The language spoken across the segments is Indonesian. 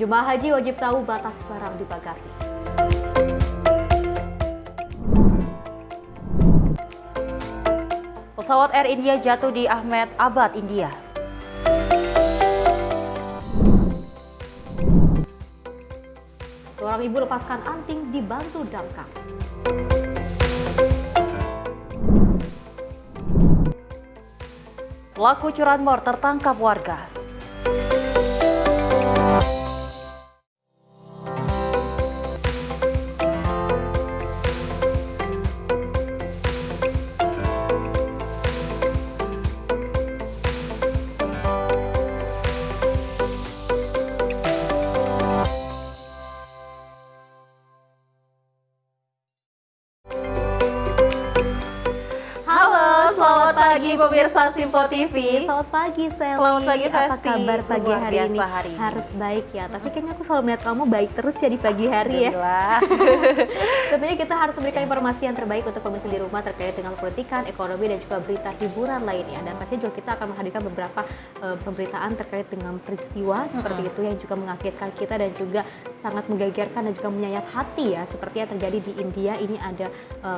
Jemaah haji wajib tahu batas barang di bagasi. Pesawat Air India jatuh di Ahmedabad, India. Seorang ibu lepaskan anting dibantu damkar. Pelaku curanmor tertangkap warga. Selamat pagi pemirsa Simpo TV. Selamat pagi Sally. Selamat pagi Festi. Apa kabar pagi Luar hari biasa ini? hari ini. Harus baik ya. Tapi kayaknya aku selalu melihat kamu baik terus ya di pagi hari ya. Alhamdulillah. Tentunya kita harus memberikan informasi yang terbaik untuk pemirsa di rumah terkait dengan politikan, ekonomi dan juga berita hiburan lainnya. Dan pasti juga kita akan menghadirkan beberapa pemberitaan terkait dengan peristiwa seperti itu yang juga mengagetkan kita dan juga sangat menggegerkan dan juga menyayat hati ya. Seperti yang terjadi di India, ini ada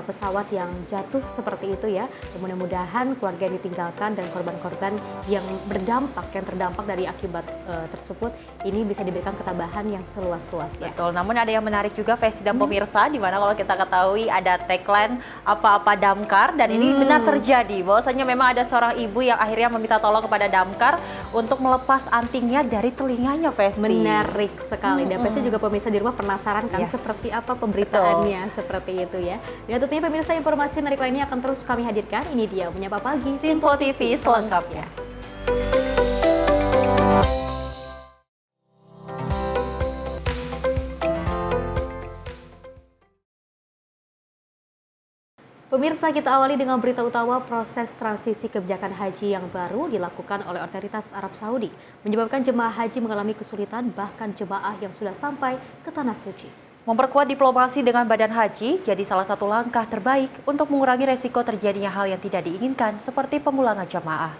pesawat yang jatuh seperti itu ya. Mudah-mudahan keluarga yang ditinggalkan dan korban-korban yang terdampak dari akibat tersebut ini bisa diberikan ketabahan yang seluas-luasnya. Betul, namun ada yang menarik juga Festi dan pemirsa, di mana kalau kita ketahui ada tagline apa-apa damkar, dan ini benar terjadi bahwasanya memang ada seorang ibu yang akhirnya meminta tolong kepada damkar untuk melepas antingnya dari telinganya, Festi. Menarik sekali. Dan pasti juga pemirsa di rumah penasaran kan seperti apa pemberitaannya seperti itu ya. Dan tentunya pemirsa informasi menarik lainnya akan terus kami hadirkan. Ini dia Menyapa Pagi Simpo TV selengkapnya. Pemirsa, kita awali dengan berita utama. Proses transisi kebijakan haji yang baru dilakukan oleh otoritas Arab Saudi menyebabkan jemaah haji mengalami kesulitan, bahkan jemaah yang sudah sampai ke Tanah Suci. Memperkuat diplomasi dengan badan haji jadi salah satu langkah terbaik untuk mengurangi resiko terjadinya hal yang tidak diinginkan seperti pemulangan jemaah.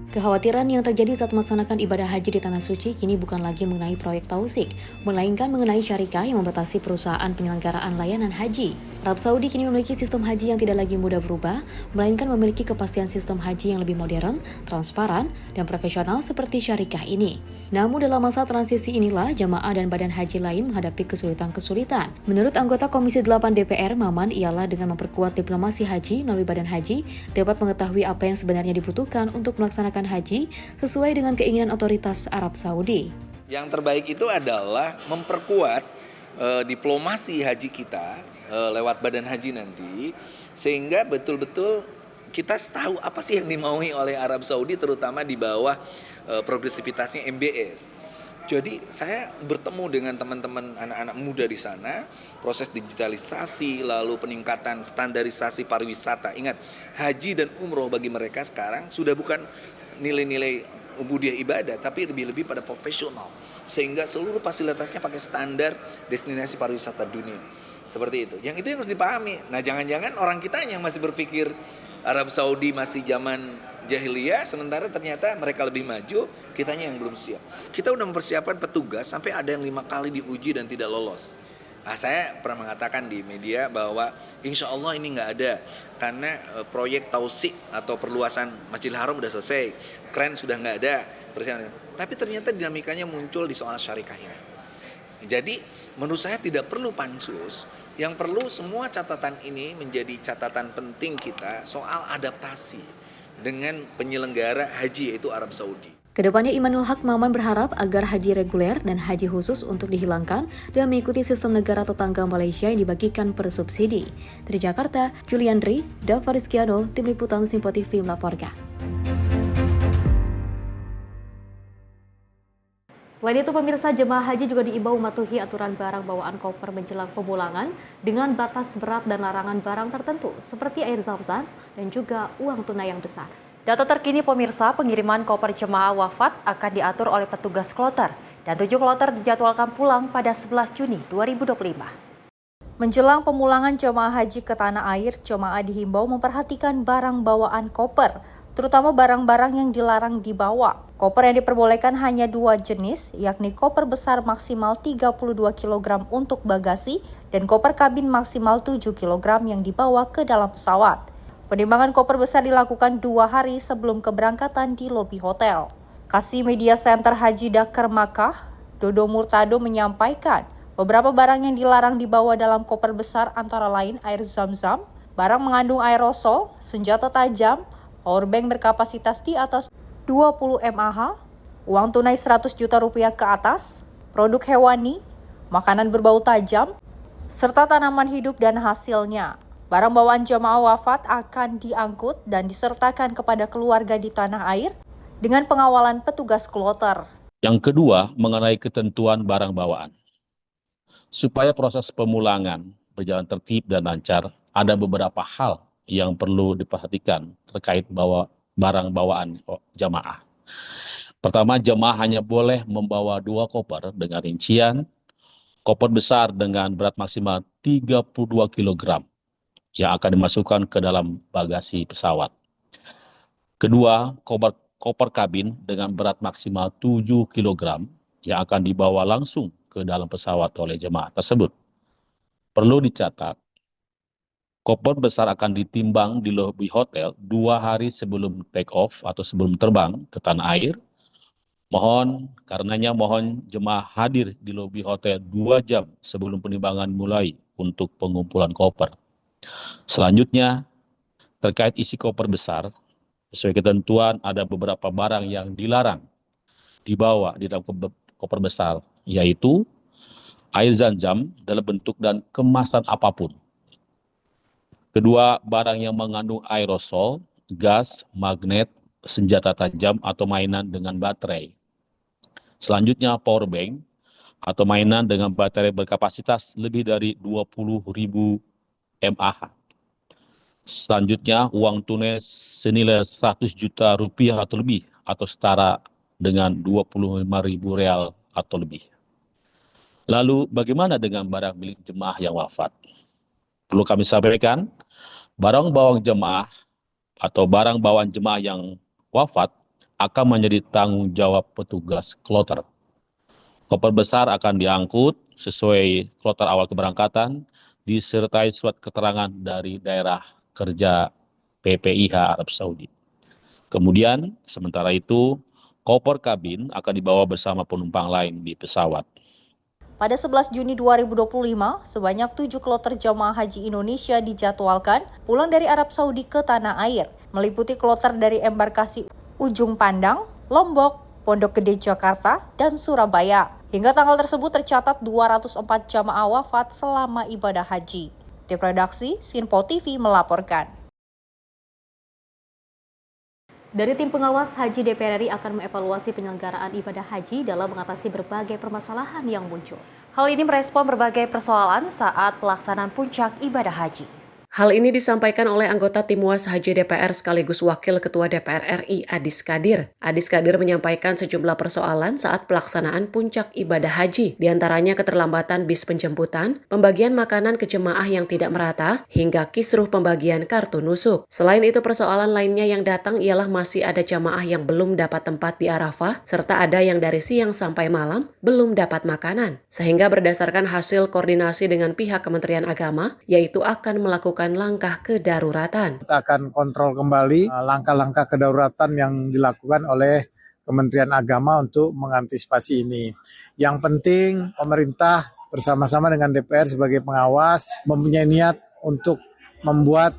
Kekhawatiran yang terjadi saat melaksanakan ibadah haji di Tanah Suci kini bukan lagi mengenai proyek tausik, melainkan mengenai syarikah yang membatasi perusahaan penyelenggaraan layanan haji. Arab Saudi kini memiliki sistem haji yang tidak lagi mudah berubah, melainkan memiliki kepastian sistem haji yang lebih modern, transparan, dan profesional seperti syarikah ini. Namun dalam masa transisi inilah jamaah dan badan haji lain menghadapi kesulitan-kesulitan. Menurut anggota Komisi 8 DPR, Maman, ialah dengan memperkuat diplomasi haji melalui badan haji dapat mengetahui apa yang sebenarnya dibutuhkan untuk melaksanakan haji sesuai dengan keinginan otoritas Arab Saudi. Yang terbaik itu adalah memperkuat diplomasi haji kita lewat badan haji nanti, sehingga betul-betul kita tahu apa sih yang dimaui oleh Arab Saudi, terutama di bawah progresivitasnya MBS. Jadi saya bertemu dengan teman-teman anak-anak muda di sana, proses digitalisasi, lalu peningkatan standarisasi pariwisata. Ingat, haji dan umroh bagi mereka sekarang sudah bukan nilai-nilai ubudiyah ibadah, tapi lebih-lebih pada profesional, sehingga seluruh fasilitasnya pakai standar destinasi pariwisata dunia. Seperti itu. Yang itu yang harus dipahami. Nah, jangan-jangan orang kita yang masih berpikir Arab Saudi masih zaman jahiliyah, sementara ternyata mereka lebih maju, kitanya yang belum siap. Kita udah mempersiapkan petugas sampai ada yang 5 kali diuji dan tidak lolos. Nah, saya pernah mengatakan di media bahwa insya Allah ini nggak ada, karena proyek tausik atau perluasan Masjidil Haram udah selesai, keren sudah nggak ada persiapan. Tapi ternyata dinamikanya muncul di soal syarikah ini. Jadi menurut saya tidak perlu pansus, yang perlu semua catatan ini menjadi catatan penting kita soal adaptasi dengan penyelenggara haji yaitu Arab Saudi. Kedepannya Imanul Haq Maman berharap agar haji reguler dan haji khusus untuk dihilangkan dan mengikuti sistem negara tetangga Malaysia yang dibagikan per subsidi. Dari Jakarta, Juliandri, Dava Rizkiano, Tim Liputan Simpo TV melaporkan. Selain itu, pemirsa, jemaah haji juga diimbau mematuhi aturan barang bawaan koper menjelang pemulangan dengan batas berat dan larangan barang tertentu seperti air zam-zam dan juga uang tunai yang besar. Data terkini pemirsa, pengiriman koper jemaah wafat akan diatur oleh petugas kloter dan 7 kloter dijadwalkan pulang pada 11 Juni 2025. Menjelang pemulangan jemaah haji ke tanah air, jemaah dihimbau memperhatikan barang bawaan koper, terutama barang-barang yang dilarang dibawa. Koper yang diperbolehkan hanya 2 jenis, yakni koper besar maksimal 32 kg untuk bagasi dan koper kabin maksimal 7 kg yang dibawa ke dalam pesawat. Penimbangan koper besar dilakukan 2 hari sebelum keberangkatan di lobi hotel. Kasih Media Center Haji Dakar Makkah, Dodo Murtado menyampaikan beberapa barang yang dilarang dibawa dalam koper besar antara lain air zam-zam, barang mengandung aerosol, senjata tajam, powerbank berkapasitas di atas 20 mAh, uang tunai 100 juta rupiah ke atas, produk hewani, makanan berbau tajam, serta tanaman hidup dan hasilnya. Barang bawaan jemaah wafat akan diangkut dan disertakan kepada keluarga di tanah air dengan pengawalan petugas kloter. Yang kedua, mengenai ketentuan barang bawaan. Supaya proses pemulangan berjalan tertib dan lancar, ada beberapa hal yang perlu diperhatikan terkait barang bawaan jamaah. Pertama, jemaah hanya boleh membawa 2 koper dengan rincian koper besar dengan berat maksimal 32 kg yang akan dimasukkan ke dalam bagasi pesawat. Kedua, koper kabin dengan berat maksimal 7 kg yang akan dibawa langsung ke dalam pesawat oleh jemaah tersebut. Perlu dicatat, koper besar akan ditimbang di lobi hotel 2 hari sebelum take off atau sebelum terbang ke tanah air. Mohon jemaah hadir di lobi hotel 2 jam sebelum penimbangan mulai untuk pengumpulan koper. Selanjutnya, terkait isi koper besar, sesuai ketentuan ada beberapa barang yang dilarang dibawa di dalam koper besar, yaitu air zam-zam dalam bentuk dan kemasan apapun. Kedua, barang yang mengandung aerosol, gas, magnet, senjata tajam atau mainan dengan baterai. Selanjutnya, powerbank atau mainan dengan baterai berkapasitas lebih dari 20.000 mAh. Selanjutnya, uang tunai senilai 100 juta rupiah atau lebih, atau setara dengan 25.000 real atau lebih. Lalu, bagaimana dengan barang milik jemaah yang wafat? Perlu kami sampaikan, barang bawaan jemaah atau barang bawaan jemaah yang wafat akan menjadi tanggung jawab petugas kloter. Koper besar akan diangkut sesuai kloter awal keberangkatan, disertai surat keterangan dari daerah kerja PPIH Arab Saudi. Kemudian, sementara itu, koper kabin akan dibawa bersama penumpang lain di pesawat. Pada 11 Juni 2025, sebanyak 7 kloter jemaah haji Indonesia dijadwalkan pulang dari Arab Saudi ke tanah air, meliputi kloter dari embarkasi Ujung Pandang, Lombok, Pondok Gede Jakarta, dan Surabaya. Hingga tanggal tersebut tercatat 204 jamaah wafat selama ibadah haji. Tim redaksi Sinpo TV melaporkan. Dari tim pengawas haji DPR RI akan mengevaluasi penyelenggaraan ibadah haji dalam mengatasi berbagai permasalahan yang muncul. Hal ini merespon berbagai persoalan saat pelaksanaan puncak ibadah haji. Hal ini disampaikan oleh anggota Tim Was Haji DPR sekaligus Wakil Ketua DPR RI Adis Kadir. Adis Kadir menyampaikan sejumlah persoalan saat pelaksanaan puncak ibadah haji, diantaranya keterlambatan bis penjemputan, pembagian makanan ke jemaah yang tidak merata, hingga kisruh pembagian kartu nusuk. Selain itu, persoalan lainnya yang datang ialah masih ada jemaah yang belum dapat tempat di Arafah, serta ada yang dari siang sampai malam belum dapat makanan. Sehingga berdasarkan hasil koordinasi dengan pihak Kementerian Agama, yaitu akan melakukan langkah kedaruratan. Kita akan kontrol kembali langkah-langkah kedaruratan yang dilakukan oleh Kementerian Agama untuk mengantisipasi ini. Yang penting pemerintah bersama-sama dengan DPR sebagai pengawas mempunyai niat untuk membuat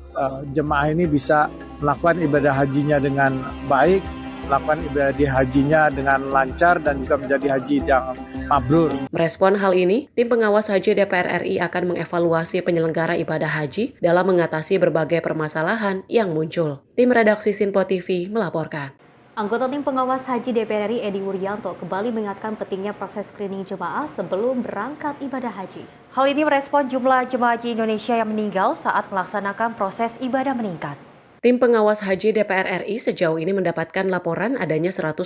jemaah ini bisa melakukan ibadah hajinya dengan baik, melakukan ibadah hajinya dengan lancar dan juga menjadi haji yang mabrur. Merespon hal ini, tim pengawas haji DPR RI akan mengevaluasi penyelenggara ibadah haji dalam mengatasi berbagai permasalahan yang muncul. Tim redaksi Sinpo TV melaporkan. Anggota tim pengawas haji DPR RI Edi Wuryanto kembali mengingatkan pentingnya proses screening jemaah sebelum berangkat ibadah haji. Hal ini merespon jumlah jemaah haji Indonesia yang meninggal saat melaksanakan proses ibadah meningkat. Tim pengawas haji DPR RI sejauh ini mendapatkan laporan adanya 115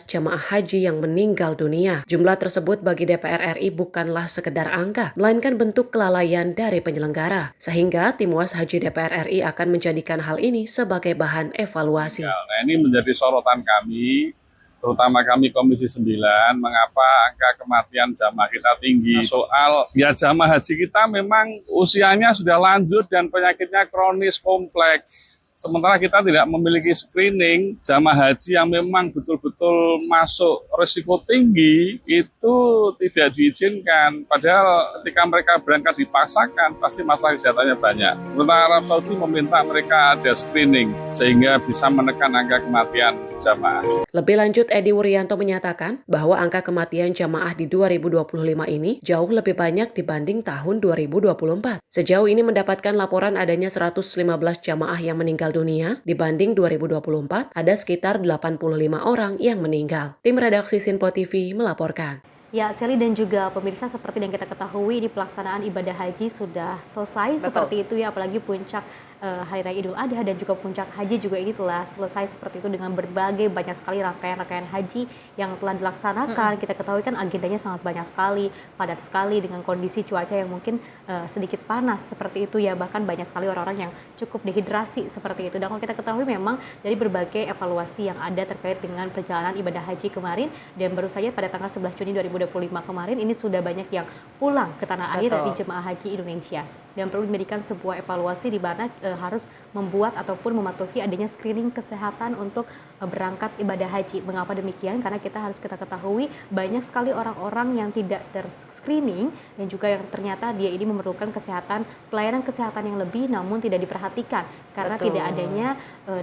jamaah haji yang meninggal dunia. Jumlah tersebut bagi DPR RI bukanlah sekedar angka, melainkan bentuk kelalaian dari penyelenggara. Sehingga Tim UAS Haji DPR RI akan menjadikan hal ini sebagai bahan evaluasi. Nah, ini menjadi sorotan kami, terutama kami Komisi 9, mengapa angka kematian jamaah kita tinggi. Soal ya jamaah haji kita memang usianya sudah lanjut dan penyakitnya kronis kompleks. Sementara kita tidak memiliki screening jamaah haji yang memang betul-betul masuk risiko tinggi, itu tidak diizinkan. Padahal ketika mereka berangkat dipaksakan, pasti masalah kesehatannya banyak. Pemerintah Arab Saudi meminta mereka ada screening, sehingga bisa menekan angka kematian jamaah. Lebih lanjut, Edi Wuryanto menyatakan bahwa angka kematian jamaah di 2025 ini jauh lebih banyak dibanding tahun 2024. Sejauh ini mendapatkan laporan adanya 115 jamaah yang meninggal dunia, dibanding 2024 ada sekitar 85 orang yang meninggal. Tim redaksi Sinpo TV melaporkan. Ya, Sally dan juga pemirsa, seperti yang kita ketahui, ini pelaksanaan ibadah haji sudah selesai. Betul. Seperti itu ya, apalagi puncak Hari Raya Idul Adha dan juga puncak haji juga ini telah selesai seperti itu dengan berbagai banyak sekali rangkaian-rangkaian haji yang telah dilaksanakan. Kita ketahui kan agendanya sangat banyak sekali, padat sekali dengan kondisi cuaca yang mungkin sedikit panas seperti itu ya, bahkan banyak sekali orang-orang yang cukup dehidrasi seperti itu. Dan kalau kita ketahui memang dari berbagai evaluasi yang ada terkait dengan perjalanan ibadah haji kemarin, dan baru saja pada tanggal 11 Juni 2025 kemarin ini sudah banyak yang pulang ke tanah air dari jemaah haji Indonesia. Dan perlu diberikan sebuah evaluasi di mana harus membuat ataupun mematuhi adanya screening kesehatan untuk berangkat ibadah haji. Mengapa demikian? Karena kita ketahui banyak sekali orang-orang yang tidak terscreening dan juga yang ternyata dia ini memerlukan pelayanan kesehatan yang lebih namun tidak diperhatikan karena tidak adanya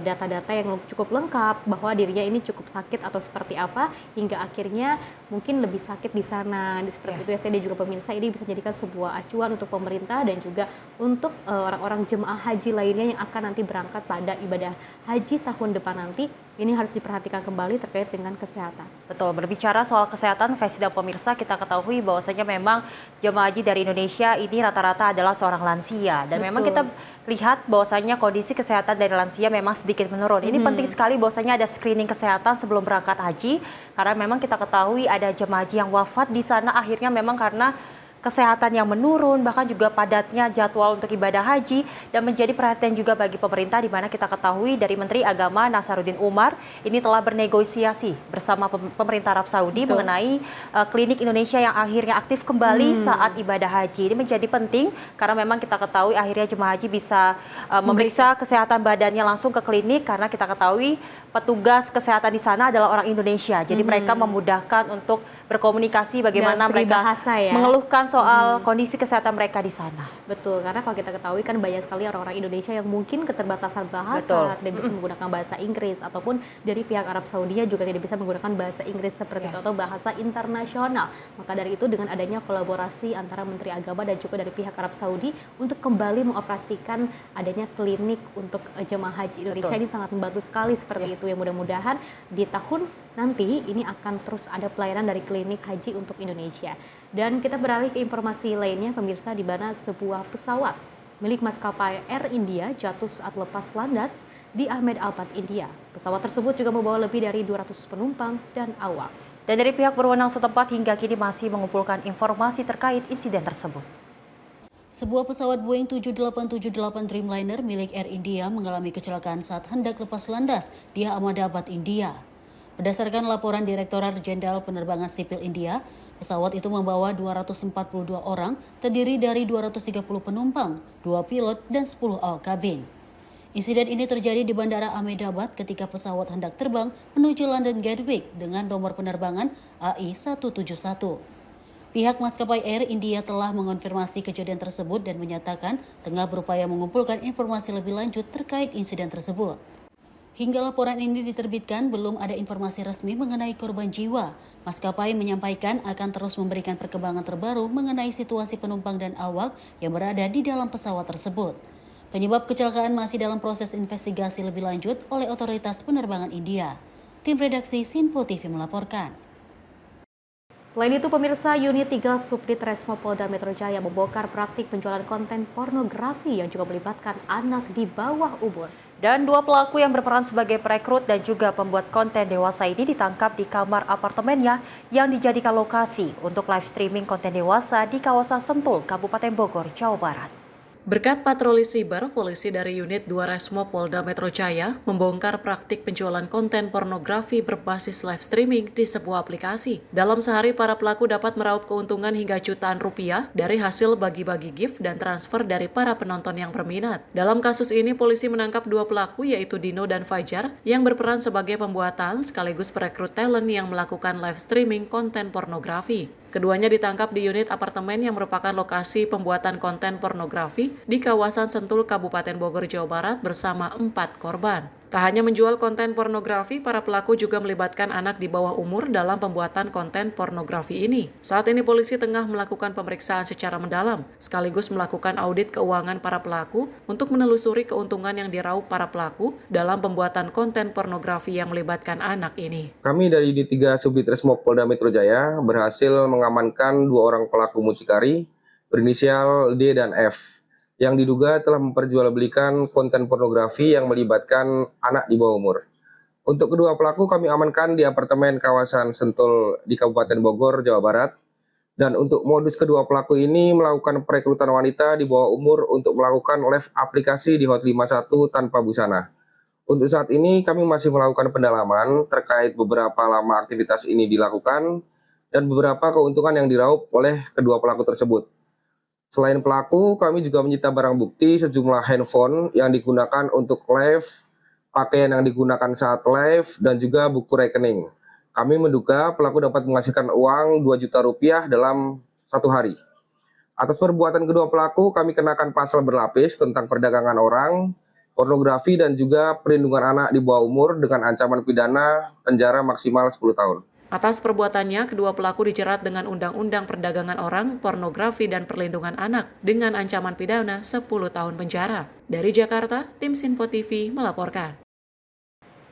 data-data yang cukup lengkap bahwa dirinya ini cukup sakit atau seperti apa hingga akhirnya mungkin lebih sakit di sana. Seperti itu ya, saya dan juga pemirsa, ini bisa dijadikan sebuah acuan untuk pemerintah dan juga untuk orang-orang jemaah haji lainnya yang akan nanti berangkat pada ibadah haji tahun depan nanti. Ini harus diperhatikan kembali terkait dengan kesehatan. Betul, berbicara soal kesehatan, Festi dan pemirsa, kita ketahui bahwasanya memang jemaah haji dari Indonesia ini rata-rata adalah seorang lansia. Dan memang kita lihat bahwasanya kondisi kesehatan dari lansia memang sedikit menurun. Ini penting sekali bahwasanya ada screening kesehatan sebelum berangkat haji. Karena memang kita ketahui ada jemaah haji yang wafat di sana akhirnya memang karena kesehatan yang menurun, bahkan juga padatnya jadwal untuk ibadah haji, dan menjadi perhatian juga bagi pemerintah, di mana kita ketahui dari Menteri Agama Nasaruddin Umar ini telah bernegosiasi bersama pemerintah Arab Saudi mengenai klinik Indonesia yang akhirnya aktif kembali saat ibadah haji. Ini menjadi penting karena memang kita ketahui akhirnya jemaah haji bisa memeriksa kesehatan badannya langsung ke klinik, karena kita ketahui petugas kesehatan di sana adalah orang Indonesia. Jadi mereka memudahkan untuk berkomunikasi bagaimana mereka mengeluhkan soal kondisi kesehatan mereka di sana. Betul, karena kalau kita ketahui kan banyak sekali orang-orang Indonesia yang mungkin keterbatasan bahasa, tidak bisa menggunakan bahasa Inggris, ataupun dari pihak Arab Saudi juga tidak bisa menggunakan bahasa Inggris seperti itu atau bahasa internasional. Maka dari itu dengan adanya kolaborasi antara Menteri Agama dan juga dari pihak Arab Saudi untuk kembali mengoperasikan adanya klinik untuk jemaah haji Indonesia, ini sangat membantu sekali seperti itu. Yang mudah-mudahan di tahun nanti ini akan terus ada pelayanan dari klinik haji untuk Indonesia. Dan kita beralih ke informasi lainnya, pemirsa, di mana sebuah pesawat milik maskapai Air India jatuh saat lepas landas di Ahmedabad, India. Pesawat tersebut juga membawa lebih dari 200 penumpang dan awak. Dan dari pihak berwenang setempat hingga kini masih mengumpulkan informasi terkait insiden tersebut. Sebuah pesawat Boeing 7878 Dreamliner milik Air India mengalami kecelakaan saat hendak lepas landas di Ahmedabad, India. Berdasarkan laporan Direktorat Jenderal Penerbangan Sipil India, pesawat itu membawa 242 orang, terdiri dari 230 penumpang, 2 pilot, dan 10 awak kabin. Insiden ini terjadi di Bandara Ahmedabad ketika pesawat hendak terbang menuju London Gatwick dengan nomor penerbangan AI171. Pihak maskapai Air India telah mengonfirmasi kejadian tersebut dan menyatakan tengah berupaya mengumpulkan informasi lebih lanjut terkait insiden tersebut. Hingga laporan ini diterbitkan, belum ada informasi resmi mengenai korban jiwa. Maskapai menyampaikan akan terus memberikan perkembangan terbaru mengenai situasi penumpang dan awak yang berada di dalam pesawat tersebut. Penyebab kecelakaan masih dalam proses investigasi lebih lanjut oleh otoritas penerbangan India. Tim redaksi Sinpo TV melaporkan. Selain itu, pemirsa, Unit 3 Subdit Resmo Polda Metro Jaya membongkar praktik penjualan konten pornografi yang juga melibatkan anak di bawah umur. Dan 2 pelaku yang berperan sebagai perekrut dan juga pembuat konten dewasa ini ditangkap di kamar apartemennya yang dijadikan lokasi untuk live streaming konten dewasa di kawasan Sentul, Kabupaten Bogor, Jawa Barat. Berkat patroli siber, polisi dari unit 2 Resmo Polda Metro Jaya membongkar praktik penjualan konten pornografi berbasis live streaming di sebuah aplikasi. Dalam sehari, para pelaku dapat meraup keuntungan hingga jutaan rupiah dari hasil bagi-bagi gift dan transfer dari para penonton yang berminat. Dalam kasus ini, polisi menangkap 2 pelaku yaitu Dino dan Fajar yang berperan sebagai pembuatan sekaligus perekrut talent yang melakukan live streaming konten pornografi. Keduanya ditangkap di unit apartemen yang merupakan lokasi pembuatan konten pornografi di kawasan Sentul, Kabupaten Bogor, Jawa Barat bersama 4 korban. Tak hanya menjual konten pornografi, para pelaku juga melibatkan anak di bawah umur dalam pembuatan konten pornografi ini. Saat ini polisi tengah melakukan pemeriksaan secara mendalam, sekaligus melakukan audit keuangan para pelaku untuk menelusuri keuntungan yang diraup para pelaku dalam pembuatan konten pornografi yang melibatkan anak ini. Kami dari D3 Subdit Resmo Polda Metro Jaya berhasil mengamankan 2 orang pelaku mucikari berinisial D dan F yang diduga telah memperjualbelikan konten pornografi yang melibatkan anak di bawah umur. Untuk kedua pelaku kami amankan di apartemen kawasan Sentul di Kabupaten Bogor, Jawa Barat. Dan untuk modus kedua pelaku ini melakukan perekrutan wanita di bawah umur untuk melakukan live aplikasi di Hot 51 tanpa busana. Untuk saat ini kami masih melakukan pendalaman terkait beberapa lama aktivitas ini dilakukan dan beberapa keuntungan yang diraup oleh kedua pelaku tersebut. Selain pelaku, kami juga menyita barang bukti sejumlah handphone yang digunakan untuk live, pakaian yang digunakan saat live, dan juga buku rekening. Kami menduga pelaku dapat menghasilkan uang 2 juta rupiah dalam 1 hari. Atas perbuatan kedua pelaku, kami kenakan pasal berlapis tentang perdagangan orang, pornografi, dan juga perlindungan anak di bawah umur dengan ancaman pidana penjara maksimal 10 tahun. Atas perbuatannya, kedua pelaku dijerat dengan Undang-Undang Perdagangan Orang, Pornografi, dan Perlindungan Anak dengan ancaman pidana 10 tahun penjara. Dari Jakarta, tim Sinpo TV melaporkan.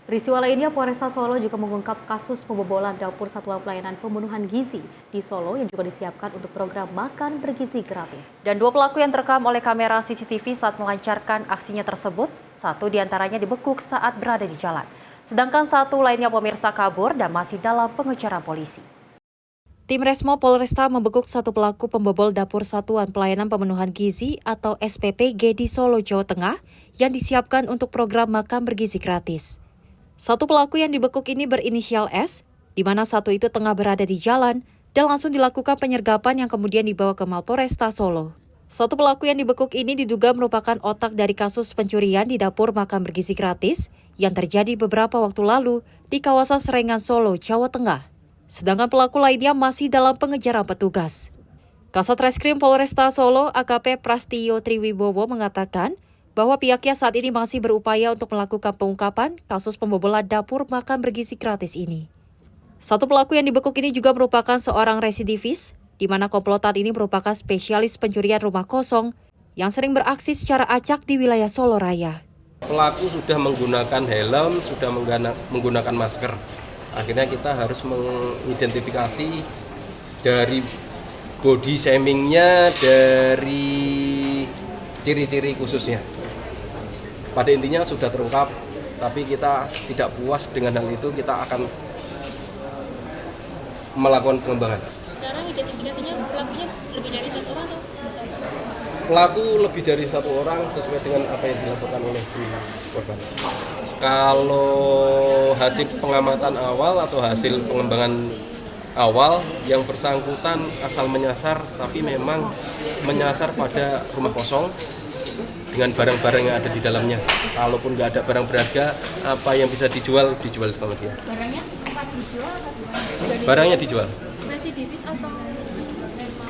Peristiwa lainnya, Polresta Solo juga mengungkap kasus pembobolan dapur satuan pelayanan pembunuhan gizi di Solo yang juga disiapkan untuk program makan bergizi gratis. Dan 2 pelaku yang terekam oleh kamera CCTV saat melancarkan aksinya tersebut, 1 diantaranya dibekuk saat berada di jalan. Sedangkan 1 lainnya pemirsa kabur dan masih dalam pengejaran polisi. Tim Resmo Polresta membekuk 1 pelaku pembobol dapur Satuan Pelayanan Pemenuhan Gizi atau SPPG di Solo, Jawa Tengah yang disiapkan untuk program makan bergizi gratis. 1 pelaku yang dibekuk ini berinisial S, di mana 1 itu tengah berada di jalan dan langsung dilakukan penyergapan yang kemudian dibawa ke Mapolresta Solo. 1 pelaku yang dibekuk ini diduga merupakan otak dari kasus pencurian di dapur makan bergizi gratis yang terjadi beberapa waktu lalu di kawasan Serengan, Solo, Jawa Tengah. Sedangkan pelaku lainnya masih dalam pengejaran petugas. Kasat Reskrim Polresta Solo AKP Prastio Triwibowo mengatakan bahwa pihaknya saat ini masih berupaya untuk melakukan pengungkapan kasus pembobolan dapur makan bergizi gratis ini. 1 pelaku yang dibekuk ini juga merupakan seorang residivis, di mana komplotan ini merupakan spesialis pencurian rumah kosong yang sering beraksi secara acak di wilayah Solo Raya. Pelaku sudah menggunakan helm, sudah menggunakan masker. Akhirnya kita harus mengidentifikasi dari body shaming-nya, dari ciri-ciri khususnya. Pada intinya sudah terungkap, tapi kita tidak puas dengan hal itu, kita akan melakukan pengembangan. Sekarang identifikasinya pelakunya lebih dari 1 orang atau? Pelaku lebih dari 1 orang sesuai dengan apa yang dilakukan oleh si korban. Kalau hasil pengamatan awal atau hasil pengembangan awal, yang bersangkutan asal menyasar, tapi memang menyasar pada rumah kosong dengan barang-barang yang ada di dalamnya. Kalaupun nggak ada barang berharga, apa yang bisa dijual sama dia. Barangnya apa dijual atau barangnya dijual. Residivis atau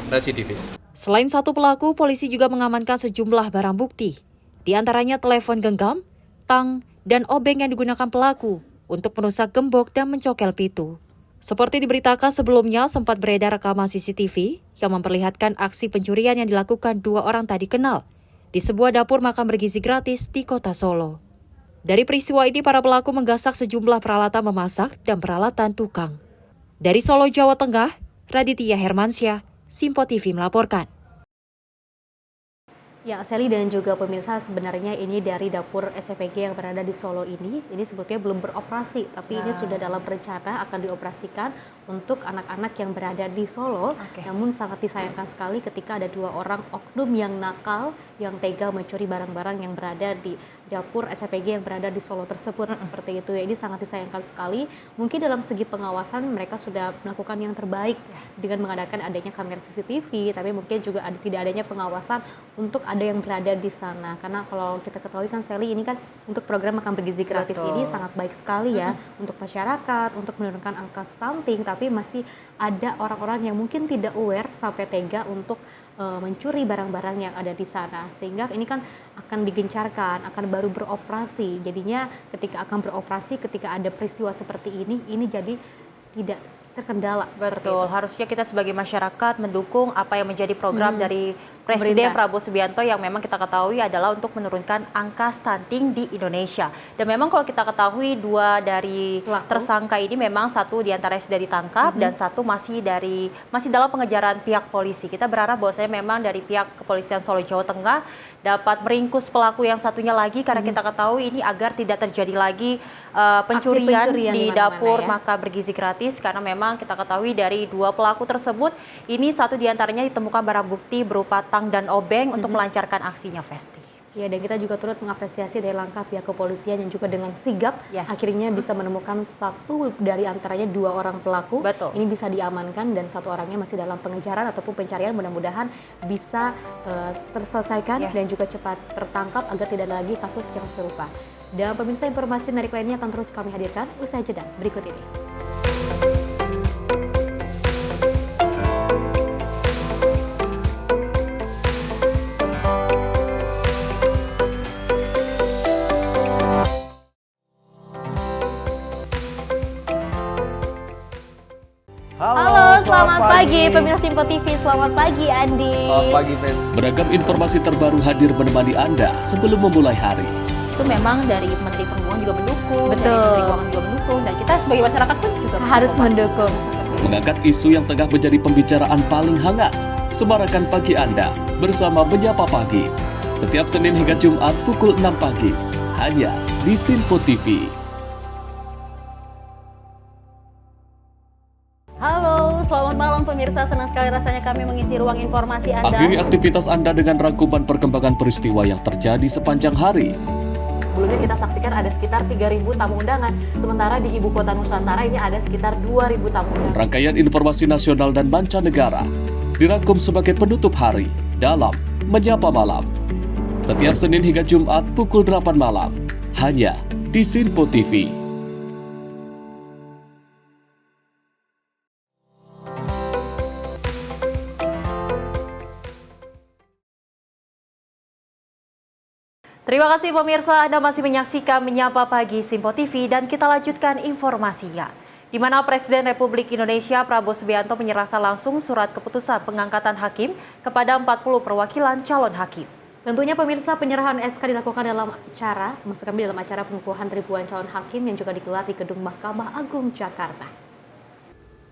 residivis. Selain 1 pelaku, polisi juga mengamankan sejumlah barang bukti, di antaranya telepon genggam, tang, dan obeng yang digunakan pelaku untuk merusak gembok dan mencokel pintu. Seperti diberitakan sebelumnya, sempat beredar rekaman CCTV yang memperlihatkan aksi pencurian yang dilakukan 2 orang tak dikenal di sebuah dapur makan bergizi gratis di kota Solo. Dari peristiwa ini, para pelaku menggasak sejumlah peralatan memasak dan peralatan tukang. Dari Solo, Jawa Tengah, Raditya Hermansyah, Sinpo TV melaporkan. Ya, Sally dan juga pemirsa, sebenarnya ini dari dapur SPPG yang berada di Solo ini sebetulnya belum beroperasi, tapi ini sudah dalam rencana akan dioperasikan untuk anak-anak yang berada di Solo. Namun sangat disayangkan sekali ketika ada 2 orang oknum yang nakal, yang tega mencuri barang-barang yang berada di dapur SPPG yang berada di Solo tersebut. Seperti itu ya, ini sangat disayangkan sekali. Mungkin dalam segi pengawasan mereka sudah melakukan yang terbaik dengan mengadakan adanya kamera CCTV, tapi mungkin juga tidak adanya pengawasan untuk ada yang berada di sana. Karena kalau kita ketahui kan Sally, ini kan untuk program makan bergizi gratis ini sangat baik sekali ya untuk masyarakat, untuk menurunkan angka stunting, tapi masih ada orang-orang yang mungkin tidak aware sampai tega untuk mencuri barang-barang yang ada di sana, sehingga ini kan akan digencarkan, akan baru beroperasi. Jadinya ketika akan beroperasi, ketika ada peristiwa seperti ini jadi tidak terkendala. Betul, harusnya kita sebagai masyarakat mendukung apa yang menjadi program dari Presiden Prabowo Subianto yang memang kita ketahui adalah untuk menurunkan angka stunting di Indonesia. Dan memang kalau kita ketahui 2 dari tersangka ini memang 1 diantaranya sudah ditangkap dan 1 masih dalam pengejaran pihak polisi. Kita berharap bahwasanya memang dari pihak kepolisian Solo Jawa Tengah dapat meringkus pelaku yang satunya lagi, karena kita ketahui ini agar tidak terjadi lagi pencurian di dapur makan bergizi gratis, karena memang kita ketahui dari 2 pelaku tersebut ini 1 diantaranya ditemukan barang bukti berupa tang dan obeng untuk melancarkan aksinya, Festi. Ya, dan kita juga turut mengapresiasi dari langkah pihak kepolisian yang juga dengan sigap akhirnya bisa menemukan 1 dari antaranya 2 orang pelaku. Ini bisa diamankan dan 1 orangnya masih dalam pengejaran ataupun pencarian. Mudah-mudahan bisa terselesaikan dan juga cepat tertangkap agar tidak ada lagi kasus yang serupa. Dan pemirsa, informasi menarik lainnya akan terus kami hadirkan usai jeda berikut ini. Halo, selamat pagi pemirsa Simpo TV. Selamat pagi Andi. Selamat pagi, Fen. Beragam informasi terbaru hadir menemani Anda sebelum memulai hari. Itu memang dari Menteri Perhubungan juga mendukung, dari Menteri Keuangan juga mendukung, dan kita sebagai masyarakat pun juga harus mendukung. Mengangkat isu yang tengah menjadi pembicaraan paling hangat. Semarakan pagi Anda bersama Menyapa Pagi. Setiap Senin hingga Jumat pukul 6 pagi. Hanya di Simpo TV. Halo, selamat malam pemirsa. Senang sekali rasanya kami mengisi ruang informasi Anda. Akhiri aktivitas Anda dengan rangkuman perkembangan peristiwa yang terjadi sepanjang hari. Sebelumnya kita saksikan ada sekitar 3.000 tamu undangan, sementara di Ibu Kota Nusantara ini ada sekitar 2.000 tamu undangan. Rangkaian informasi nasional dan mancanegara dirangkum sebagai penutup hari dalam Menyapa Malam. Setiap Senin hingga Jumat pukul 8 malam, hanya di Simpo TV. Terima kasih pemirsa, Anda masih menyaksikan Menyapa Pagi Simpo TV, dan kita lanjutkan informasinya. Di mana Presiden Republik Indonesia Prabowo Subianto menyerahkan langsung surat keputusan pengangkatan hakim kepada 40 perwakilan calon hakim. Tentunya pemirsa, penyerahan SK dilakukan dalam acara pengukuhan ribuan calon hakim yang juga digelar di Gedung Mahkamah Agung Jakarta.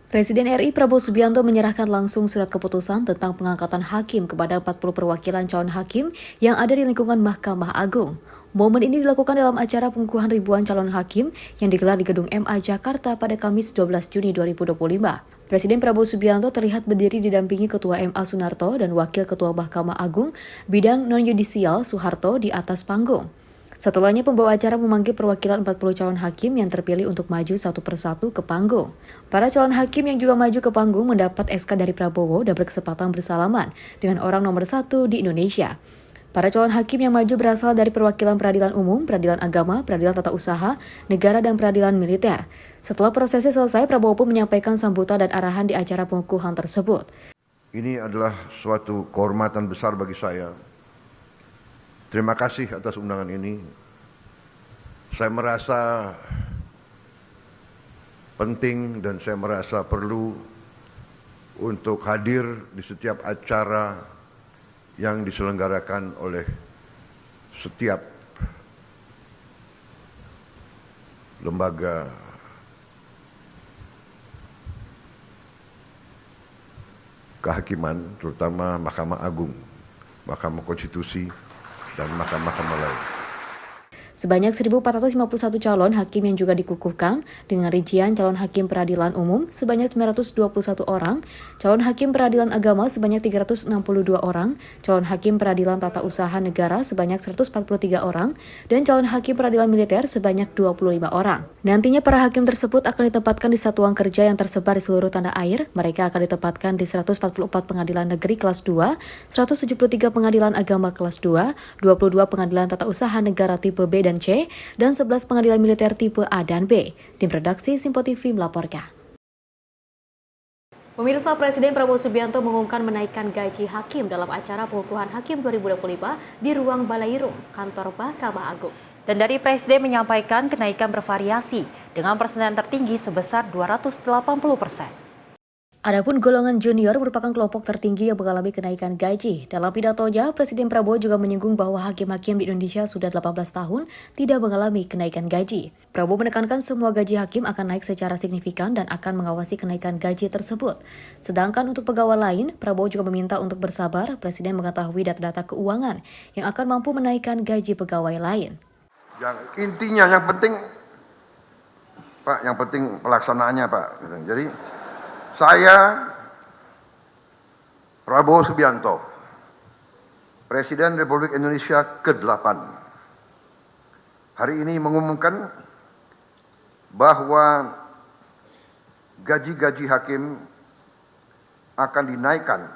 Presiden RI Prabowo Subianto menyerahkan langsung surat keputusan tentang pengangkatan hakim kepada 40 perwakilan calon hakim yang ada di lingkungan Mahkamah Agung. Momen ini dilakukan dalam acara pengukuhan ribuan calon hakim yang digelar di Gedung MA Jakarta pada Kamis 12 Juni 2025. Presiden Prabowo Subianto terlihat berdiri didampingi Ketua MA Sunarto dan Wakil Ketua Mahkamah Agung bidang non-yudisial Soeharto di atas panggung. Setelahnya pembawa acara memanggil perwakilan 40 calon hakim yang terpilih untuk maju satu persatu ke panggung. Para calon hakim yang juga maju ke panggung mendapat SK dari Prabowo dan berkesempatan bersalaman dengan orang nomor 1 di Indonesia. Para calon hakim yang maju berasal dari perwakilan peradilan umum, peradilan agama, peradilan tata usaha, negara, dan peradilan militer. Setelah prosesnya selesai, Prabowo pun menyampaikan sambutan dan arahan di acara pengukuhan tersebut. Ini adalah suatu kehormatan besar bagi saya. Terima kasih atas undangan ini. Saya merasa penting dan saya merasa perlu untuk hadir di setiap acara yang diselenggarakan oleh setiap lembaga kehakiman, terutama Mahkamah Agung. Mahkamah Konstitusi, dan mahkamah-mahkamah lain. Sebanyak 1.451 calon hakim yang juga dikukuhkan, dengan rincian calon hakim peradilan umum sebanyak 921 orang, calon hakim peradilan agama sebanyak 362 orang, calon hakim peradilan tata usaha negara sebanyak 143 orang, dan calon hakim peradilan militer sebanyak 25 orang. Nantinya para hakim tersebut akan ditempatkan di satuan kerja yang tersebar di seluruh tanah air. Mereka akan ditempatkan di 144 pengadilan negeri kelas 2, 173 pengadilan agama kelas 2, 22 pengadilan tata usaha negara tipe B dan C, dan 11 pengadilan militer tipe A dan B. Tim redaksi Simpo TV melaporkan. Pemirsa, Presiden Prabowo Subianto mengumumkan menaikkan gaji hakim dalam acara pengukuhan Hakim 2025 di ruang Balairung, kantor Mahkamah Agung. Dan dari Presiden menyampaikan kenaikan bervariasi dengan persenan tertinggi sebesar 280%. Adapun golongan junior merupakan kelompok tertinggi yang mengalami kenaikan gaji. Dalam pidatonya, Presiden Prabowo juga menyinggung bahwa hakim-hakim di Indonesia sudah 18 tahun tidak mengalami kenaikan gaji. Prabowo menekankan semua gaji hakim akan naik secara signifikan dan akan mengawasi kenaikan gaji tersebut. Sedangkan untuk pegawai lain, Prabowo juga meminta untuk bersabar. Presiden mengetahui data-data keuangan yang akan mampu menaikkan gaji pegawai lain. Yang intinya, yang penting, Pak, yang penting pelaksanaannya, Pak. Jadi, saya, Prabowo Subianto, Presiden Republik Indonesia ke-8, hari ini mengumumkan bahwa gaji-gaji hakim akan dinaikkan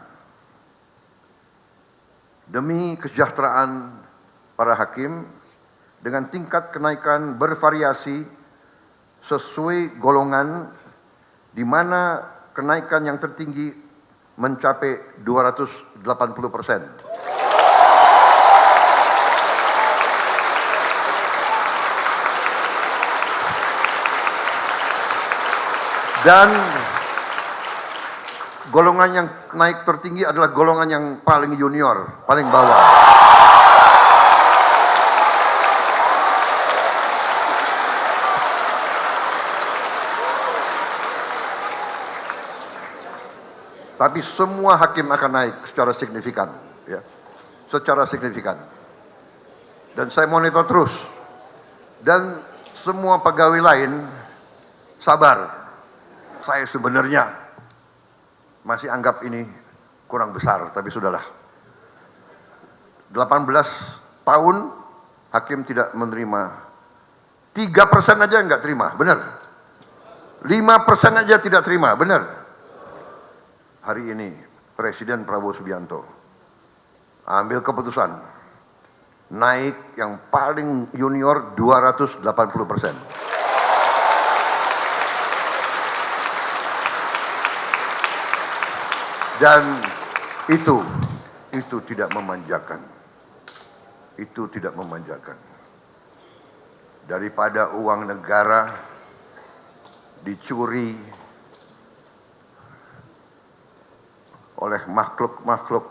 demi kesejahteraan para hakim dengan tingkat kenaikan bervariasi sesuai golongan, di mana kenaikan yang tertinggi mencapai 280%. Dan golongan yang naik tertinggi adalah golongan yang paling junior, paling bawah. Tapi semua hakim akan naik secara signifikan, ya, secara signifikan. Dan saya monitor terus. Dan semua pegawai lain sabar. Saya sebenarnya masih anggap ini kurang besar, tapi sudahlah. 18 tahun hakim tidak menerima. 3% aja nggak terima, benar. 5% aja tidak terima, benar. Hari ini Presiden Prabowo Subianto ambil keputusan naik yang paling junior 280%. Dan itu tidak memanjakan. Itu tidak memanjakan. Daripada uang negara dicuri oleh makhluk-makhluk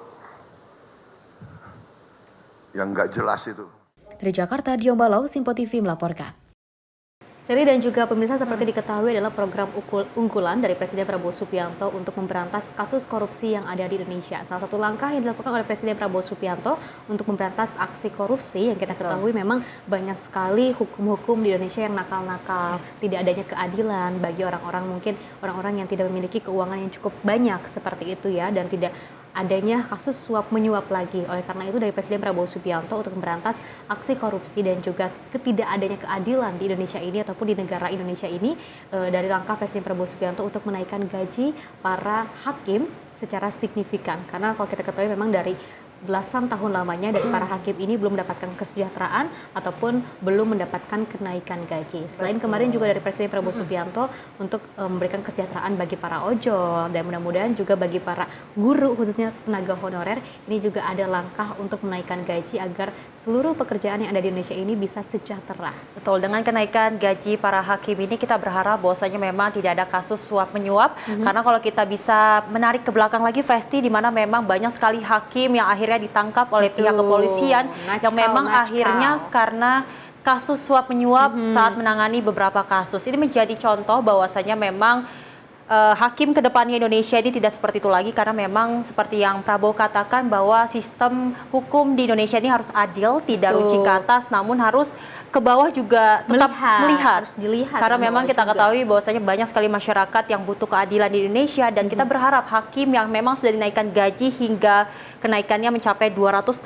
yang nggak jelas itu. Dari Jakarta, Dion Balau, Simpo TV melaporkan. Seri dan juga pemirsa, seperti diketahui adalah program unggulan dari Presiden Prabowo Subianto untuk memberantas kasus korupsi yang ada di Indonesia. Salah satu langkah yang dilakukan oleh Presiden Prabowo Subianto untuk memberantas aksi korupsi yang kita ketahui memang banyak sekali hukum-hukum di Indonesia yang nakal-nakal, tidak adanya keadilan bagi orang-orang, mungkin orang-orang yang tidak memiliki keuangan yang cukup banyak seperti itu ya, dan tidak adanya kasus suap menyuap lagi. Oleh karena itu dari Presiden Prabowo Subianto untuk memberantas aksi korupsi dan juga ketidakadanya keadilan di Indonesia ini ataupun di negara Indonesia ini, dari langkah Presiden Prabowo Subianto untuk menaikkan gaji para hakim secara signifikan. Karena kalau kita ketahui memang dari belasan tahun lamanya dari para hakim ini belum mendapatkan kesejahteraan ataupun belum mendapatkan kenaikan gaji. Selain kemarin juga dari Presiden Prabowo Subianto untuk memberikan kesejahteraan bagi para ojol dan mudah-mudahan juga bagi para guru khususnya tenaga honorer, ini juga ada langkah untuk menaikkan gaji agar seluruh pekerjaan yang ada di Indonesia ini bisa sejahtera. Betul, dengan kenaikan gaji para hakim ini kita berharap bahwasanya memang tidak ada kasus suap menyuap, karena kalau kita bisa menarik ke belakang lagi Festi, di mana memang banyak sekali hakim yang akhirnya ditangkap oleh pihak kepolisian yang memang akhirnya karena kasus suap menyuap saat menangani beberapa kasus. Ini menjadi contoh bahwasanya memang hakim ke depannya Indonesia ini tidak seperti itu lagi, karena memang seperti yang Prabowo katakan bahwa sistem hukum di Indonesia ini harus adil, tidak runci ke atas, namun harus ke bawah juga tetap melihat. Harus dilihat. Karena memang kita ketahui bahwasanya banyak sekali masyarakat yang butuh keadilan di Indonesia, dan kita berharap hakim yang memang sudah dinaikkan gaji hingga kenaikannya mencapai 280%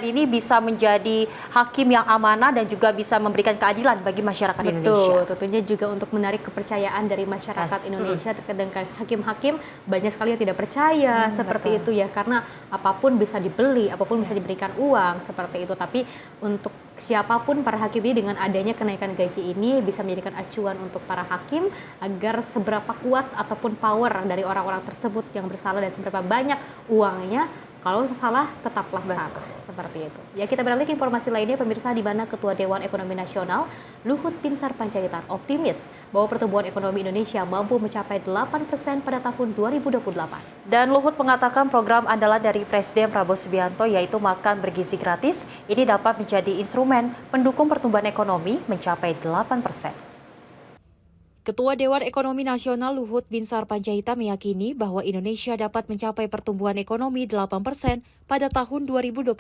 ini bisa menjadi hakim yang amanah dan juga bisa memberikan keadilan bagi masyarakat Indonesia. Tentunya juga untuk menarik kepercayaan dari masyarakat Indonesia terkait dengan hakim-hakim. Banyak sekali yang tidak percaya seperti itu ya, karena apapun bisa dibeli, apapun bisa diberikan uang seperti itu. Tapi untuk siapapun para hakim ini, dengan adanya kenaikan gaji ini bisa menjadikan acuan untuk para hakim agar seberapa kuat ataupun power dari orang-orang tersebut yang bersalah dan seberapa banyak uangnya. Kalau salah tetaplah salah, seperti itu. Ya, kita beralih ke informasi lainnya pemirsa, di mana Ketua Dewan Ekonomi Nasional Luhut Binsar Panjaitan optimis bahwa pertumbuhan ekonomi Indonesia mampu mencapai 8% pada tahun 2028. Dan Luhut mengatakan program andalan dari Presiden Prabowo Subianto yaitu makan bergizi gratis ini dapat menjadi instrumen pendukung pertumbuhan ekonomi mencapai 8%. Ketua Dewan Ekonomi Nasional Luhut Binsar Panjaitan meyakini bahwa Indonesia dapat mencapai pertumbuhan ekonomi 8% pada tahun 2028.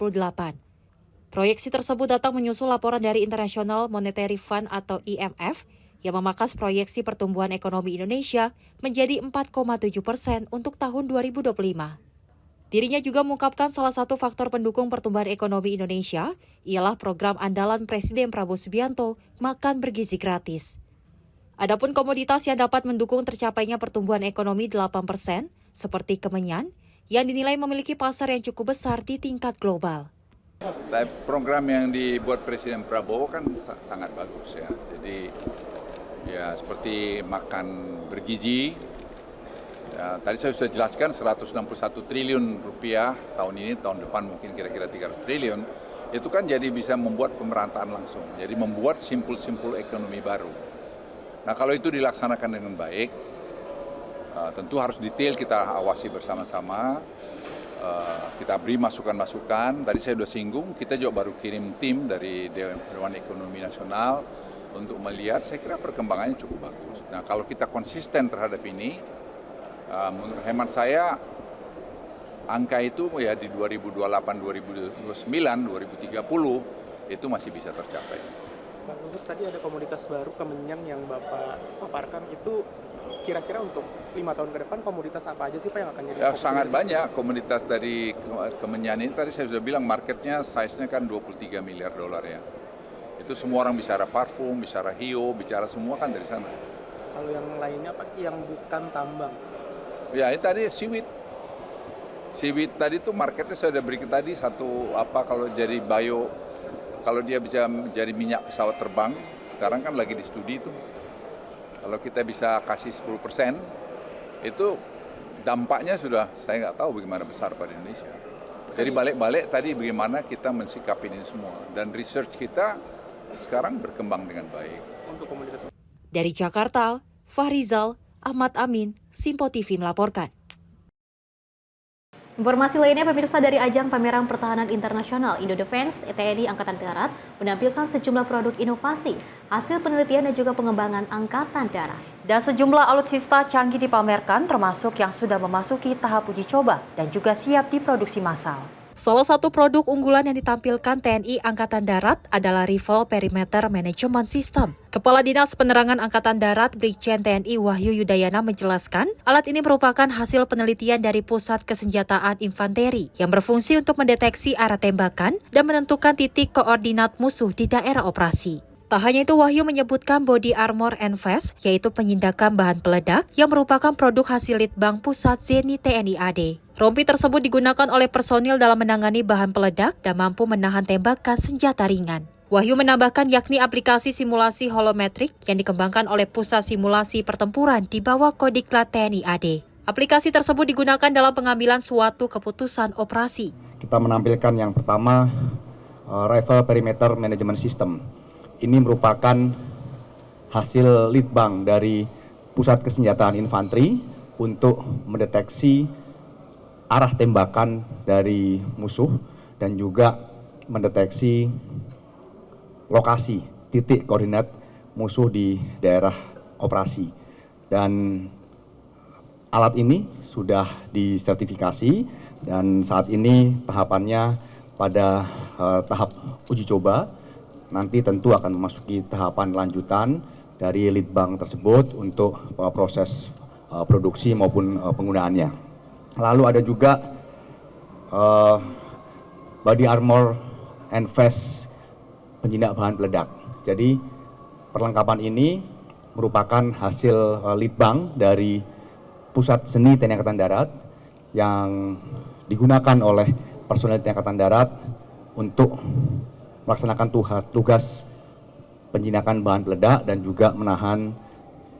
Proyeksi tersebut datang menyusul laporan dari International Monetary Fund atau IMF yang memangkas proyeksi pertumbuhan ekonomi Indonesia menjadi 4,7% untuk tahun 2025. Dirinya juga mengungkapkan salah satu faktor pendukung pertumbuhan ekonomi Indonesia ialah program andalan Presiden Prabowo Subianto, makan bergizi gratis. Adapun komoditas yang dapat mendukung tercapainya pertumbuhan ekonomi 8%, seperti kemenyan, yang dinilai memiliki pasar yang cukup besar di tingkat global. Program yang dibuat Presiden Prabowo kan sangat bagus ya. Jadi ya seperti makan bergizi. Ya, tadi saya sudah jelaskan 161 triliun rupiah tahun ini, tahun depan mungkin kira-kira 300 triliun. Itu kan jadi bisa membuat pemerataan langsung. Jadi membuat simpul-simpul ekonomi baru. Nah, kalau itu dilaksanakan dengan baik, tentu harus detail kita awasi bersama-sama, kita beri masukan-masukan. Tadi saya sudah singgung, kita juga baru kirim tim dari Dewan Ekonomi Nasional untuk melihat, saya kira perkembangannya cukup bagus. Nah, kalau kita konsisten terhadap ini, menurut hemat saya, angka itu ya di 2028, 2029, 2030 itu masih bisa tercapai. Bang Luhut, tadi ada komoditas baru kemenyan yang Bapak paparkan, itu kira-kira untuk 5 tahun ke depan komoditas apa aja sih Pak yang akan jadi? Ya, sangat banyak komoditas dari kemenyan ini. Tadi saya sudah bilang marketnya, size-nya kan 23 miliar dolar ya. Itu semua orang bicara parfum, bicara hio, bicara semua kan dari sana. Kalau yang lainnya Pak, yang bukan tambang? Ya, ini tadi seaweed. Seaweed tadi tuh marketnya saya sudah beri tadi satu apa kalau jadi bio. Kalau dia bisa menjadi minyak pesawat terbang, sekarang kan lagi di studi itu. Kalau kita bisa kasih 10%, itu dampaknya sudah saya nggak tahu bagaimana besar pada Indonesia. Jadi balik-balik tadi bagaimana kita mensikapi ini semua. Dan research kita sekarang berkembang dengan baik. Untuk komunitas. Dari Jakarta, Fahrizal, Ahmad Amin, Simpo TV melaporkan. Informasi lainnya pemirsa, dari ajang pameran pertahanan internasional Indo-Defense, TNI Angkatan Darat menampilkan sejumlah produk inovasi, hasil penelitian dan juga pengembangan Angkatan Darat. Dan sejumlah alutsista canggih dipamerkan, termasuk yang sudah memasuki tahap uji coba dan juga siap diproduksi massal. Salah satu produk unggulan yang ditampilkan TNI Angkatan Darat adalah Rifle Perimeter Management System. Kepala Dinas Penerangan Angkatan Darat Brigjen TNI Wahyu Yudayana menjelaskan, alat ini merupakan hasil penelitian dari Pusat Kesenjataan Infanteri yang berfungsi untuk mendeteksi arah tembakan dan menentukan titik koordinat musuh di daerah operasi. Tak hanya itu, Wahyu menyebutkan Body Armor and Vest, yaitu penyindakan bahan peledak yang merupakan produk hasil Litbang Pusat Zeni TNI AD. Rompi tersebut digunakan oleh personil dalam menangani bahan peledak dan mampu menahan tembakan senjata ringan. Wahyu menambahkan yakni aplikasi simulasi holometrik yang dikembangkan oleh Pusat Simulasi Pertempuran di bawah Kodiklat TNI AD. Aplikasi tersebut digunakan dalam pengambilan suatu keputusan operasi. Kita menampilkan yang pertama, Rifle Perimeter Management System. Ini merupakan hasil litbang dari Pusat Kesenjataan Infanteri untuk mendeteksi arah tembakan dari musuh dan juga mendeteksi lokasi titik koordinat musuh di daerah operasi. Dan Alat ini sudah disertifikasi dan saat ini tahapannya pada tahap uji coba. Nanti tentu akan memasuki tahapan lanjutan dari litbang tersebut untuk proses produksi maupun penggunaannya. Lalu ada juga body armor and vest penjinak bahan peledak. Jadi perlengkapan ini merupakan hasil litbang dari Pusat Seni TNI Angkatan Darat yang digunakan oleh personel TNI Angkatan Darat untuk melaksanakan tugas penjinakan bahan peledak dan juga menahan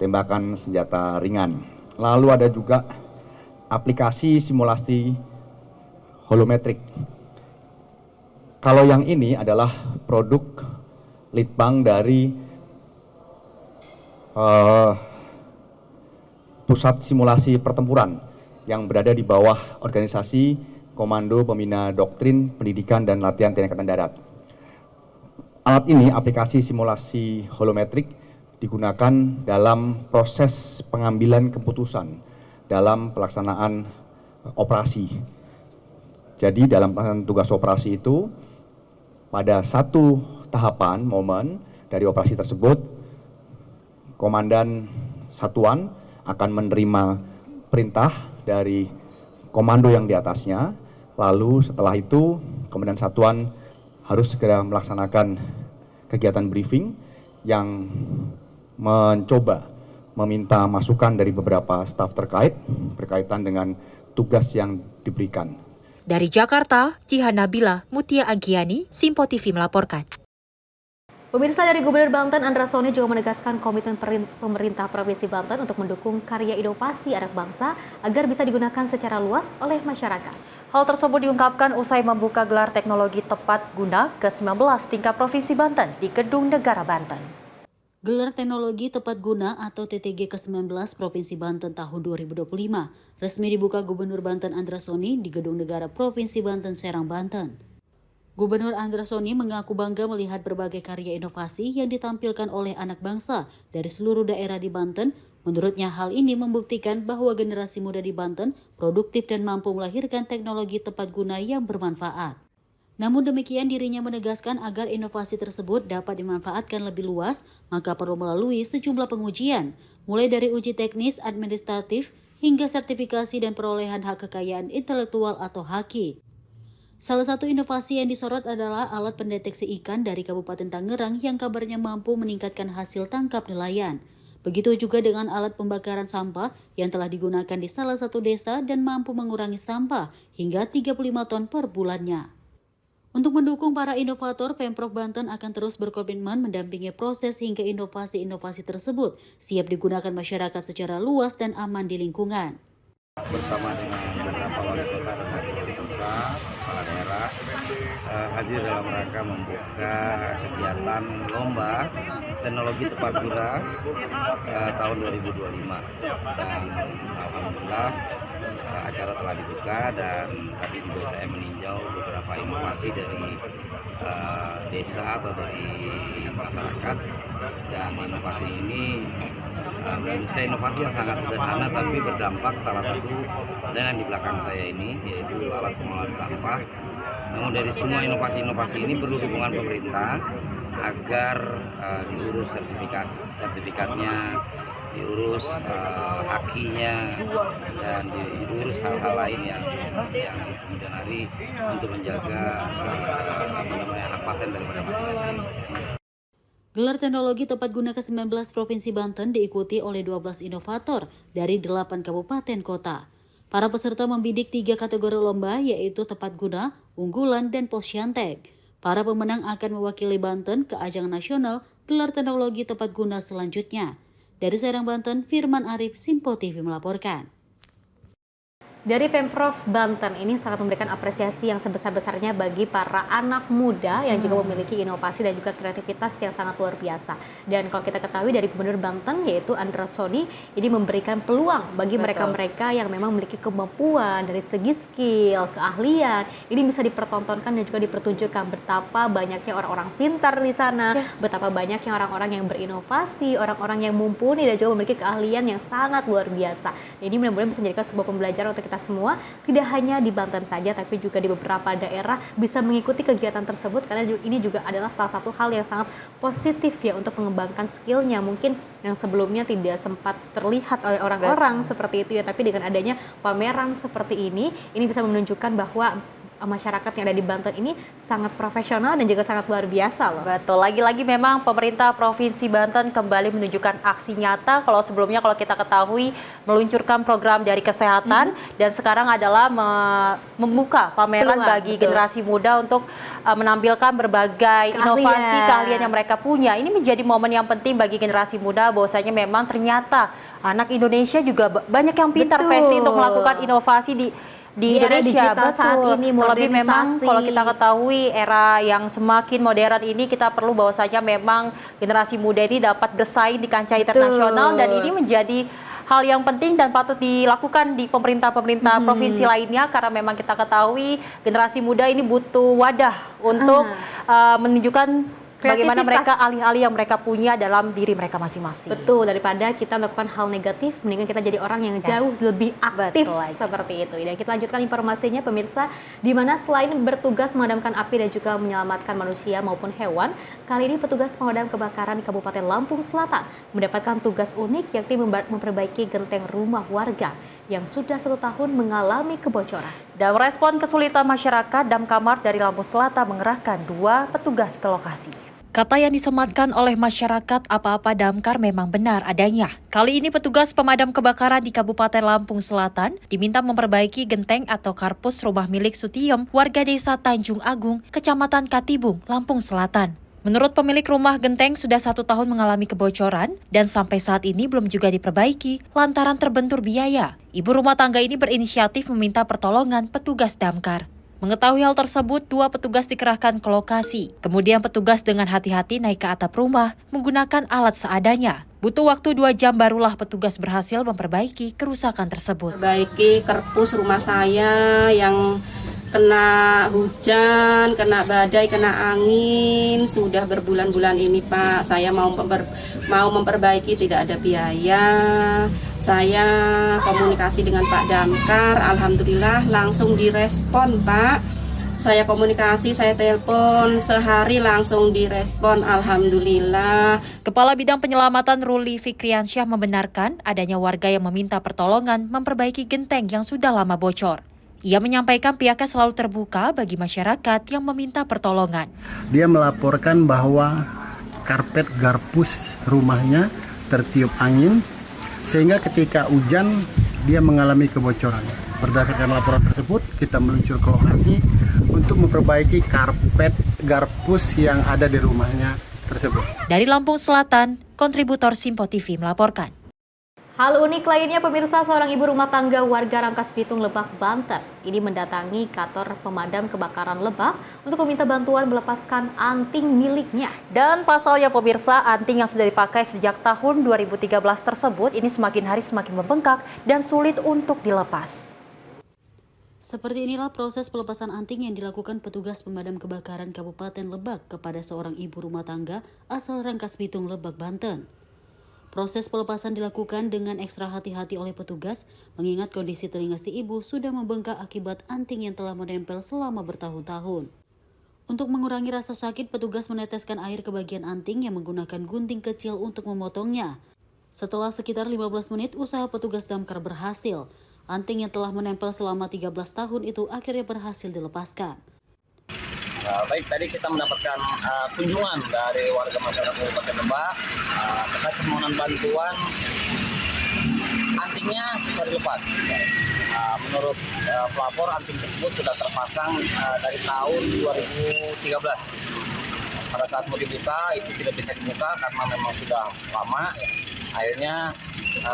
tembakan senjata ringan. Lalu ada juga aplikasi simulasi holometrik. Kalau yang ini adalah produk litbang dari Pusat Simulasi Pertempuran yang berada di bawah organisasi Komando Pembina Doktrin Pendidikan dan Latihan TNI Angkatan Darat. Alat ini, aplikasi simulasi holometrik, digunakan dalam proses pengambilan keputusan dalam pelaksanaan operasi. Jadi dalam pelaksanaan tugas operasi itu, pada satu tahapan momen dari operasi tersebut, komandan satuan akan menerima perintah dari komando yang di atasnya. Lalu setelah itu, komandan satuan harus segera melaksanakan kegiatan briefing yang mencoba meminta masukan dari beberapa staf terkait berkaitan dengan tugas yang diberikan. Dari Jakarta, Jihan Nabila, Mutia Agiani, Simpo TV melaporkan. Pemirsa, dari Gubernur Banten Andra Soni juga menegaskan komitmen pemerintah Provinsi Banten untuk mendukung karya inovasi anak bangsa agar bisa digunakan secara luas oleh masyarakat. Hal tersebut diungkapkan usai membuka gelar teknologi tepat guna ke-19 tingkat Provinsi Banten di Gedung Negara Banten. Gelar Teknologi Tepat Guna atau TTG ke-19 Provinsi Banten tahun 2025 resmi dibuka Gubernur Banten Andra Soni di Gedung Negara Provinsi Banten, Serang, Banten. Gubernur Andra Soni mengaku bangga melihat berbagai karya inovasi yang ditampilkan oleh anak bangsa dari seluruh daerah di Banten. Menurutnya hal ini membuktikan bahwa generasi muda di Banten produktif dan mampu melahirkan teknologi tepat guna yang bermanfaat. Namun demikian dirinya menegaskan agar inovasi tersebut dapat dimanfaatkan lebih luas, maka perlu melalui sejumlah pengujian, mulai dari uji teknis, administratif, hingga sertifikasi dan perolehan hak kekayaan intelektual atau HAKI. Salah satu inovasi yang disorot adalah alat pendeteksi ikan dari Kabupaten Tangerang yang kabarnya mampu meningkatkan hasil tangkap nelayan. Begitu juga dengan alat pembakaran sampah yang telah digunakan di salah satu desa dan mampu mengurangi sampah hingga 35 ton per bulannya. Untuk mendukung para inovator, Pemprov Banten akan terus berkomitmen mendampingi proses hingga inovasi-inovasi tersebut siap digunakan masyarakat secara luas dan aman di lingkungan. Bersama dengan beberapa wali kota dan wakil wali kota, kepala daerah, hadir dalam rangka membuka kegiatan lomba teknologi tepat guna tahun 2025. Dan alhamdulillah acara telah dibuka dan tadi juga saya meninjau beberapa inovasi dari desa atau dari masyarakat, dan inovasi ini saya inovasi yang sangat sederhana tapi berdampak. Salah satu dan yang di belakang saya ini yaitu alat pengolahan sampah. Namun dari semua inovasi-inovasi ini perlu dukungan pemerintah agar diurus sertifikatnya, diurus hakinya, dan diurus hal-hal lain yang kemudian hari untuk menjaga hak paten daripada masing-masing. Gelar Teknologi Tepat Guna ke-19 Provinsi Banten diikuti oleh 12 inovator dari 8 kabupaten kota. Para peserta membidik 3 kategori lomba yaitu tepat guna, unggulan, dan posyantek. Para pemenang akan mewakili Banten ke ajang nasional Gelar Teknologi Tepat Guna selanjutnya. Dari Serang, Banten, Firman Arif, Simpo TV melaporkan. Dari Pemprov Banten ini sangat memberikan apresiasi yang sebesar-besarnya bagi para anak muda yang juga memiliki inovasi dan juga kreativitas yang sangat luar biasa. Dan kalau kita ketahui dari Gubernur Banten yaitu Andra Soni, ini memberikan peluang bagi mereka-mereka yang memang memiliki kemampuan dari segi skill, keahlian, ini bisa dipertontonkan dan juga dipertunjukkan betapa banyaknya orang-orang pintar di sana, betapa banyaknya orang-orang yang berinovasi, orang-orang yang mumpuni dan juga memiliki keahlian yang sangat luar biasa. Ini mudah-mudahan bisa menjadikan sebuah pembelajaran untuk kita semua, tidak hanya di Banten saja tapi juga di beberapa daerah bisa mengikuti kegiatan tersebut, karena ini juga adalah salah satu hal yang sangat positif ya untuk mengembangkan skillnya mungkin yang sebelumnya tidak sempat terlihat oleh orang-orang seperti itu ya, tapi dengan adanya pameran seperti ini bisa menunjukkan bahwa masyarakat yang ada di Banten ini sangat profesional dan juga sangat luar biasa loh. Betul, lagi-lagi memang pemerintah Provinsi Banten kembali menunjukkan aksi nyata. Kalau sebelumnya kalau kita ketahui meluncurkan program dari kesehatan dan sekarang adalah membuka pameran bagi generasi muda untuk menampilkan berbagai inovasi keahlian yang mereka punya. Ini menjadi momen yang penting bagi generasi muda bahwasanya memang ternyata anak Indonesia juga banyak yang pintar Festi untuk melakukan inovasi di Indonesia. Betul. Saat ini Terlebih memang kalau kita ketahui era yang semakin modern ini, kita perlu bahwasanya memang generasi muda ini dapat bersaing di kancah internasional, dan ini menjadi hal yang penting dan patut dilakukan di pemerintah-pemerintah provinsi lainnya, karena memang kita ketahui generasi muda ini butuh wadah untuk menunjukkan bagaimana mereka alih-alih yang mereka punya dalam diri mereka masing-masing. Betul, daripada kita melakukan hal negatif, mendingan kita jadi orang yang jauh lebih aktif seperti itu. Dan kita lanjutkan informasinya pemirsa, di mana selain bertugas memadamkan api dan juga menyelamatkan manusia maupun hewan, kali ini petugas pemadam kebakaran di Kabupaten Lampung Selatan mendapatkan tugas unik, yakni memperbaiki genteng rumah warga yang sudah 1 tahun mengalami kebocoran. Dan merespon kesulitan masyarakat, Damkar dari Lampung Selatan mengerahkan 2 petugas ke lokasi. Kata yang disematkan oleh masyarakat apa-apa damkar memang benar adanya. Kali ini petugas pemadam kebakaran di Kabupaten Lampung Selatan diminta memperbaiki genteng atau karpus rumah milik Sutiem, warga desa Tanjung Agung, Kecamatan Katibung, Lampung Selatan. Menurut pemilik rumah, genteng sudah 1 tahun mengalami kebocoran dan sampai saat ini belum juga diperbaiki lantaran terbentur biaya. Ibu rumah tangga ini berinisiatif meminta pertolongan petugas damkar. Mengetahui hal tersebut, 2 petugas dikerahkan ke lokasi. Kemudian petugas dengan hati-hati naik ke atap rumah menggunakan alat seadanya. Butuh waktu 2 jam barulah petugas berhasil memperbaiki kerusakan tersebut. Perbaiki karpus rumah saya yang kena hujan, kena badai, kena angin, sudah berbulan-bulan ini Pak. Saya mau memperbaiki, tidak ada biaya. Saya komunikasi dengan Pak Damkar, alhamdulillah langsung direspon Pak. Saya komunikasi, saya telepon, sehari langsung direspon, alhamdulillah. Kepala Bidang Penyelamatan Ruli Fikriansyah membenarkan adanya warga yang meminta pertolongan memperbaiki genteng yang sudah lama bocor. Ia menyampaikan pihaknya selalu terbuka bagi masyarakat yang meminta pertolongan. Dia melaporkan bahwa karpet garpus rumahnya tertiup angin, sehingga ketika hujan dia mengalami kebocoran. Berdasarkan laporan tersebut, kita meluncur ke lokasi untuk memperbaiki karpet garpus yang ada di rumahnya tersebut. Dari Lampung Selatan, kontributor Simpo TV melaporkan. Hal unik lainnya pemirsa, seorang ibu rumah tangga warga Rangkas Bitung, Lebak, Banten ini mendatangi kantor pemadam kebakaran Lebak untuk meminta bantuan melepaskan anting miliknya. Dan pasalnya pemirsa, anting yang sudah dipakai sejak tahun 2013 tersebut ini semakin hari semakin membengkak dan sulit untuk dilepas. Seperti inilah proses pelepasan anting yang dilakukan petugas pemadam kebakaran Kabupaten Lebak kepada seorang ibu rumah tangga asal Rangkas Bitung, Lebak, Banten. Proses pelepasan dilakukan dengan ekstra hati-hati oleh petugas, mengingat kondisi telinga si ibu sudah membengkak akibat anting yang telah menempel selama bertahun-tahun. Untuk mengurangi rasa sakit, petugas meneteskan air ke bagian anting yang menggunakan gunting kecil untuk memotongnya. Setelah sekitar 15 menit, usaha petugas damkar berhasil. Anting yang telah menempel selama 13 tahun itu akhirnya berhasil dilepaskan. Baik, tadi kita mendapatkan kunjungan dari warga masyarakat Kabupaten Lebak terkait permohonan bantuan antingnya susah dilepas. Menurut pelapor, anting tersebut sudah terpasang dari tahun 2013. Pada saat mau dibuka itu tidak bisa dibuka karena memang sudah lama. Akhirnya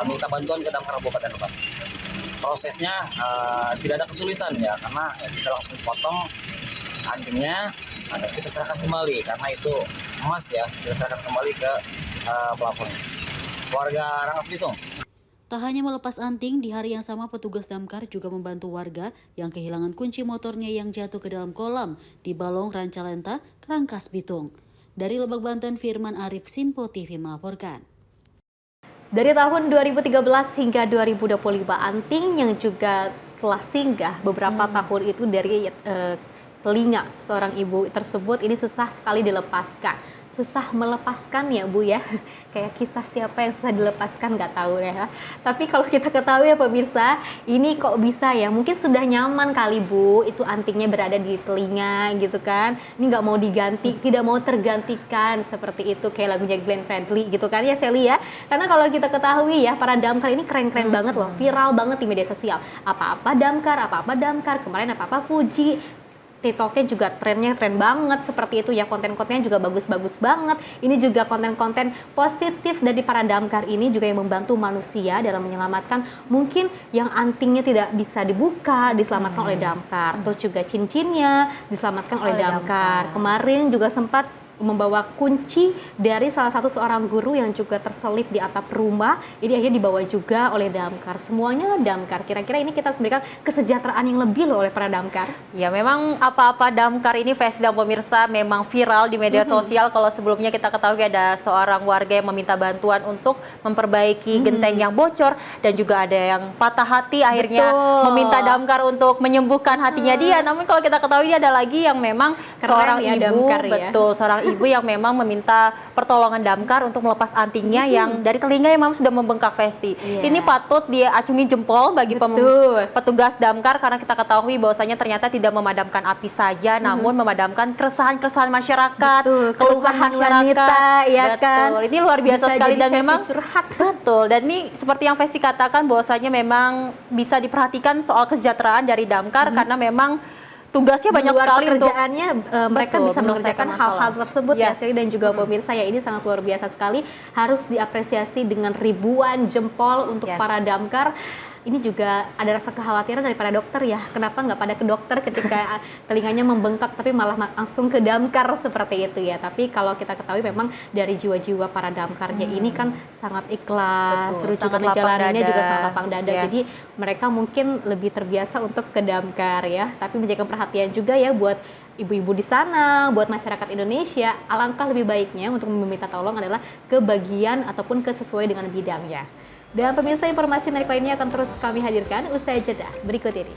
minta bantuan ke Damkar Kabupaten Lebak. prosesnya tidak ada kesulitan ya, karena kita langsung potong antingnya, kita serahkan kembali karena itu emas ya, kita serahkan kembali ke pelapor warga Rangkas Bitung. Tak hanya melepas anting, di hari yang sama petugas damkar juga membantu warga yang kehilangan kunci motornya yang jatuh ke dalam kolam di Balong Rancalenta, Rangkas Bitung. Dari Lebak, Banten, Firman Arif, Sinpo TV melaporkan. Dari tahun 2013 hingga 2025, anting yang juga telah singgah beberapa tahun itu dari telinga seorang ibu tersebut ini susah sekali dilepaskan. Susah melepaskan ya Bu ya, kayak kisah siapa yang susah dilepaskan nggak tahu ya. Tapi kalau kita ketahui ya pemirsa, ini kok bisa ya, mungkin sudah nyaman kali Bu, itu antingnya berada di telinga gitu kan, ini nggak mau diganti, tidak mau tergantikan seperti itu, kayak lagunya Glenn Fredly gitu kan ya Sally ya. Karena kalau kita ketahui ya, para damkar ini keren-keren banget loh, viral banget di media sosial, apa-apa damkar, kemarin apa-apa Fuji, TikToknya juga trennya keren banget seperti itu ya, konten-kontennya juga bagus-bagus banget. Ini juga konten-konten positif dari para damkar ini juga yang membantu manusia dalam menyelamatkan mungkin yang antingnya tidak bisa dibuka, diselamatkan oleh damkar. Terus juga cincinnya diselamatkan oleh damkar. Kemarin juga sempat membawa kunci dari salah satu seorang guru yang juga terselip di atap rumah, ini akhirnya dibawa juga oleh damkar. Semuanya damkar. Kira-kira ini kita harus memberikan kesejahteraan yang lebih loh oleh para damkar. Ya memang apa-apa damkar ini Festi dan pemirsa memang viral di media sosial. Kalau sebelumnya kita ketahui ada seorang warga yang meminta bantuan untuk memperbaiki genteng yang bocor, dan juga ada yang patah hati akhirnya meminta damkar untuk menyembuhkan hatinya dia. Namun kalau kita ketahui ada lagi yang memang seorang ya, ibu, damkar, betul, seorang ibu yang memang meminta pertolongan damkar untuk melepas antingnya yang dari telinga yang memang sudah membengkak Festi. Ini patut dia acungi jempol bagi petugas damkar, karena kita ketahui bahwasanya ternyata tidak memadamkan api saja, namun memadamkan keresahan-keresahan masyarakat, keluhan wanita, ya kan. Ini luar biasa sekali dan memang curhat. Betul. Dan ini seperti yang Festi katakan bahwasanya memang bisa diperhatikan soal kesejahteraan dari damkar karena memang tugasnya banyak sekali untuk pekerjaannya, mereka bisa menyelesaikan hal-hal tersebut ya Sally dan juga pemirsa ya. Ini sangat luar biasa sekali, harus diapresiasi dengan ribuan jempol untuk para damkar. Ini juga ada rasa kekhawatiran daripada dokter ya, kenapa nggak pada ke dokter ketika telinganya membengkak tapi malah langsung ke damkar seperti itu ya. Tapi kalau kita ketahui memang dari jiwa-jiwa para damkarnya ini kan sangat ikhlas, terus juga menjalaninya juga sangat lapang dada. Jadi mereka mungkin lebih terbiasa untuk ke damkar ya, tapi menjaga perhatian juga ya buat ibu-ibu di sana, buat masyarakat Indonesia. Alangkah lebih baiknya untuk meminta tolong adalah ke bagian ataupun ke sesuai dengan bidangnya. Dan pemirsa, informasi menarik lainnya akan terus kami hadirkan usai jeda berikut ini.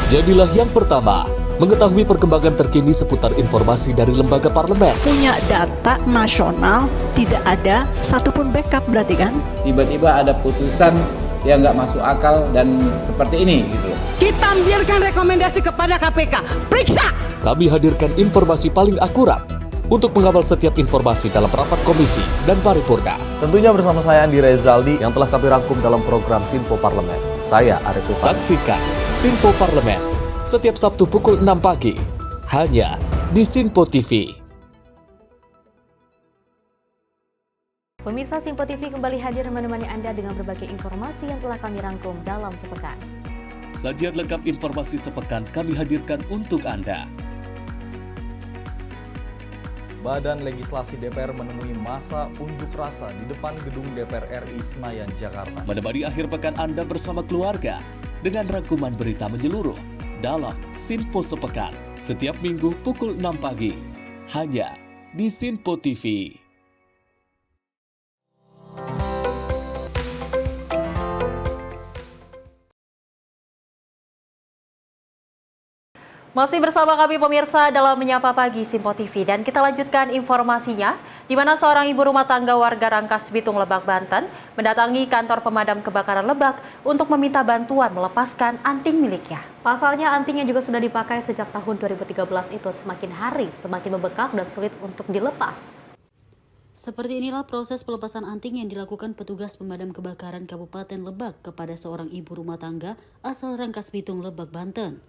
Jadilah yang pertama mengetahui perkembangan terkini seputar informasi dari lembaga parlemen. Punya data nasional, tidak ada satupun backup berarti kan? Tiba-tiba ada putusan yang nggak masuk akal dan seperti ini gitu. Kita biarkan rekomendasi kepada KPK, periksa! Kami hadirkan informasi paling akurat untuk mengawal setiap informasi dalam rapat komisi dan paripurna. Tentunya bersama saya Andi Rezaldi yang telah kami rangkum dalam program Sinpo Parlemen. Saya Arif Tufan. Saksikan Sinpo Parlemen setiap Sabtu pukul 6 pagi, hanya di Sinpo TV. Pemirsa, Sinpo TV kembali hadir menemani Anda dengan berbagai informasi yang telah kami rangkum dalam sepekan. Sajian lengkap informasi sepekan kami hadirkan untuk Anda. Badan Legislasi DPR menemui masa unjuk rasa di depan gedung DPR RI Senayan, Jakarta. Menemani akhir pekan Anda bersama keluarga dengan rangkuman berita menyeluruh dalam Sinpo Sepekan setiap minggu pukul 6 pagi hanya di Sinpo TV. Masih bersama kami pemirsa dalam Menyapa Pagi Sinpo TV, dan kita lanjutkan informasinya di mana seorang ibu rumah tangga warga Rangkas Bitung, Lebak, Banten mendatangi kantor pemadam kebakaran Lebak untuk meminta bantuan melepaskan anting miliknya. Pasalnya anting yang juga sudah dipakai sejak tahun 2013 itu semakin hari semakin membengkak dan sulit untuk dilepas. Seperti inilah proses pelepasan anting yang dilakukan petugas pemadam kebakaran Kabupaten Lebak kepada seorang ibu rumah tangga asal Rangkas Bitung, Lebak, Banten.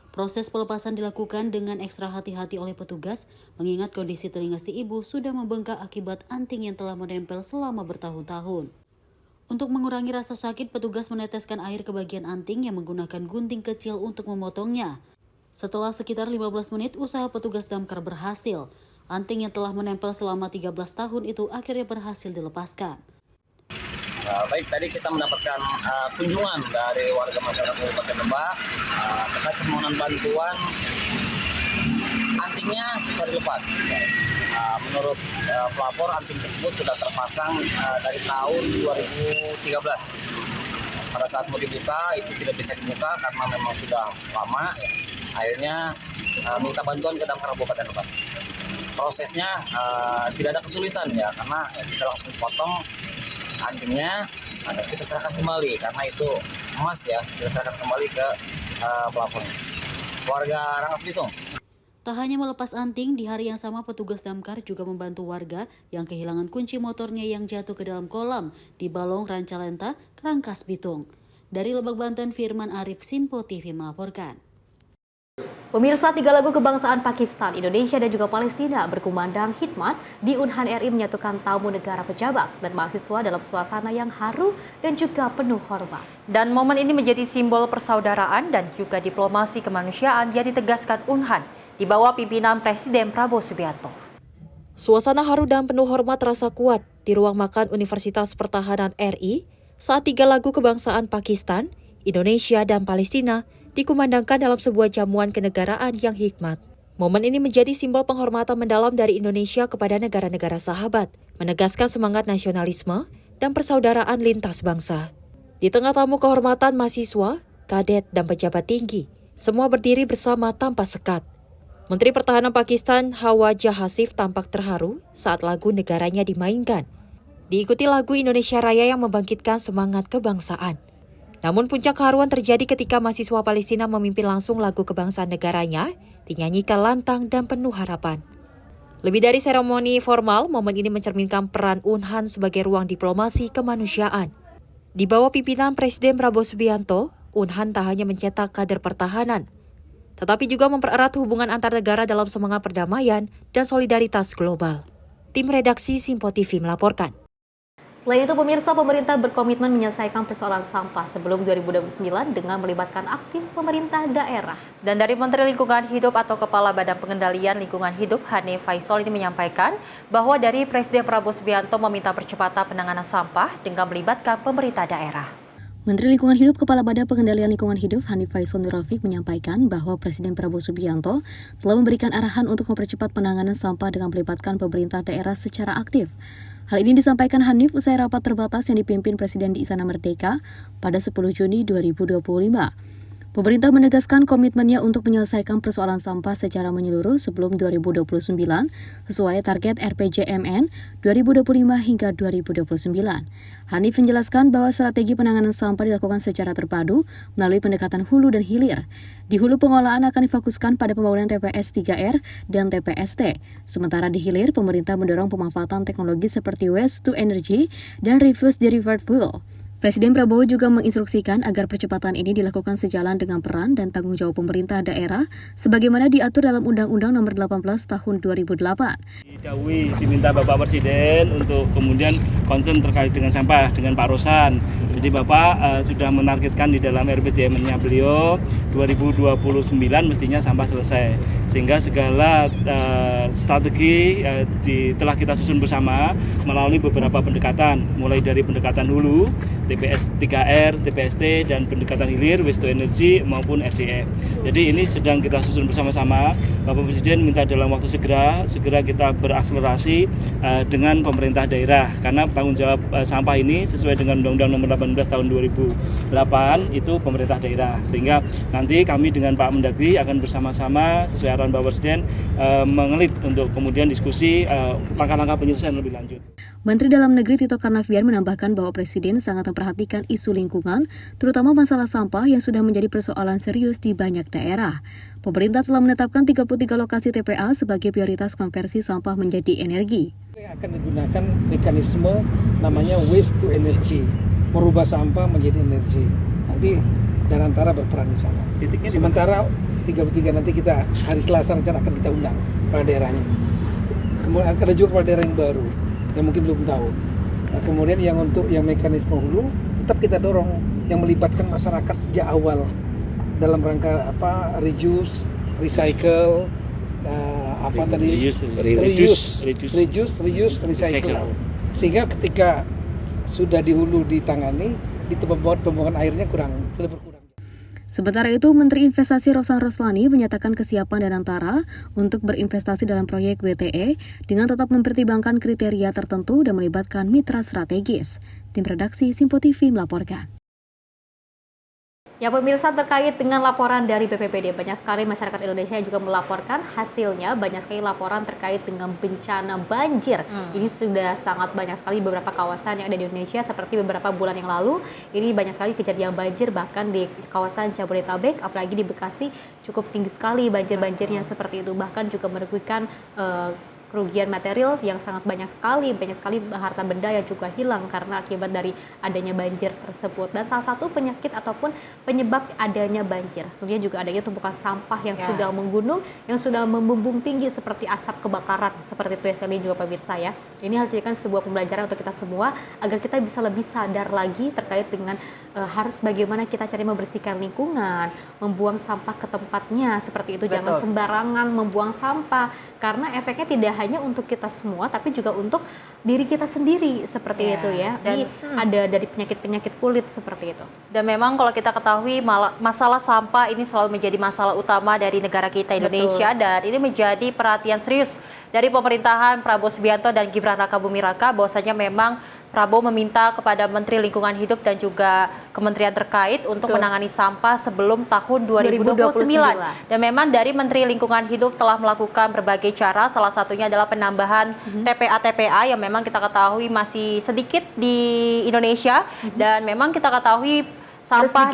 Proses pelepasan dilakukan dengan ekstra hati-hati oleh petugas, mengingat kondisi telinga si ibu sudah membengkak akibat anting yang telah menempel selama bertahun-tahun. Untuk mengurangi rasa sakit, petugas meneteskan air ke bagian anting yang menggunakan gunting kecil untuk memotongnya. Setelah sekitar 15 menit, usaha petugas damkar berhasil. Anting yang telah menempel selama 13 tahun itu akhirnya berhasil dilepaskan. Baik, tadi kita mendapatkan kunjungan dari warga masyarakat Kabupaten Lebak terkait permohonan bantuan antingnya susah dilepas. Menurut pelapor, anting tersebut sudah terpasang dari tahun 2013. Pada saat mau dibuka itu tidak bisa dibuka karena memang sudah lama. Akhirnya minta bantuan ke Damkar Kabupaten Lebak. Prosesnya tidak ada kesulitan ya, karena kita langsung potong antingnya, kita serahkan kembali karena itu emas ya, kita serahkan kembali ke pelapornya. Warga Rangkas Bitung. Tak hanya melepas anting, di hari yang sama petugas damkar juga membantu warga yang kehilangan kunci motornya yang jatuh ke dalam kolam di Balong Rancalenta, Rangkas Bitung. Dari Lebak, Banten, Firman Arif, Sinpo TV melaporkan. Pemirsa, 3 lagu kebangsaan Pakistan, Indonesia, dan juga Palestina berkumandang hikmat di Unhan RI menyatukan tamu negara, pejabat, dan mahasiswa dalam suasana yang haru dan juga penuh hormat. Dan momen ini menjadi simbol persaudaraan dan juga diplomasi kemanusiaan yang ditegaskan Unhan di bawah pimpinan Presiden Prabowo Subianto. Suasana haru dan penuh hormat terasa kuat di ruang makan Universitas Pertahanan RI saat 3 lagu kebangsaan Pakistan, Indonesia, dan Palestina dikumandangkan dalam sebuah jamuan kenegaraan yang hikmat. Momen ini menjadi simbol penghormatan mendalam dari Indonesia kepada negara-negara sahabat, menegaskan semangat nasionalisme dan persaudaraan lintas bangsa. Di tengah tamu kehormatan mahasiswa, kadet, dan pejabat tinggi, semua berdiri bersama tanpa sekat. Menteri Pertahanan Pakistan Khawaja Hasif tampak terharu saat lagu negaranya dimainkan. Diikuti lagu Indonesia Raya yang membangkitkan semangat kebangsaan. Namun puncak keharuan terjadi ketika mahasiswa Palestina memimpin langsung lagu kebangsaan negaranya, dinyanyikan lantang dan penuh harapan. Lebih dari seremoni formal, momen ini mencerminkan peran Unhan sebagai ruang diplomasi kemanusiaan. Di bawah pimpinan Presiden Prabowo Subianto, Unhan tak hanya mencetak kader pertahanan, tetapi juga mempererat hubungan antar negara dalam semangat perdamaian dan solidaritas global. Tim redaksi Sinpo TV melaporkan. Selain itu, pemirsa, pemerintah berkomitmen menyelesaikan persoalan sampah sebelum 2029 dengan melibatkan aktif pemerintah daerah. Dan dari Menteri Lingkungan Hidup atau Kepala Badan Pengendalian Lingkungan Hidup, Hanif Faisal, ini menyampaikan bahwa dari Presiden Prabowo Subianto meminta percepatan penanganan sampah dengan melibatkan pemerintah daerah. Menteri Lingkungan Hidup Kepala Badan Pengendalian Lingkungan Hidup Hanif Faisal Nurrafiq menyampaikan bahwa Presiden Prabowo Subianto telah memberikan arahan untuk mempercepat penanganan sampah dengan melibatkan pemerintah daerah secara aktif. Hal ini disampaikan Hanif usai rapat terbatas yang dipimpin Presiden di Istana Merdeka pada 10 Juni 2025. Pemerintah menegaskan komitmennya untuk menyelesaikan persoalan sampah secara menyeluruh sebelum 2029 sesuai target RPJMN 2025 hingga 2029. Hanif menjelaskan bahwa strategi penanganan sampah dilakukan secara terpadu melalui pendekatan hulu dan hilir. Di hulu, pengolahan akan difokuskan pada pembangunan TPS 3R dan TPST. Sementara di hilir, pemerintah mendorong pemanfaatan teknologi seperti waste to energy dan reverse derived fuel. Presiden Prabowo juga menginstruksikan agar percepatan ini dilakukan sejalan dengan peran dan tanggung jawab pemerintah daerah sebagaimana diatur dalam Undang-Undang Nomor 18 Tahun 2008. Diminta Bapak Presiden untuk kemudian concern terkait dengan sampah dengan Pak Rosan. Jadi Bapak sudah menargetkan di dalam RPJMN-nya beliau 2029 mestinya sampah selesai. Sehingga segala strategi telah kita susun bersama melalui beberapa pendekatan, mulai dari pendekatan hulu, TPS 3R, TPST, dan pendekatan hilir, waste to energy maupun RDF. Jadi ini sedang kita susun bersama-sama. Bapak Presiden minta dalam waktu segera kita berakselerasi dengan pemerintah daerah, karena tanggung jawab sampah ini sesuai dengan Undang-Undang Nomor 18 Tahun 2008 itu pemerintah daerah. Sehingga nanti kami dengan Pak Mendagri akan bersama-sama sesuai arahan Bapak Presiden mengelit untuk kemudian diskusi langkah-langkah penyelesaian lebih lanjut. Menteri Dalam Negeri Tito Karnavian menambahkan bahwa Presiden sangat memperhatikan membicarakan isu lingkungan, terutama masalah sampah yang sudah menjadi persoalan serius di banyak daerah. Pemerintah telah menetapkan 33 lokasi TPA sebagai prioritas konversi sampah menjadi energi. Akan digunakan mekanisme namanya waste to energy, merubah sampah menjadi energi. Nanti Danantara berperan di sana. Sementara 33 nanti kita hari Selasa rencana akan kita undang kepala daerahnya. Kemudian ada juga kepala daerah yang baru yang mungkin belum tahu. Nah, kemudian yang untuk yang mekanisme hulu tetap kita dorong yang melibatkan masyarakat sejak awal dalam rangka reduce, recycle, reuse, recycle. Sehingga ketika sudah di hulu ditangani, di tempat pembuangan airnya sudah berkurang. Sementara itu, Menteri Investasi Rosan Roslani menyatakan kesiapan Danantara untuk berinvestasi dalam proyek WTE dengan tetap mempertimbangkan kriteria tertentu dan melibatkan mitra strategis. Tim redaksi Simpo TV melaporkan. Ya pemirsa, terkait dengan laporan dari BPBD, banyak sekali masyarakat Indonesia juga melaporkan hasilnya, banyak sekali laporan terkait dengan bencana banjir. Ini sudah sangat banyak sekali beberapa kawasan yang ada di Indonesia, seperti beberapa bulan yang lalu, ini banyak sekali kejadian banjir, bahkan di kawasan Jabodetabek, apalagi di Bekasi, cukup tinggi sekali banjir-banjirnya seperti itu, bahkan juga merugikan kerugian material yang sangat banyak sekali harta benda yang juga hilang karena akibat dari adanya banjir tersebut. Dan salah satu penyakit ataupun penyebab adanya banjir tentunya juga adanya tumpukan sampah yang sudah menggunung, yang sudah membumbung tinggi seperti asap kebakaran, seperti itu ya sekali juga pemirsa ya. Ini harus dijadikan sebuah pembelajaran untuk kita semua agar kita bisa lebih sadar lagi terkait dengan harus bagaimana kita cari membersihkan lingkungan, membuang sampah ke tempatnya seperti itu. Jangan sembarangan membuang sampah karena efeknya tidak hanya untuk kita semua tapi juga untuk diri kita sendiri seperti itu ya. Dan ada dari penyakit-penyakit kulit seperti itu. Dan memang kalau kita ketahui masalah sampah ini selalu menjadi masalah utama dari negara kita Indonesia. Dan ini menjadi perhatian serius dari pemerintahan Prabowo Subianto dan Gibran Rakabuming Raka, bahwasanya memang Prabowo meminta kepada Menteri Lingkungan Hidup dan juga kementerian terkait untuk menangani sampah sebelum tahun 2029. Dan memang dari Menteri Lingkungan Hidup telah melakukan berbagai cara, salah satunya adalah penambahan TPA yang memang kita ketahui masih sedikit di Indonesia. Dan memang kita ketahui sampah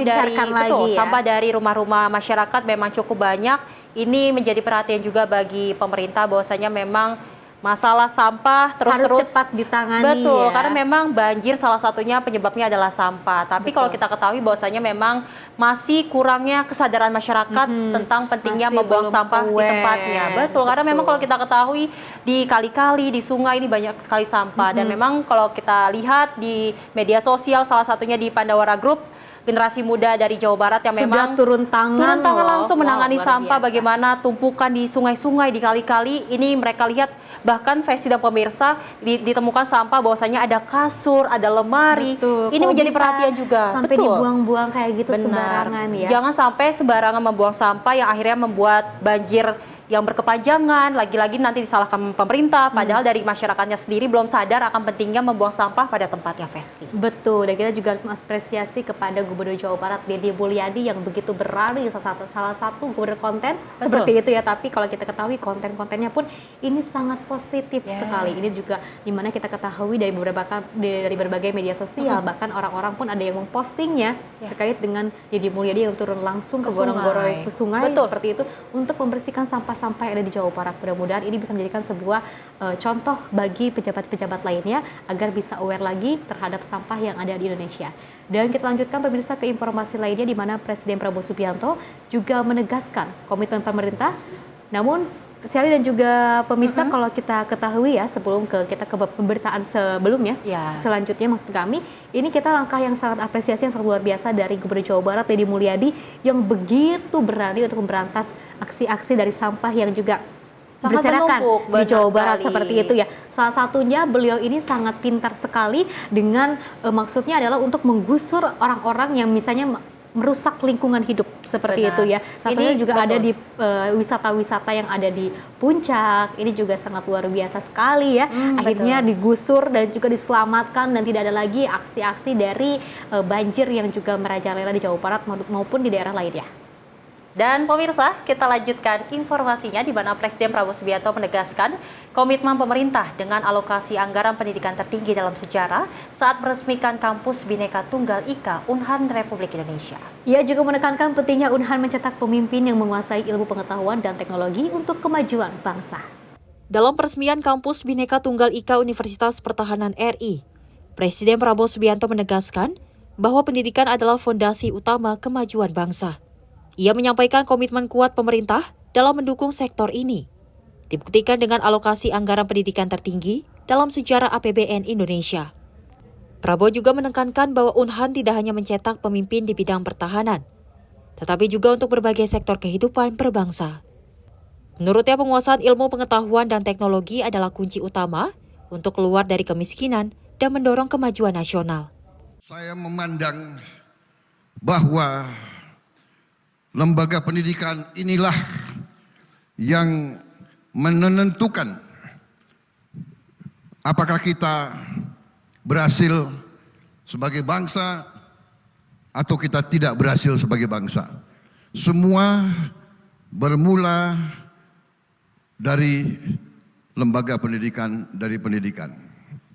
sampah dari rumah-rumah masyarakat memang cukup banyak. Ini menjadi perhatian juga bagi pemerintah, bahwasanya memang masalah sampah terus cepat ditangani. Betul, karena memang banjir salah satunya penyebabnya adalah sampah. Tapi kalau kita ketahui bahwasanya memang masih kurangnya kesadaran masyarakat tentang pentingnya membuang sampah di tempatnya. Betul, karena memang kalau kita ketahui di kali-kali, di sungai ini banyak sekali sampah. Dan memang kalau kita lihat di media sosial, salah satunya di Pandawara Group, generasi muda dari Jawa Barat yang memang turun tangan langsung menangani sampah, bagaimana tumpukan di sungai-sungai, di kali-kali. Ini mereka lihat, bahkan Festi dan pemirsa, ditemukan sampah bahwasanya ada kasur, ada lemari. Ini menjadi perhatian juga. Sampai dibuang-buang kayak gitu sembarangan ya. Jangan sampai sembarangan membuang sampah yang akhirnya membuat banjir yang berkepanjangan, lagi-lagi nanti disalahkan pemerintah, padahal dari masyarakatnya sendiri belum sadar akan pentingnya membuang sampah pada tempatnya, Festi. Betul, dan kita juga harus mengapresiasi kepada Gubernur Jawa Barat Deddy Mulyadi yang begitu berani, salah satu gubernur konten seperti itu ya. Tapi kalau kita ketahui konten-kontennya pun ini sangat positif sekali. Ini juga dimana kita ketahui dari berbagai media sosial, bahkan orang-orang pun ada yang mempostingnya terkait dengan Deddy Mulyadi yang turun langsung ke gorong-gorong ke sungai seperti itu untuk membersihkan sampah yang ada di Jawa Barat. Mudah-mudahan ini bisa menjadikan sebuah contoh bagi pejabat-pejabat lainnya agar bisa aware lagi terhadap sampah yang ada di Indonesia. Dan kita lanjutkan pemirsa ke informasi lainnya, di mana Presiden Prabowo Subianto juga menegaskan komitmen pemerintah. Namun Sally dan juga pemirsa, kalau kita ketahui ya, sebelum kita ke pemberitaan sebelumnya, selanjutnya maksud kami, ini kita langkah yang sangat apresiasi, yang sangat luar biasa dari Gubernur Jawa Barat Deddy Mulyadi yang begitu berani untuk memberantas aksi-aksi dari sampah yang juga berserakan di Jawa Barat seperti itu ya. Salah satunya beliau ini sangat pintar sekali dengan maksudnya adalah untuk menggusur orang-orang yang misalnya merusak lingkungan hidup seperti itu ya. Satunya juga ada di wisata-wisata yang ada di puncak. Ini juga sangat luar biasa sekali ya. Akhirnya digusur dan juga diselamatkan dan tidak ada lagi aksi-aksi dari banjir yang juga merajalela di Jawa Barat maupun di daerah lainnya. Dan pemirsa, kita lanjutkan informasinya di mana Presiden Prabowo Subianto menegaskan komitmen pemerintah dengan alokasi anggaran pendidikan tertinggi dalam sejarah saat meresmikan kampus Bhinneka Tunggal Ika Unhan Republik Indonesia. Ia juga menekankan pentingnya Unhan mencetak pemimpin yang menguasai ilmu pengetahuan dan teknologi untuk kemajuan bangsa. Dalam peresmian kampus Bhinneka Tunggal Ika Universitas Pertahanan RI, Presiden Prabowo Subianto menegaskan bahwa pendidikan adalah fondasi utama kemajuan bangsa. Ia menyampaikan komitmen kuat pemerintah dalam mendukung sektor ini. Dibuktikan dengan alokasi anggaran pendidikan tertinggi dalam sejarah APBN Indonesia. Prabowo juga menekankan bahwa Unhan tidak hanya mencetak pemimpin di bidang pertahanan, tetapi juga untuk berbagai sektor kehidupan berbangsa. Menurutnya, penguasaan ilmu pengetahuan dan teknologi adalah kunci utama untuk keluar dari kemiskinan dan mendorong kemajuan nasional. Saya memandang bahwa lembaga pendidikan inilah yang menentukan apakah kita berhasil sebagai bangsa atau kita tidak berhasil sebagai bangsa. Semua bermula dari lembaga pendidikan, dari pendidikan.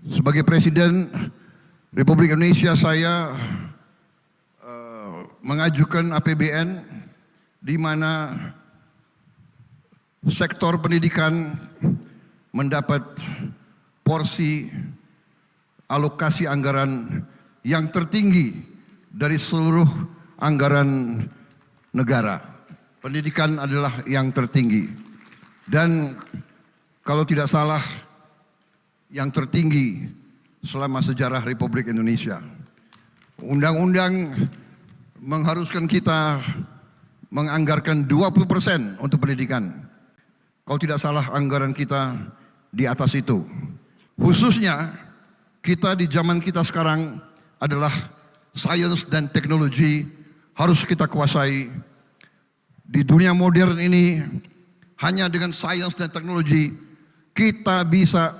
Sebagai Presiden Republik Indonesia, saya mengajukan APBN di mana sektor pendidikan mendapat porsi alokasi anggaran yang tertinggi dari seluruh anggaran negara. Pendidikan adalah yang tertinggi. Dan kalau tidak salah, yang tertinggi selama sejarah Republik Indonesia. Undang-undang mengharuskan kita menganggarkan 20% untuk pendidikan. Kalau tidak salah, anggaran kita di atas itu. Khususnya kita di zaman kita sekarang adalah sains dan teknologi harus kita kuasai. Di dunia modern ini, hanya dengan sains dan teknologi kita bisa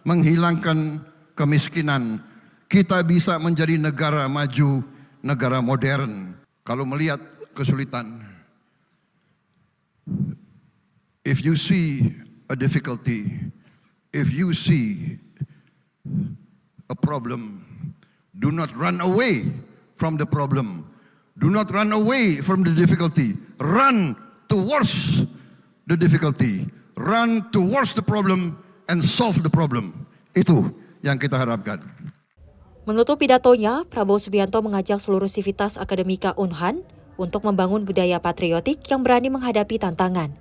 menghilangkan kemiskinan. Kita bisa menjadi negara maju, negara modern. Kalau melihat kesulitan, if you see a difficulty, if you see a problem, do not run away from the problem. Do not run away from the difficulty. Run towards the difficulty. Run towards the problem and solve the problem. Itu yang kita harapkan. Menutup pidatonya, Prabowo Subianto mengajak seluruh sivitas akademika Unhan untuk membangun budaya patriotik yang berani menghadapi tantangan.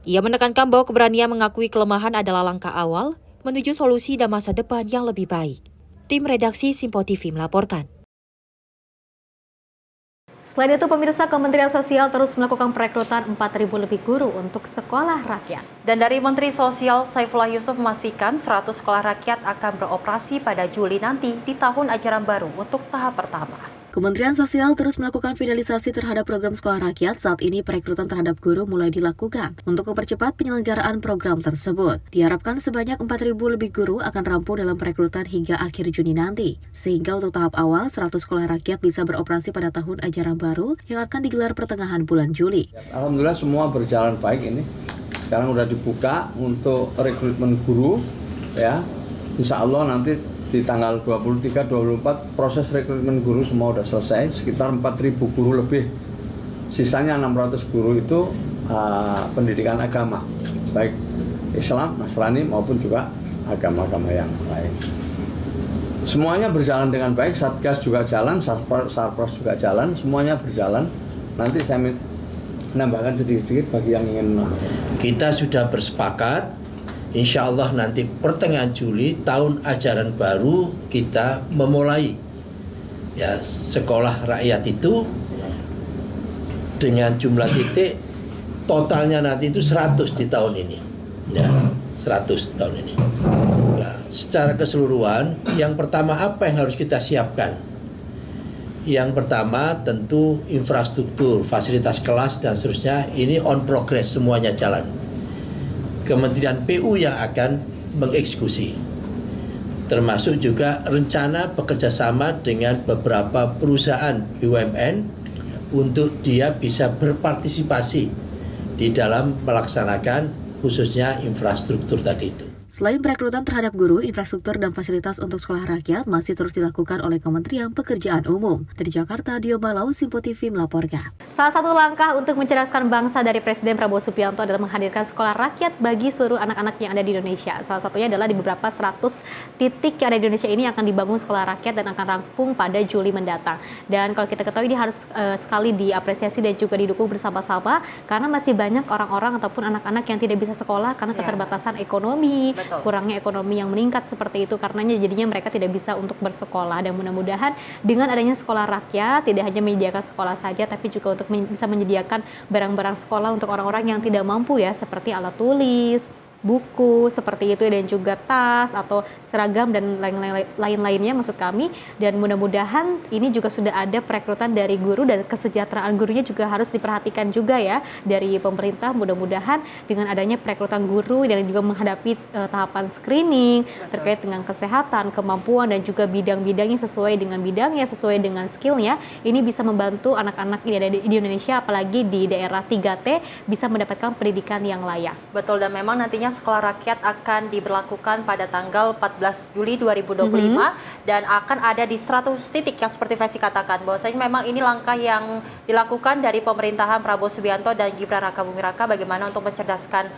Ia menekankan bahwa keberanian mengakui kelemahan adalah langkah awal menuju solusi dan masa depan yang lebih baik. Tim redaksi Simpo TV melaporkan. Selain itu, pemirsa, Kementerian Sosial terus melakukan perekrutan 4.000 lebih guru untuk sekolah rakyat. Dan dari Menteri Sosial Saifullah Yusuf memastikan 100 sekolah rakyat akan beroperasi pada Juli nanti di tahun ajaran baru untuk tahap pertama. Kementerian Sosial terus melakukan finalisasi terhadap program sekolah rakyat. Saat ini perekrutan terhadap guru mulai dilakukan untuk mempercepat penyelenggaraan program tersebut. Diharapkan sebanyak 4.000 lebih guru akan rampung dalam perekrutan hingga akhir Juni nanti. Sehingga untuk tahap awal 100 sekolah rakyat bisa beroperasi pada tahun ajaran baru yang akan digelar pertengahan bulan Juli. Alhamdulillah semua berjalan baik ini. Sekarang udah dibuka untuk rekrutmen guru, ya. Insya Allah nanti di tanggal 23-24 proses rekrutmen guru semua udah selesai, sekitar 4.000 guru lebih. Sisanya 600 guru itu pendidikan agama, baik Islam, Nasrani maupun juga agama-agama yang lain. Semuanya berjalan dengan baik, Satgas juga jalan, Sarpros juga jalan, semuanya berjalan. Nanti saya menambahkan sedikit-sedikit bagi yang ingin menambahkan. Kita sudah bersepakat, insya Allah nanti pertengahan Juli tahun ajaran baru kita memulai ya sekolah rakyat itu dengan jumlah titik totalnya nanti itu 100 di tahun ini ya 100 tahun ini. Nah, secara keseluruhan yang pertama apa yang harus kita siapkan? Yang pertama tentu infrastruktur, fasilitas kelas dan seterusnya ini on progress, semuanya jalan. Kementerian PU yang akan mengeksekusi, termasuk juga rencana bekerjasama dengan beberapa perusahaan BUMN untuk dia bisa berpartisipasi di dalam melaksanakan khususnya infrastruktur tadi itu. Selain perekrutan terhadap guru, infrastruktur dan fasilitas untuk sekolah rakyat masih terus dilakukan oleh Kementerian Pekerjaan Umum. Dari Jakarta, Dio Balau, Simpo TV melaporkan. Salah satu langkah untuk mencerdaskan bangsa dari Presiden Prabowo Subianto adalah menghadirkan sekolah rakyat bagi seluruh anak-anak yang ada di Indonesia. Salah satunya adalah di beberapa 100 titik yang ada di Indonesia ini akan dibangun sekolah rakyat dan akan rampung pada Juli mendatang. Dan kalau kita ketahui ini harus sekali diapresiasi dan juga didukung bersama-sama karena masih banyak orang-orang ataupun anak-anak yang tidak bisa sekolah karena keterbatasan ekonomi. Betul. Kurangnya ekonomi yang meningkat seperti itu, karenanya jadinya mereka tidak bisa untuk bersekolah. Dan mudah-mudahan dengan adanya sekolah rakyat tidak hanya menyediakan sekolah saja tapi juga untuk bisa menyediakan barang-barang sekolah untuk orang-orang yang tidak mampu ya, seperti alat tulis, buku seperti itu dan juga tas atau seragam dan lain-lainnya maksud kami. Dan mudah-mudahan ini juga sudah ada perekrutan dari guru dan kesejahteraan gurunya juga harus diperhatikan juga ya dari pemerintah. Mudah-mudahan dengan adanya perekrutan guru dan juga menghadapi tahapan screening terkait dengan kesehatan, kemampuan dan juga bidang-bidangnya sesuai dengan bidangnya, sesuai dengan skillnya, ini bisa membantu anak-anak di Indonesia apalagi di daerah 3T bisa mendapatkan pendidikan yang layak. Betul, dan memang nantinya sekolah rakyat akan diberlakukan pada tanggal 14 Juli 2025 dan akan ada di 100 titik yang seperti Fesi katakan bahwasanya memang ini langkah yang dilakukan dari pemerintahan Prabowo Subianto dan Gibran Rakabuming Raka bagaimana untuk mencerdaskan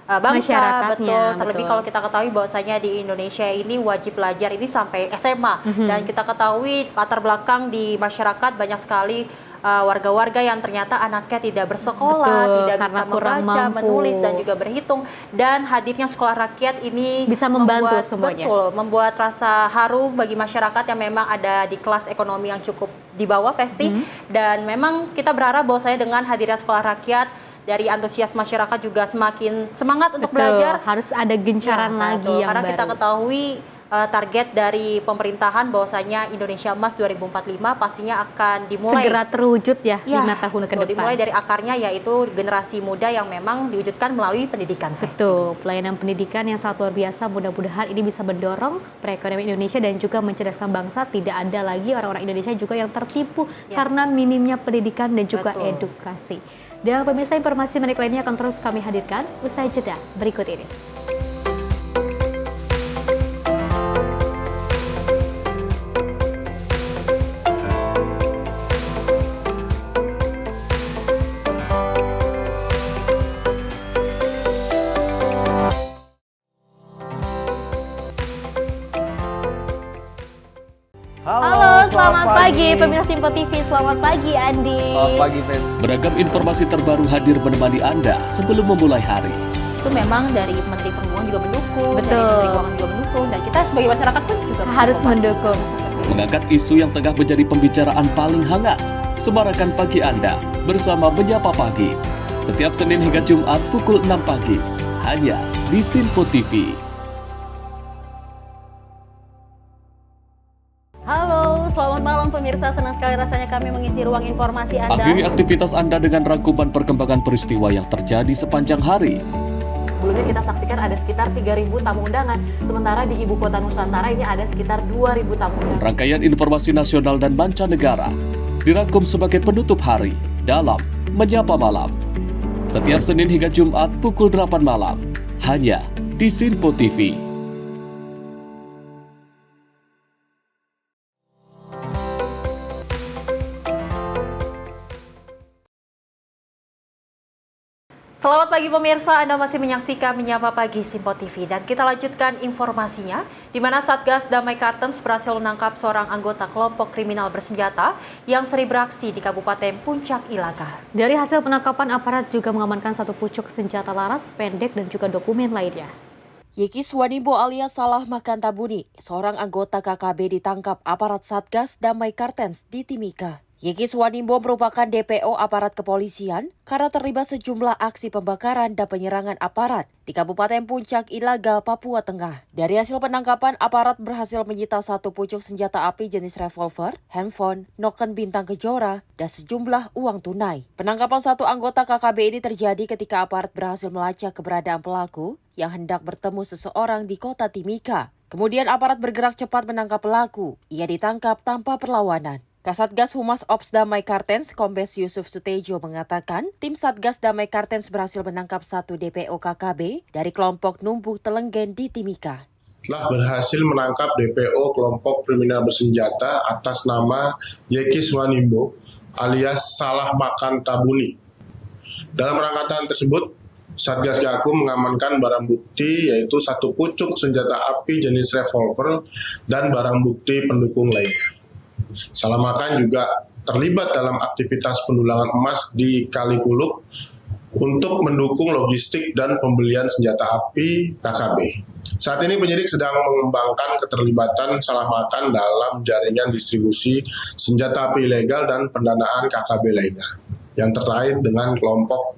bangsa, betul. Terlebih kalau kita ketahui bahwasanya di Indonesia ini wajib belajar ini sampai SMA dan kita ketahui latar belakang di masyarakat banyak sekali warga-warga yang ternyata anaknya tidak bersekolah, tidak bisa membaca, menulis dan juga berhitung, dan hadirnya sekolah rakyat ini bisa membantu semuanya. Betul, membuat rasa haru bagi masyarakat yang memang ada di kelas ekonomi yang cukup di bawah Festi. Dan memang kita berharap bahwasanya dengan hadirnya sekolah rakyat dari antusias masyarakat juga semakin semangat untuk belajar. Harus ada gencaran lagi yang karena baru. kita ketahui target dari pemerintahan bahwasanya Indonesia Emas 2045 pastinya akan dimulai segera terwujud ya 5 tahun ke depan. Dimulai dari akarnya yaitu generasi muda yang memang diwujudkan melalui pendidikan. Betul, pelayanan pendidikan yang sangat luar biasa. Mudah-mudahan ini bisa mendorong perekonomian Indonesia dan juga mencerdaskan bangsa. Tidak ada lagi orang-orang Indonesia juga yang tertipu karena minimnya pendidikan dan juga edukasi. Dan pemirsa, informasi menarik lainnya akan terus kami hadirkan usai jeda berikut ini. Halo, selamat pagi pemirsa Simpo TV. Selamat pagi Andi. Selamat pagi Fes. Beragam informasi terbaru hadir menemani Anda sebelum memulai hari. Itu memang dari Menteri Perhubungan juga mendukung, Betul. dari Menteri Keuangan juga mendukung, dan kita sebagai masyarakat pun juga harus mendukung. Mengangkat isu yang tengah menjadi pembicaraan paling hangat. Semarakan pagi Anda bersama Menyapa Pagi. Setiap Senin hingga Jumat pukul 6 pagi. Hanya di Simpo TV. Halo, selamat malam pemirsa. Senang sekali rasanya kami mengisi ruang informasi Anda. Akhiri aktivitas Anda dengan rangkuman perkembangan peristiwa yang terjadi sepanjang hari. Sebelumnya kita saksikan ada sekitar 3.000 tamu undangan, sementara di Ibu Kota Nusantara ini ada sekitar 2.000 tamu undangan. Rangkaian informasi nasional dan mancanegara dirangkum sebagai penutup hari dalam Menyapa Malam. Setiap Senin hingga Jumat pukul 8 malam, hanya di Simpo TV. Selamat pagi pemirsa, Anda masih menyaksikan Menyapa Pagi Simpo TV dan kita lanjutkan informasinya di mana Satgas Damai Kartens berhasil menangkap seorang anggota kelompok kriminal bersenjata yang sering beraksi di Kabupaten Puncak Ilaga. Dari hasil penangkapan, aparat juga mengamankan satu pucuk senjata laras pendek dan juga dokumen lainnya. Yeki Swanimbo alias Salah Makan Tabuni, seorang anggota KKB ditangkap aparat Satgas Damai Kartens di Timika. Yeki Swanimbo merupakan DPO aparat kepolisian karena terlibat sejumlah aksi pembakaran dan penyerangan aparat di Kabupaten Puncak Ilaga, Papua Tengah. Dari hasil penangkapan, aparat berhasil menyita satu pucuk senjata api jenis revolver, handphone, noken bintang kejora, dan sejumlah uang tunai. Penangkapan satu anggota KKB ini terjadi ketika aparat berhasil melacak keberadaan pelaku yang hendak bertemu seseorang di kota Timika. Kemudian aparat bergerak cepat menangkap pelaku. Ia ditangkap tanpa perlawanan. Kasatgas Humas Ops Damai Kartens, Kombes Yusuf Sutejo mengatakan, tim Satgas Damai Kartens berhasil menangkap 1 DPO KKB dari kelompok Numbuk Telenggen di Timika. Telah berhasil menangkap DPO kelompok kriminal bersenjata atas nama Yeki Swanimbo alias Salah Makan Tabuni. Dalam rangkaian tersebut, Satgas Gakum mengamankan barang bukti yaitu 1 pucuk senjata api jenis revolver dan barang bukti pendukung lainnya. Salah Makan juga terlibat dalam aktivitas pendulangan emas di Kalikuluk untuk mendukung logistik dan pembelian senjata api KKB. Saat ini penyidik sedang mengembangkan keterlibatan Salah Makan dalam jaringan distribusi senjata api ilegal dan pendanaan KKB lainnya yang terkait dengan kelompok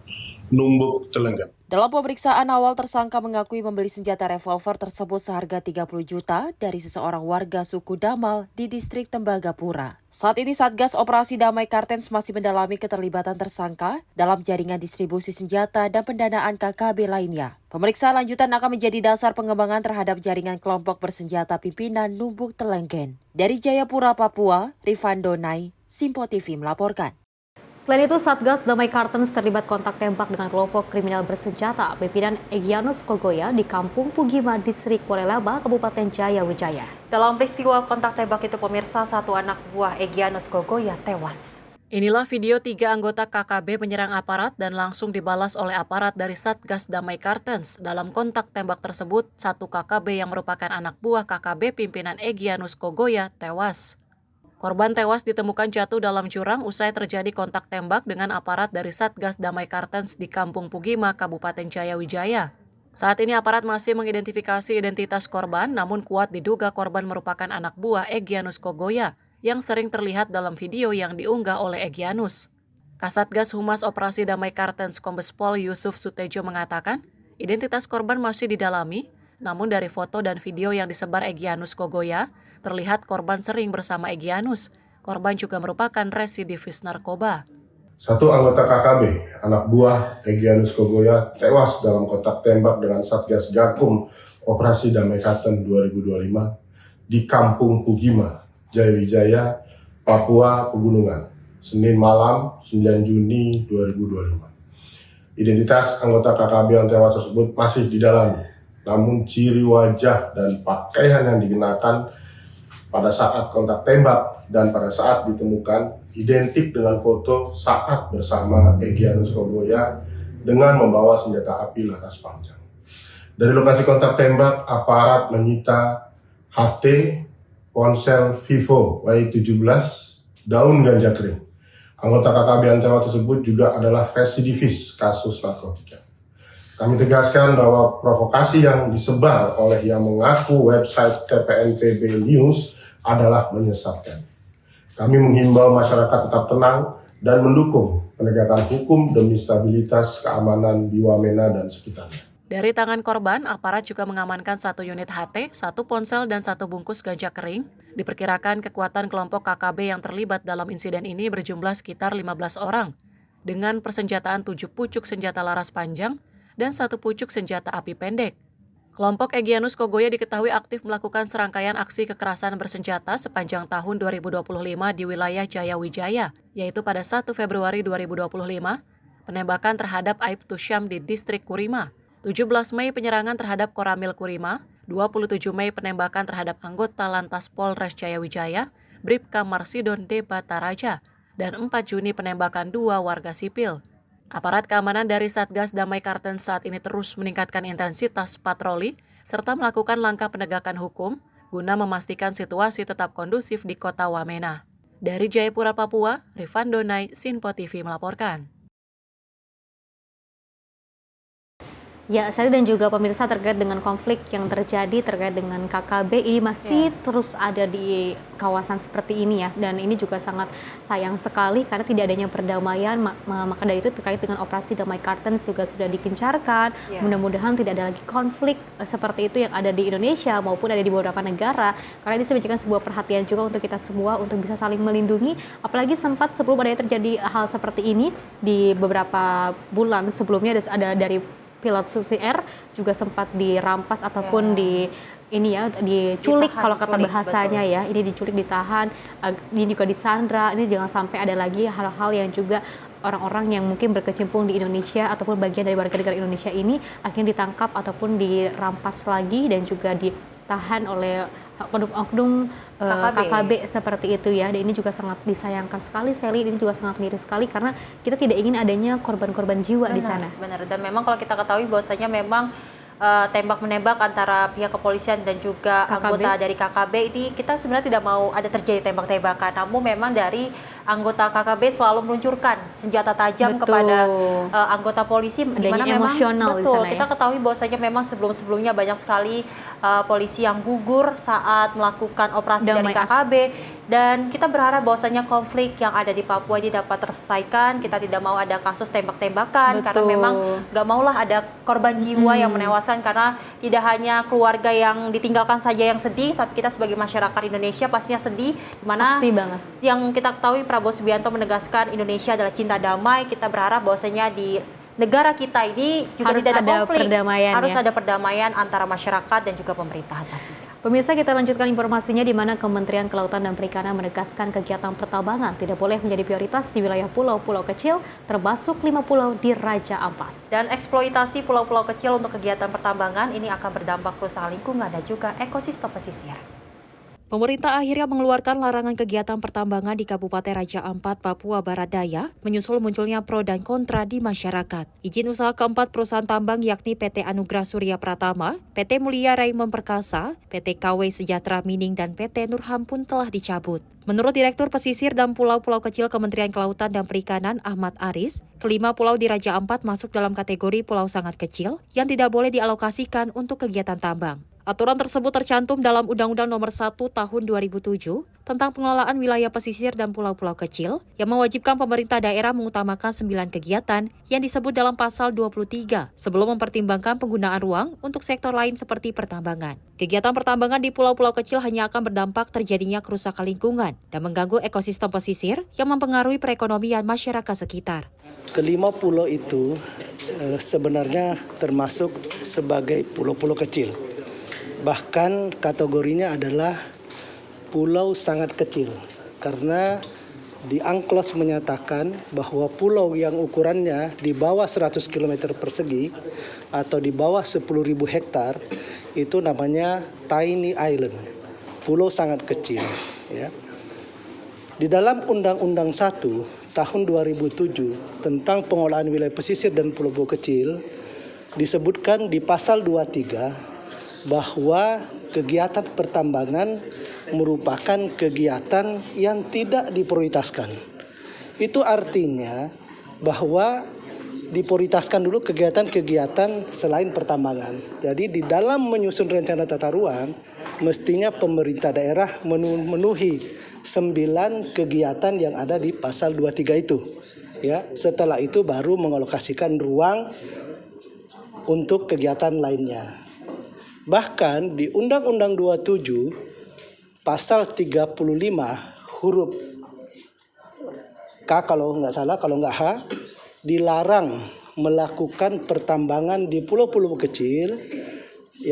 Numbuk Telenggen. Dalam pemeriksaan awal, tersangka mengakui membeli senjata revolver tersebut seharga 30 juta dari seseorang warga suku Damal di distrik Tembagapura. Saat ini Satgas Operasi Damai Kartens masih mendalami keterlibatan tersangka dalam jaringan distribusi senjata dan pendanaan KKB lainnya. Pemeriksaan lanjutan akan menjadi dasar pengembangan terhadap jaringan kelompok bersenjata pimpinan Numbuk Telenggen. Dari Jayapura, Papua, Rifan Donai, Simpo TV melaporkan. Selain itu, Satgas Damai Kartens terlibat kontak tembak dengan kelompok kriminal bersenjata pimpinan Egyanus Kogoya di Kampung Pugima, Distrik Walelaba, Kabupaten Jaya Wijaya. Dalam peristiwa kontak tembak itu, pemirsa, 1 anak buah Egyanus Kogoya tewas. Inilah video 3 anggota KKB menyerang aparat dan langsung dibalas oleh aparat dari Satgas Damai Kartens. Dalam kontak tembak tersebut, 1 KKB yang merupakan anak buah KKB pimpinan Egyanus Kogoya tewas. Korban tewas ditemukan jatuh dalam jurang usai terjadi kontak tembak dengan aparat dari Satgas Damai Kartens di Kampung Pugima, Kabupaten Jaya Wijaya. Saat ini aparat masih mengidentifikasi identitas korban, namun kuat diduga korban merupakan anak buah Egyanus Kogoya yang sering terlihat dalam video yang diunggah oleh Egyanus. Kasatgas Humas Operasi Damai Kartens Kombes Pol Yusuf Sutejo mengatakan, identitas korban masih didalami, namun dari foto dan video yang disebar Egyanus Kogoya, terlihat korban sering bersama Egyanus. Korban juga merupakan residivis narkoba. 1 anggota KKB, anak buah Egyanus Kogoya, tewas dalam kontak tembak dengan Satgas Gakum Operasi Damai Kartens 2025 di Kampung Pugima, Jaya Wijaya, Papua Pegunungan, Senin malam 9 Juni 2025. Identitas anggota KKB yang tewas tersebut masih didalami, namun ciri wajah dan pakaian yang digunakan pada saat kontak tembak dan pada saat ditemukan identik dengan foto saat bersama Egyanus Kogoya dengan membawa senjata api laras panjang. Dari lokasi kontak tembak, aparat menyita HT, ponsel Vivo Y17, daun ganja kering. Anggota KKB yang tewas tersebut juga adalah residivis kasus narkotika. Kami tegaskan bahwa provokasi yang disebar oleh yang mengaku website TPNPB News adalah menyesatkan. Kami menghimbau masyarakat tetap tenang dan mendukung penegakan hukum demi stabilitas keamanan di Wamena dan sekitarnya. Dari tangan korban, aparat juga mengamankan 1 unit HT, 1 ponsel, dan 1 bungkus ganja kering. Diperkirakan kekuatan kelompok KKB yang terlibat dalam insiden ini berjumlah sekitar 15 orang, dengan persenjataan 7 pucuk senjata laras panjang dan 1 pucuk senjata api pendek. Kelompok Egyanus Kogoya diketahui aktif melakukan serangkaian aksi kekerasan bersenjata sepanjang tahun 2025 di wilayah Jaya Wijaya, yaitu pada 1 Februari 2025, penembakan terhadap Aibtu Syam di distrik Kurima, 17 Mei penyerangan terhadap Koramil Kurima, 27 Mei penembakan terhadap anggota Lantas Polres Jaya Wijaya, Bribka Marsidon D. Bataraja, dan 4 Juni penembakan 2 warga sipil. Aparat keamanan dari Satgas Damai Kartens saat ini terus meningkatkan intensitas patroli serta melakukan langkah penegakan hukum guna memastikan situasi tetap kondusif di Kota Wamena. Dari Jayapura, Papua, Rifan Donai, Sinpo TV melaporkan. Ya, saya dan juga pemirsa terkait dengan konflik yang terjadi terkait dengan KKB ini masih terus ada di kawasan seperti ini ya, dan ini juga sangat sayang sekali karena tidak adanya perdamaian. Maka dari itu terkait dengan operasi Damai Kartens juga sudah digencarkan. Mudah-mudahan tidak ada lagi konflik seperti itu yang ada di Indonesia maupun ada di beberapa negara, karena ini menjadikan sebuah perhatian juga untuk kita semua untuk bisa saling melindungi. Apalagi sempat sebelum ada terjadi hal seperti ini di beberapa bulan sebelumnya ada dari pilot Susi Air juga sempat dirampas ataupun ini ya diculik Ditahan, kalau kata diculik, bahasanya betul. ya, ini diculik, ditahan, ini juga disandra, ini jangan sampai ada lagi hal-hal yang juga orang-orang yang mungkin berkecimpung di Indonesia ataupun bagian dari warga negara Indonesia ini akhirnya ditangkap ataupun dirampas lagi dan juga ditahan oleh oknum KKB seperti itu ya. Dan ini juga sangat disayangkan sekali, Sally, ini juga sangat miris sekali karena kita tidak ingin adanya korban-korban jiwa di sana. Benar, dan memang kalau kita ketahui bahwasanya memang tembak menembak antara pihak kepolisian dan juga anggota dari KKB ini, kita sebenarnya tidak mau ada terjadi tembak-tembakan, namun memang dari anggota KKB selalu meluncurkan senjata tajam kepada anggota polisi, di mana memang betul kita ketahui bahwasanya memang sebelum-sebelumnya banyak sekali polisi yang gugur saat melakukan operasi dari KKB, dan kita berharap bahwasanya konflik yang ada di Papua ini dapat terselesaikan. Kita tidak mau ada kasus tembak-tembakan karena memang nggak maulah ada korban jiwa yang menewaskan, karena tidak hanya keluarga yang ditinggalkan saja yang sedih, tapi kita sebagai masyarakat Indonesia pastinya sedih, dimana yang kita ketahui Prabowo Subianto menegaskan Indonesia adalah cinta damai. Kita berharap bahwasanya di negara kita ini juga tidak ada konflik, harus ada perdamaian antara masyarakat dan juga pemerintahan pastinya. Pemirsa, kita lanjutkan informasinya di mana Kementerian Kelautan dan Perikanan menegaskan kegiatan pertambangan tidak boleh menjadi prioritas di wilayah pulau-pulau kecil, termasuk 5 pulau di Raja Ampat. Dan eksploitasi pulau-pulau kecil untuk kegiatan pertambangan ini akan berdampak kerusakan lingkungan dan juga ekosistem pesisir. Pemerintah akhirnya mengeluarkan larangan kegiatan pertambangan di Kabupaten Raja Ampat, Papua Barat Daya, menyusul munculnya pro dan kontra di masyarakat. Izin usaha keempat perusahaan tambang yakni PT Anugrah Surya Pratama, PT Mulia Raimon Perkasa, PT KW Sejahtera Mining, dan PT Nurham pun telah dicabut. Menurut Direktur Pesisir dan Pulau-Pulau Kecil Kementerian Kelautan dan Perikanan Ahmad Aris, kelima pulau di Raja Ampat masuk dalam kategori pulau sangat kecil yang tidak boleh dialokasikan untuk kegiatan tambang. Aturan tersebut tercantum dalam Undang-Undang Nomor 1 Tahun 2007 tentang pengelolaan wilayah pesisir dan pulau-pulau kecil yang mewajibkan pemerintah daerah mengutamakan 9 kegiatan yang disebut dalam pasal 23 sebelum mempertimbangkan penggunaan ruang untuk sektor lain seperti pertambangan. Kegiatan pertambangan di pulau-pulau kecil hanya akan berdampak terjadinya kerusakan lingkungan dan mengganggu ekosistem pesisir yang mempengaruhi perekonomian masyarakat sekitar. Kelima pulau itu sebenarnya termasuk sebagai pulau-pulau kecil. Bahkan kategorinya adalah pulau sangat kecil, karena di UNCLOS menyatakan bahwa pulau yang ukurannya di bawah 100 km persegi atau di bawah 10.000 hektar itu namanya tiny island, pulau sangat kecil. Ya. Di dalam Undang-Undang 1 tahun 2007 tentang pengelolaan wilayah pesisir dan pulau-pulau kecil disebutkan di pasal 23 bahwa kegiatan pertambangan merupakan kegiatan yang tidak diprioritaskan. Itu artinya bahwa diprioritaskan dulu kegiatan-kegiatan selain pertambangan. Jadi di dalam menyusun rencana tata ruang, mestinya pemerintah daerah memenuhi 9 kegiatan yang ada di pasal 23 itu. Ya, setelah itu baru mengalokasikan ruang untuk kegiatan lainnya. Bahkan di Undang-Undang 27 pasal 35 huruf K kalau nggak salah, kalau nggak H, dilarang melakukan pertambangan di pulau-pulau kecil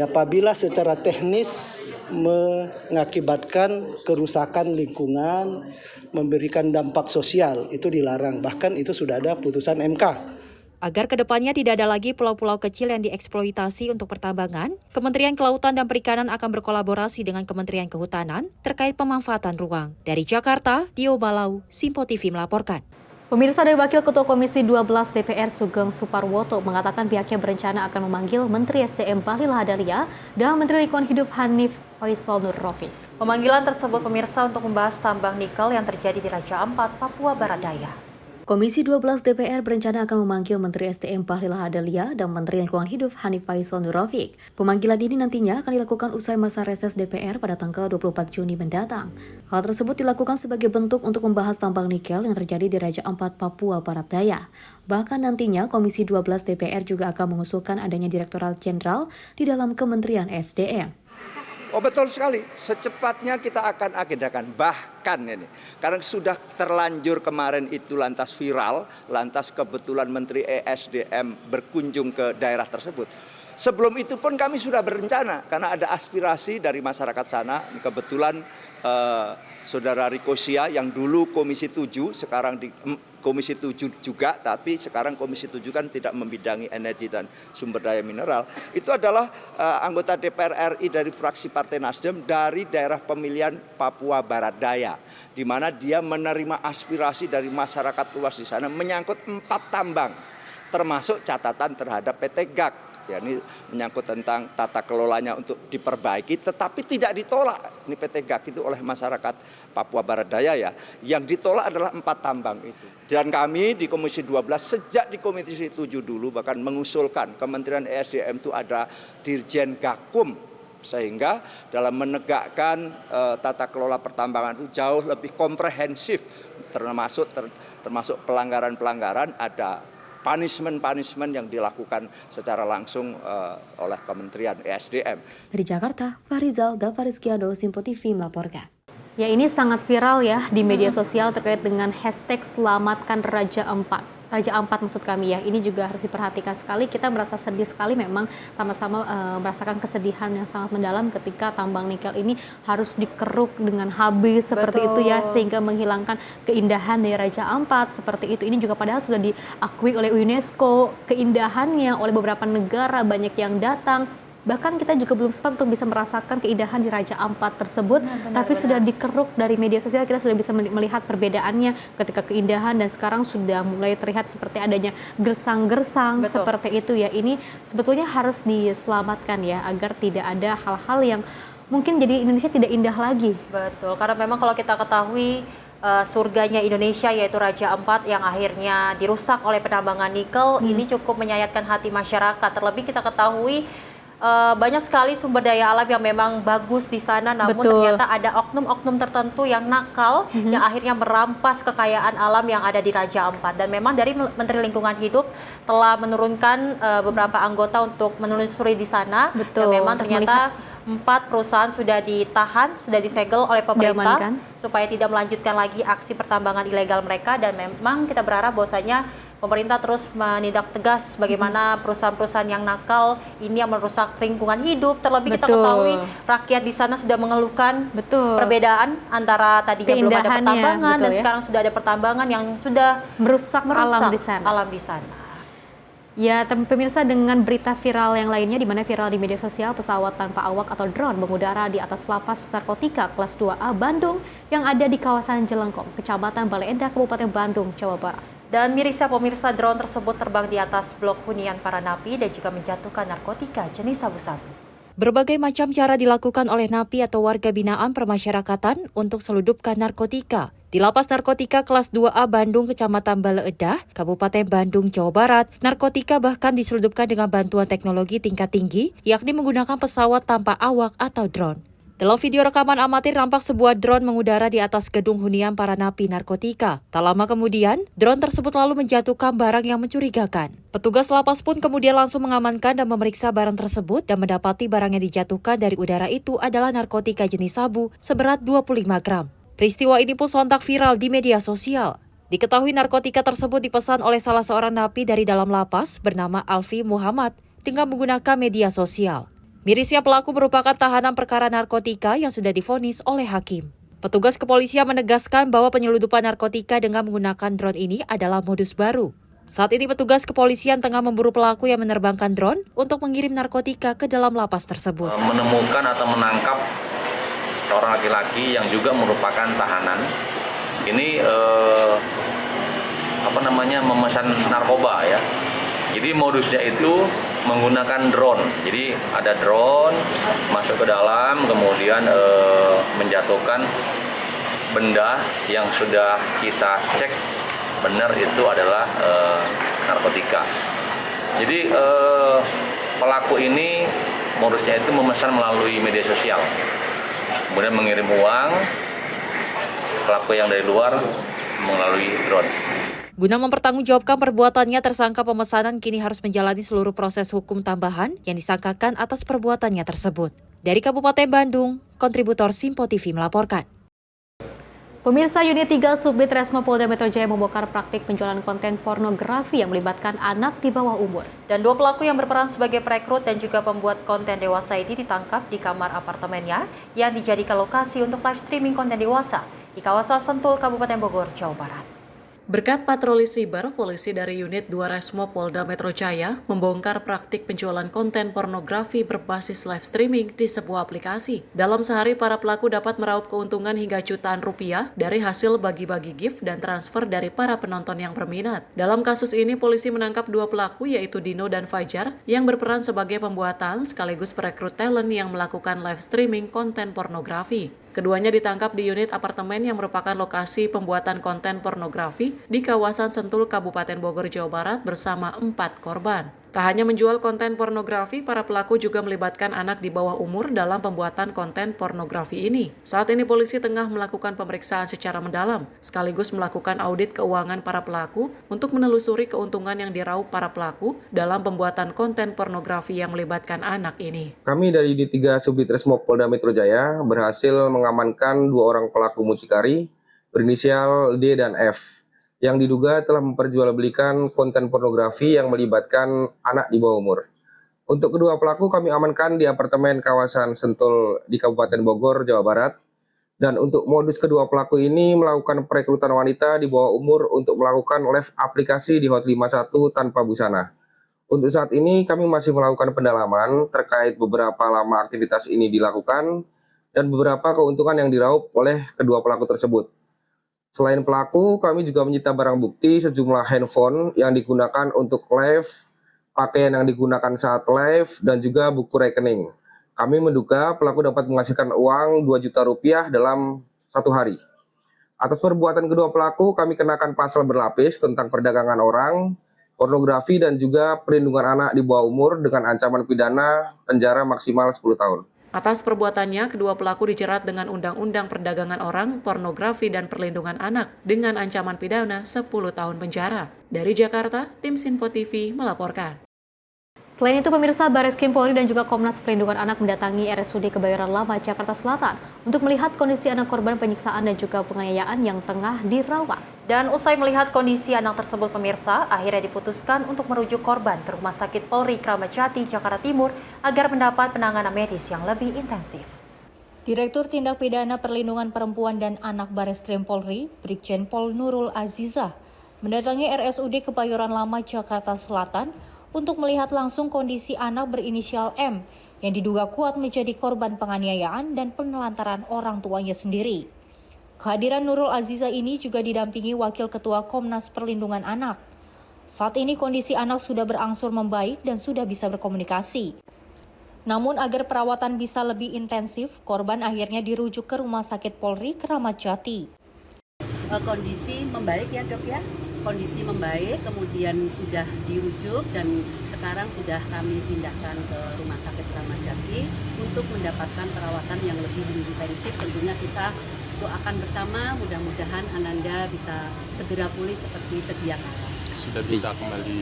apabila secara teknis mengakibatkan kerusakan lingkungan, memberikan dampak sosial, itu dilarang. Bahkan itu sudah ada putusan MK. Agar kedepannya tidak ada lagi pulau-pulau kecil yang dieksploitasi untuk pertambangan, Kementerian Kelautan dan Perikanan akan berkolaborasi dengan Kementerian Kehutanan terkait pemanfaatan ruang. Dari Jakarta, Dio Balau, Simpo TV melaporkan. Pemirsa, dari Wakil Ketua Komisi 12 DPR Sugeng Suparwoto mengatakan pihaknya berencana akan memanggil Menteri SDM Bahlil Lahadalia dan Menteri Lingkungan Hidup Hanif Faisal Nur Rafiq. Pemanggilan tersebut pemirsa untuk membahas tambang nikel yang terjadi di Raja Ampat, Papua Barat Daya. Komisi 12 DPR berencana akan memanggil Menteri SDM Bahlil Lahadalia dan Menteri Lingkungan Hidup Hanif Faisal Nur Rafiq. Pemanggilan ini nantinya akan dilakukan usai masa reses DPR pada tanggal 24 Juni mendatang. Hal tersebut dilakukan sebagai bentuk untuk membahas tambang nikel yang terjadi di Raja Ampat, Papua Barat Daya. Bahkan nantinya Komisi 12 DPR juga akan mengusulkan adanya Direktorat Jenderal di dalam Kementerian SDM. Oh betul sekali, secepatnya kita akan agendakan, bahkan ini karena sudah terlanjur kemarin itu lantas viral, lantas kebetulan Menteri ESDM berkunjung ke daerah tersebut. Sebelum itu pun kami sudah berencana karena ada aspirasi dari masyarakat sana. Kebetulan Saudara Riko Sia yang dulu Komisi 7, sekarang di Komisi 7 juga, tapi sekarang Komisi 7 kan tidak membidangi energi dan sumber daya mineral. Itu adalah anggota DPR RI dari fraksi Partai Nasdem dari daerah pemilihan Papua Barat Daya, di mana dia menerima aspirasi dari masyarakat luas di sana menyangkut 4 tambang, termasuk catatan terhadap PT GAK. Ya, ini menyangkut tentang tata kelolanya untuk diperbaiki, tetapi tidak ditolak ini PT GAK itu oleh masyarakat Papua Barat Daya ya. Yang ditolak adalah 4 tambang itu. Dan kami di Komisi 12 sejak di Komisi 7 dulu bahkan mengusulkan Kementerian ESDM itu ada Dirjen Gakum, sehingga dalam menegakkan tata kelola pertambangan itu jauh lebih komprehensif, termasuk pelanggaran-pelanggaran, ada punishment yang dilakukan secara langsung oleh Kementerian ESDM. Dari Jakarta, Farizal Gavarizkiado, Simpo TV melaporkan. Ya, ini sangat viral ya di media sosial terkait dengan hashtag selamatkan Raja Ampat. Raja Ampat maksud kami ya, ini juga harus diperhatikan sekali. Kita merasa sedih sekali memang sama-sama merasakan kesedihan yang sangat mendalam ketika tambang nikel ini harus dikeruk dengan habis seperti itu ya, sehingga menghilangkan keindahan dari Raja Ampat seperti itu. Ini juga padahal sudah diakui oleh UNESCO keindahannya oleh beberapa negara, banyak yang datang. Bahkan kita juga belum sempat untuk bisa merasakan keindahan di Raja Ampat tersebut, tapi sudah dikeruk dari media sosial, kita sudah bisa melihat perbedaannya ketika keindahan dan sekarang sudah mulai terlihat seperti adanya gersang-gersang seperti itu ya. Ini sebetulnya harus diselamatkan ya, agar tidak ada hal-hal yang mungkin jadi Indonesia tidak indah lagi. Betul, karena memang kalau kita ketahui surganya Indonesia yaitu Raja Ampat yang akhirnya dirusak oleh penambangan nikel, ini cukup menyayatkan hati masyarakat. Terlebih kita ketahui banyak sekali sumber daya alam yang memang bagus di sana, namun ternyata ada oknum-oknum tertentu yang nakal yang akhirnya merampas kekayaan alam yang ada di Raja Ampat. Dan memang dari Menteri Lingkungan Hidup telah menurunkan beberapa anggota untuk menelusuri di sana. Dan memang ternyata 4 perusahaan sudah ditahan, sudah disegel oleh pemerintah supaya tidak melanjutkan lagi aksi pertambangan ilegal mereka. Dan memang kita berharap bahwasanya pemerintah terus menindak tegas bagaimana perusahaan-perusahaan yang nakal ini yang merusak lingkungan hidup. Terlebih kita ketahui rakyat di sana sudah mengeluhkan perbedaan antara tadinya belum ada pertambangan dan sekarang sudah ada pertambangan yang sudah merusak alam di sana. Ya, pemirsa, dengan berita viral yang lainnya di mana viral di media sosial pesawat tanpa awak atau drone mengudara di atas lapas narkotika kelas 2A Bandung yang ada di kawasan Jelengkong, Kecamatan Bale Endah, Kabupaten Bandung, Jawa Barat. Dan pemirsa drone tersebut terbang di atas blok hunian para napi dan juga menjatuhkan narkotika jenis sabu-sabu. Berbagai macam cara dilakukan oleh napi atau warga binaan permasyarakatan untuk seludupkan narkotika. Di Lapas Narkotika kelas 2A Bandung, Kecamatan Bale Endah, Kabupaten Bandung, Jawa Barat, narkotika bahkan diseludupkan dengan bantuan teknologi tingkat tinggi, yakni menggunakan pesawat tanpa awak atau drone. Dalam video rekaman amatir nampak sebuah drone mengudara di atas gedung hunian para napi narkotika. Tak lama kemudian, drone tersebut lalu menjatuhkan barang yang mencurigakan. Petugas lapas pun kemudian langsung mengamankan dan memeriksa barang tersebut dan mendapati barang yang dijatuhkan dari udara itu adalah narkotika jenis sabu seberat 25 gram. Peristiwa ini pun sontak viral di media sosial. Diketahui narkotika tersebut dipesan oleh salah seorang napi dari dalam lapas bernama Alfi Muhammad dengan menggunakan media sosial. Mirisnya pelaku merupakan tahanan perkara narkotika yang sudah divonis oleh hakim. Petugas kepolisian menegaskan bahwa penyeludupan narkotika dengan menggunakan drone ini adalah modus baru. Saat ini petugas kepolisian tengah memburu pelaku yang menerbangkan drone untuk mengirim narkotika ke dalam lapas tersebut. Menemukan atau menangkap seorang laki-laki yang juga merupakan tahanan. Ini memesan narkoba ya. Jadi modusnya itu menggunakan drone. Jadi ada drone masuk ke dalam, kemudian menjatuhkan benda yang sudah kita cek benar itu adalah narkotika. Jadi pelaku ini modusnya itu memesan melalui media sosial, kemudian mengirim uang. Pelaku yang dari luar melalui drone. Guna mempertanggungjawabkan perbuatannya, tersangka pemesanan kini harus menjalani seluruh proses hukum tambahan yang disangkakan atas perbuatannya tersebut. Dari Kabupaten Bandung, kontributor Simpo TV melaporkan. Pemirsa, Unit 3 Subdit Resmo Polda Metro Jaya membongkar praktik penjualan konten pornografi yang melibatkan anak di bawah umur. Dan 2 pelaku yang berperan sebagai perekrut dan juga pembuat konten dewasa ini ditangkap di kamar apartemennya yang dijadikan lokasi untuk live streaming konten dewasa di kawasan Sentul, Kabupaten Bogor, Jawa Barat. Berkat patroli siber, polisi dari Unit 2 Resmo Polda Metro Jaya membongkar praktik penjualan konten pornografi berbasis live streaming di sebuah aplikasi. Dalam sehari, para pelaku dapat meraup keuntungan hingga jutaan rupiah dari hasil bagi-bagi gift dan transfer dari para penonton yang berminat. Dalam kasus ini, polisi menangkap 2 pelaku yaitu Dino dan Fajar yang berperan sebagai pembuatan sekaligus perekrut talent yang melakukan live streaming konten pornografi. Keduanya ditangkap di unit apartemen yang merupakan lokasi pembuatan konten pornografi di kawasan Sentul, Kabupaten Bogor, Jawa Barat bersama 4 korban. Tak hanya menjual konten pornografi, para pelaku juga melibatkan anak di bawah umur dalam pembuatan konten pornografi ini. Saat ini polisi tengah melakukan pemeriksaan secara mendalam, sekaligus melakukan audit keuangan para pelaku untuk menelusuri keuntungan yang diraup para pelaku dalam pembuatan konten pornografi yang melibatkan anak ini. Kami dari Unit 3 Subdit Resmo Polda Metro Jaya berhasil mengamankan 2 orang pelaku mucikari berinisial D dan F yang diduga telah memperjualbelikan konten pornografi yang melibatkan anak di bawah umur. Untuk kedua pelaku kami amankan di apartemen kawasan Sentul di Kabupaten Bogor, Jawa Barat. Dan untuk modus kedua pelaku ini melakukan perekrutan wanita di bawah umur untuk melakukan live aplikasi di Hot 51 tanpa busana. Untuk saat ini kami masih melakukan pendalaman terkait beberapa lama aktivitas ini dilakukan dan beberapa keuntungan yang diraup oleh kedua pelaku tersebut. Selain pelaku, kami juga menyita barang bukti sejumlah handphone yang digunakan untuk live, pakaian yang digunakan saat live, dan juga buku rekening. Kami menduga pelaku dapat menghasilkan uang 2 juta rupiah dalam 1 hari. Atas perbuatan kedua pelaku, kami kenakan pasal berlapis tentang perdagangan orang, pornografi, dan juga perlindungan anak di bawah umur dengan ancaman pidana penjara maksimal 10 tahun. Atas perbuatannya, kedua pelaku dijerat dengan Undang-Undang Perdagangan Orang, Pornografi, dan Perlindungan Anak dengan ancaman pidana 10 tahun penjara. Dari Jakarta, Tim Sinpo TV melaporkan. Selain itu, pemirsa, Bareskrim Polri dan juga Komnas Perlindungan Anak mendatangi RSUD Kebayoran Lama, Jakarta Selatan untuk melihat kondisi anak korban penyiksaan dan juga penganiayaan yang tengah dirawat. Dan usai melihat kondisi anak tersebut, pemirsa, akhirnya diputuskan untuk merujuk korban ke Rumah Sakit Polri Kramat Jati, Jakarta Timur agar mendapat penanganan medis yang lebih intensif. Direktur Tindak Pidana Perlindungan Perempuan dan Anak Bareskrim Polri, Brigjen Pol Nurul Azizah, mendatangi RSUD Kebayoran Lama, Jakarta Selatan untuk melihat langsung kondisi anak berinisial M yang diduga kuat menjadi korban penganiayaan dan penelantaran orang tuanya sendiri. Kehadiran Nurul Azizah ini juga didampingi Wakil Ketua Komnas Perlindungan Anak. Saat ini kondisi anak sudah berangsur membaik dan sudah bisa berkomunikasi. Namun agar perawatan bisa lebih intensif, korban akhirnya dirujuk ke Rumah Sakit Polri Kramat Jati. Kondisi membaik ya dok ya, kondisi membaik, kemudian sudah dirujuk dan sekarang sudah kami pindahkan ke Rumah Sakit Kramat Jati untuk mendapatkan perawatan yang lebih intensif. Tentunya kita doakan bersama, mudah-mudahan Ananda bisa segera pulih seperti sedia kala. Sudah bisa kembali,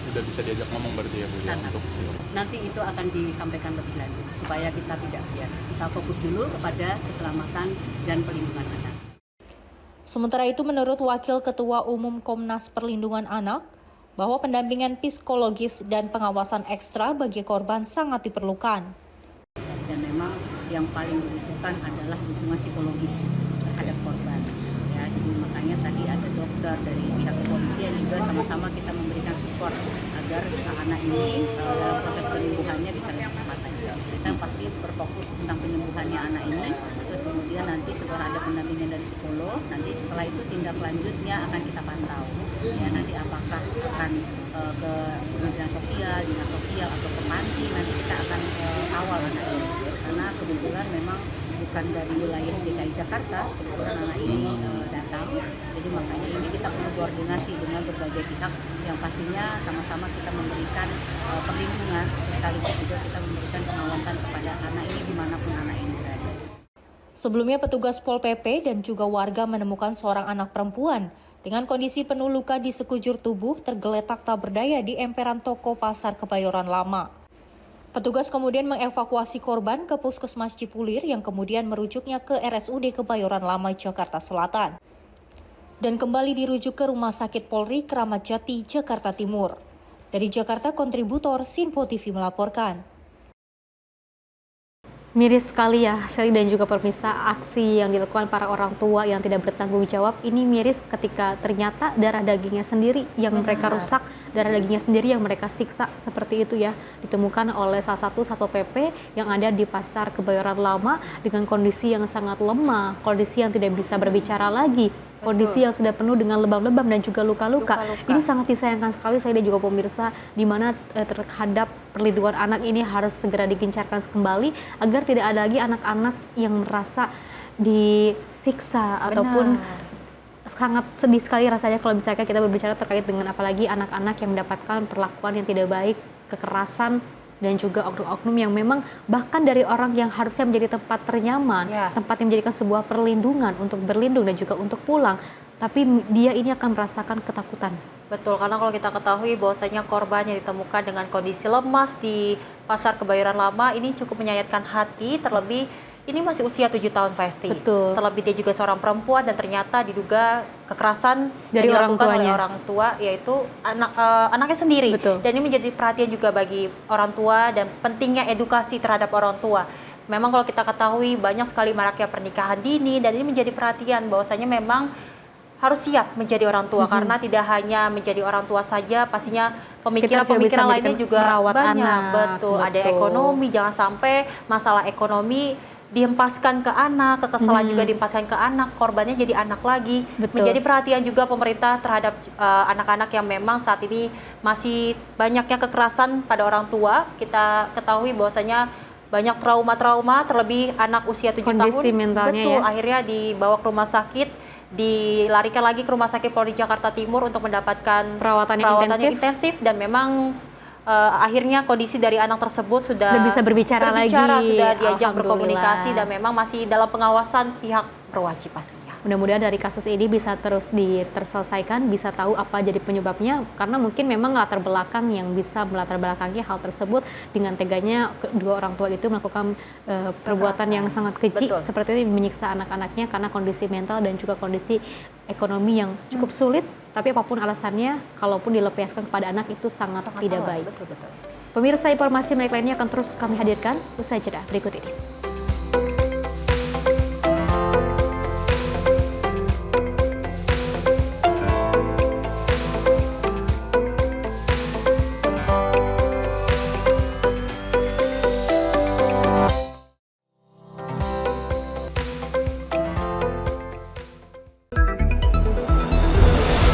sudah bisa diajak ngomong berarti ya Bu ya, untuk nanti itu akan disampaikan lebih lanjut supaya kita tidak bias. Kita fokus dulu kepada keselamatan dan perlindungan anak. Sementara itu, menurut Wakil Ketua Umum Komnas Perlindungan Anak, bahwa pendampingan psikologis dan pengawasan ekstra bagi korban sangat diperlukan. Dan memang yang paling dibutuhkan adalah dukungan psikologis terhadap korban. Ya, jadi makanya tadi ada dokter dari pihak kepolisian juga sama-sama kita memberikan support agar anak ini dalam proses penyembuhannya bisa lebih cepat lagi. Kita pasti berfokus tentang penyembuhannya anak ini, terus kemudian nanti setelah ada pendampingan dari psikolog, nanti setelah itu tindak lanjutnya akan kita pantau. Ya, nanti apakah akan ke Kementerian Sosial, Dinas Sosial atau ke panti, nanti kita akan kawal anak ini. Karena kebetulan memang bukan dari wilayah DKI Jakarta, kebetulan anak ini datang. Jadi makanya ini kita perlu koordinasi dengan berbagai pihak yang pastinya sama-sama kita memberikan perlindungan, sekaligus juga kita memberikan pengawasan kepada anak ini dimanapun anak ini berada. Sebelumnya petugas Pol PP dan juga warga menemukan seorang anak perempuan dengan kondisi penuh luka di sekujur tubuh tergeletak tak berdaya di emperan toko pasar Kebayoran Lama. Petugas kemudian mengevakuasi korban ke Puskesmas Cipulir yang kemudian merujuknya ke RSUD Kebayoran Lama, Jakarta Selatan. Dan kembali dirujuk ke Rumah Sakit Polri Kramat Jati, Jakarta Timur. Dari Jakarta, kontributor Sinpo TV melaporkan. Miris sekali ya, Sally dan juga pemirsa, aksi yang dilakukan para orang tua yang tidak bertanggung jawab ini miris ketika ternyata darah dagingnya sendiri yang mereka rusak, darah dagingnya sendiri yang mereka siksa seperti itu ya, ditemukan oleh salah satu Satpol PP yang ada di Pasar Kebayoran Lama dengan kondisi yang sangat lemah, kondisi yang tidak bisa berbicara lagi, kondisi yang sudah penuh dengan lebam-lebam dan juga luka-luka. Ini sangat disayangkan sekali saya dan juga pemirsa, di mana terhadap perlindungan anak ini harus segera digencarkan kembali agar tidak ada lagi anak-anak yang merasa disiksa ataupun sangat sedih sekali rasanya kalau misalkan kita berbicara terkait dengan apalagi anak-anak yang mendapatkan perlakuan yang tidak baik, kekerasan dan juga oknum-oknum yang memang bahkan dari orang yang harusnya menjadi tempat ternyaman, tempat yang menjadikan sebuah perlindungan untuk berlindung dan juga untuk pulang, tapi dia ini akan merasakan ketakutan. Betul, karena kalau kita ketahui bahwasanya korban yang ditemukan dengan kondisi lemas di Pasar Kebayoran Lama ini cukup menyayatkan hati, terlebih ini masih usia 7 tahun Festi. Betul. Terlebih dia juga seorang perempuan dan ternyata diduga kekerasan dari yang dilakukan oleh orang orang tua, yaitu anaknya sendiri. Betul. Dan ini menjadi perhatian juga bagi orang tua dan pentingnya edukasi terhadap orang tua. Memang kalau kita ketahui banyak sekali maraknya pernikahan dini dan ini menjadi perhatian bahwasanya memang harus siap menjadi orang tua karena tidak hanya menjadi orang tua saja, pastinya pemikiran-pemikiran lainnya juga banyak. Anak. Betul, ada ekonomi, jangan sampai masalah ekonomi dihempaskan ke anak, kekesalan juga dihempaskan ke anak, korbannya jadi anak lagi. Menjadi perhatian juga pemerintah terhadap anak-anak yang memang saat ini masih banyaknya kekerasan pada orang tua. Kita ketahui bahwasanya banyak trauma-trauma, terlebih anak usia 7 tahun. Kondisi mentalnya betul, ya. akhirnya dibawa ke rumah sakit, dilarikan lagi ke Rumah Sakit Polri Jakarta Timur untuk mendapatkan perawatan yang intensif dan memang akhirnya kondisi dari anak tersebut sudah bisa berbicara lagi, sudah diajak Alhamdulillah. berkomunikasi dan memang masih dalam pengawasan pihak berwajib pastinya. Mudah-mudahan dari kasus ini bisa terus terselesaikan, bisa tahu apa jadi penyebabnya, karena mungkin memang latar belakang yang bisa melatar belakangi hal tersebut dengan teganya kedua orang tua itu melakukan perbuatan yang sangat keji seperti ini, menyiksa anak-anaknya karena kondisi mental dan juga kondisi ekonomi yang cukup sulit, tapi apapun alasannya, kalaupun dilepaskan kepada anak itu sangat tidak baik. Betul. Pemirsa, informasi menarik lainnya akan terus kami hadirkan usai jeda berikut ini.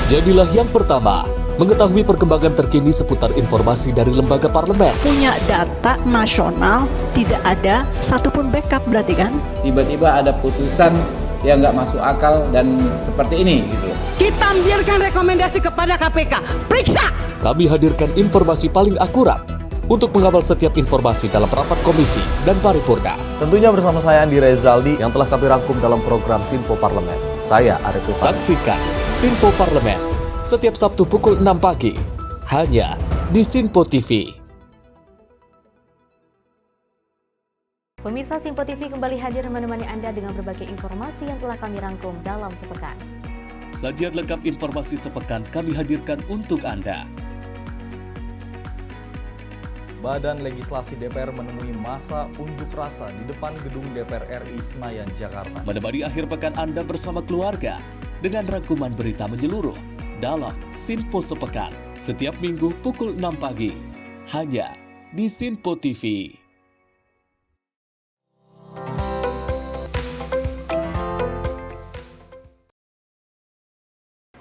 Jadilah yang pertama mengetahui perkembangan terkini seputar informasi dari lembaga parlemen. Punya data nasional, tidak ada satupun backup berarti kan? Tiba-tiba ada putusan yang nggak masuk akal dan seperti ini gitu. Kita biarkan rekomendasi kepada KPK, periksa! Kami hadirkan informasi paling akurat untuk mengawal setiap informasi dalam rapat komisi dan paripurna. Tentunya bersama saya Andi Rezaldi yang telah kami rangkum dalam program Sinpo Parlemen. Saya Arif Rifani. Saksikan Sinpo Parlemen setiap Sabtu pukul 6 pagi hanya di Sinpo TV. Pemirsa, Sinpo TV kembali hadir menemani Anda dengan berbagai informasi yang telah kami rangkum dalam sepekan. Sajian lengkap informasi sepekan kami hadirkan untuk Anda. Badan Legislasi DPR menemui masa unjuk rasa di depan gedung DPR RI Senayan, Jakarta. Menemani akhir pekan Anda bersama keluarga dengan rangkuman berita menyeluruh dalam Sinpo Sepekan setiap minggu pukul 6 pagi hanya di Sinpo TV.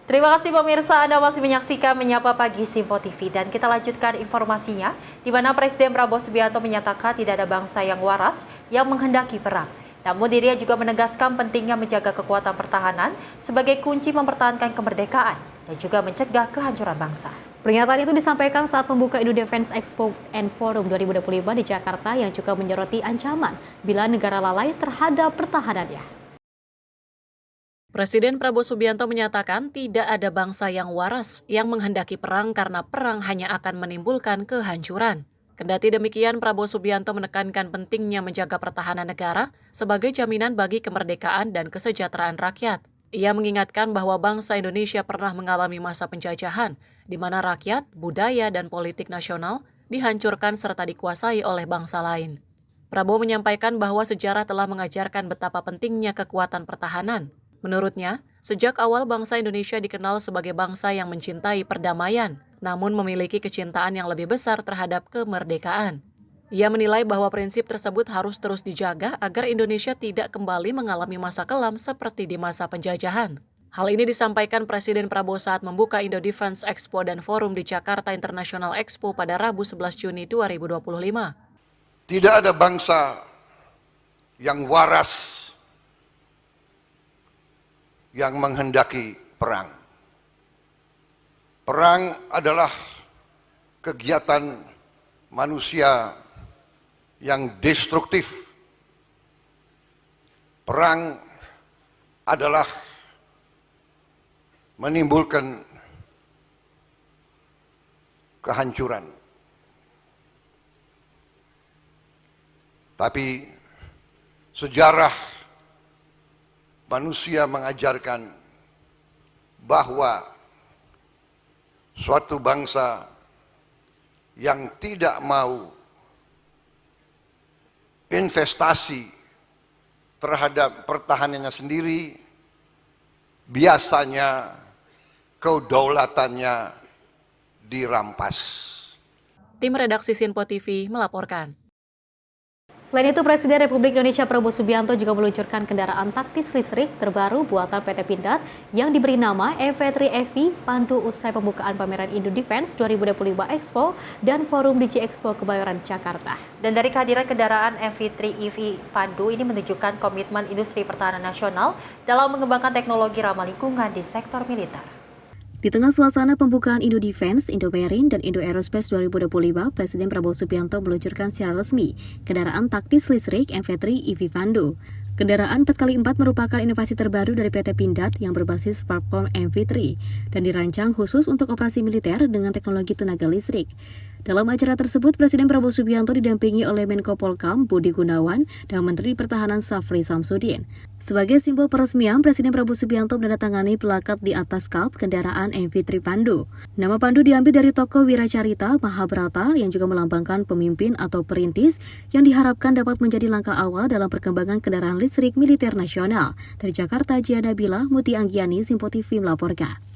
Terima kasih pemirsa, Anda masih menyaksikan Menyapa Pagi Sinpo TV dan kita lanjutkan informasinya di mana Presiden Prabowo Subianto menyatakan tidak ada bangsa yang waras yang menghendaki perang. Namun dirinya juga menegaskan pentingnya menjaga kekuatan pertahanan sebagai kunci mempertahankan kemerdekaan dan juga mencegah kehancuran bangsa. Pernyataan itu disampaikan saat membuka Indo Defense Expo and Forum 2025 di Jakarta yang juga menyoroti ancaman bila negara lalai terhadap pertahanannya. Presiden Prabowo Subianto menyatakan tidak ada bangsa yang waras yang menghendaki perang karena perang hanya akan menimbulkan kehancuran. Kendati demikian, Prabowo Subianto menekankan pentingnya menjaga pertahanan negara sebagai jaminan bagi kemerdekaan dan kesejahteraan rakyat. Ia mengingatkan bahwa bangsa Indonesia pernah mengalami masa penjajahan, di mana rakyat, budaya, dan politik nasional dihancurkan serta dikuasai oleh bangsa lain. Prabowo menyampaikan bahwa sejarah telah mengajarkan betapa pentingnya kekuatan pertahanan. Menurutnya, sejak awal bangsa Indonesia dikenal sebagai bangsa yang mencintai perdamaian, namun memiliki kecintaan yang lebih besar terhadap kemerdekaan. Ia menilai bahwa prinsip tersebut harus terus dijaga agar Indonesia tidak kembali mengalami masa kelam seperti di masa penjajahan. Hal ini disampaikan Presiden Prabowo saat membuka Indo Defense Expo dan Forum di Jakarta International Expo pada Rabu 11 Juni 2025. Tidak ada bangsa yang waras yang menghendaki perang. Perang adalah kegiatan manusia yang destruktif. Perang adalah menimbulkan kehancuran. Tapi sejarah manusia mengajarkan bahwa suatu bangsa yang tidak mau investasi terhadap pertahanannya sendiri, biasanya kedaulatannya dirampas. Tim redaksi Sinpo TV melaporkan. Selain itu, Presiden Republik Indonesia Prabowo Subianto juga meluncurkan kendaraan taktis listrik terbaru buatan PT Pindad yang diberi nama EV3 EV Pandu usai pembukaan pameran Indo Defense 2025 Expo dan Forum DG Expo Kebayoran Jakarta. Dan dari kehadiran kendaraan EV3 EV Pandu ini menunjukkan komitmen industri pertahanan nasional dalam mengembangkan teknologi ramah lingkungan di sektor militer. Di tengah suasana pembukaan Indo Defense, Indo Marine, dan Indo Aerospace 2025, Presiden Prabowo Subianto meluncurkan secara resmi kendaraan taktis listrik EV3 EV Pandu. Kendaraan 4x4 merupakan inovasi terbaru dari PT Pindad yang berbasis platform EV3 dan dirancang khusus untuk operasi militer dengan teknologi tenaga listrik. Dalam acara tersebut, Presiden Prabowo Subianto didampingi oleh Menko Polkam Budi Gunawan dan Menteri Pertahanan Syafri Samsudin. Sebagai simbol peresmian, Presiden Prabowo Subianto menandatangani plakat di atas kap kendaraan EV3 Pandu. Nama Pandu diambil dari tokoh Wiracarita Mahabharata yang juga melambangkan pemimpin atau perintis yang diharapkan dapat menjadi langkah awal dalam perkembangan kendaraan listrik militer nasional. Dari Jakarta, Gia Nabila, Muti Anggiani, Sinpo TV melaporkan.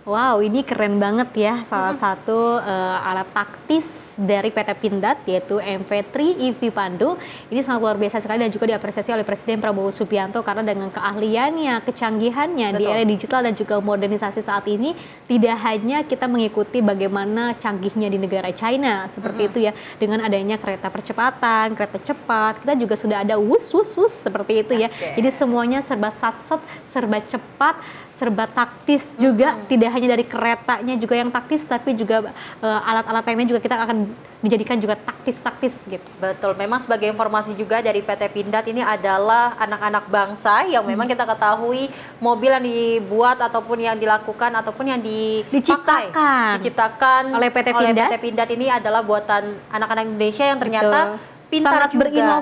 Wow, ini keren banget ya, salah satu alat taktis dari PT Pindad yaitu EV3 EV Pandu. Ini sangat luar biasa sekali dan juga diapresiasi oleh Presiden Prabowo Subianto karena dengan keahliannya, kecanggihannya di era digital dan juga modernisasi saat ini, tidak hanya kita mengikuti bagaimana canggihnya di negara China seperti itu ya, dengan adanya kereta percepatan, kereta cepat, kita juga sudah ada wus seperti itu ya. Jadi semuanya serba satset, serba cepat, serba taktis juga, tidak hanya dari keretanya juga yang taktis, tapi juga alat-alat lainnya juga kita akan menjadikan juga taktis gitu. Betul, memang sebagai informasi juga dari PT Pindad ini adalah anak-anak bangsa yang memang kita ketahui mobil yang dibuat ataupun yang dilakukan ataupun yang diciptakan oleh PT Pindad ini adalah buatan anak-anak Indonesia yang ternyata pintar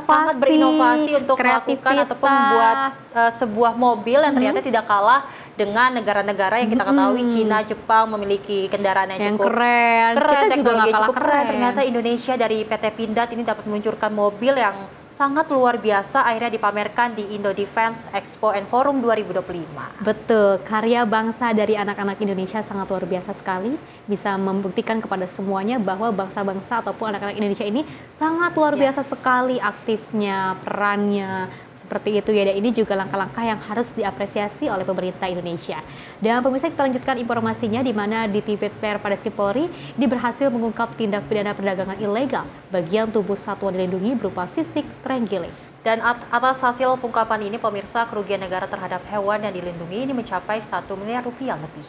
sangat berinovasi untuk melakukan ataupun membuat sebuah mobil yang ternyata tidak kalah dengan negara-negara yang kita ketahui Cina, Jepang memiliki kendaraan yang cukup keren, teknologi yang cukup keren. Ternyata Indonesia dari PT Pindad ini dapat meluncurkan mobil yang sangat luar biasa, akhirnya dipamerkan di Indo Defense Expo and Forum 2025. Betul, karya bangsa dari anak-anak Indonesia sangat luar biasa sekali, bisa membuktikan kepada semuanya bahwa bangsa-bangsa ataupun anak-anak Indonesia ini sangat luar biasa sekali aktifnya, perannya, seperti itu ya. Dan ini juga langkah-langkah yang harus diapresiasi oleh pemerintah Indonesia. Dan pemirsa, kita lanjutkan informasinya di mana di Tipiter Padeskrim Polri ini berhasil mengungkap tindak pidana perdagangan ilegal bagian tubuh satwa dilindungi berupa sisik terenggiling. Dan atas hasil pengungkapan ini, pemirsa, kerugian negara terhadap hewan yang dilindungi ini mencapai 1 miliar rupiah lebih.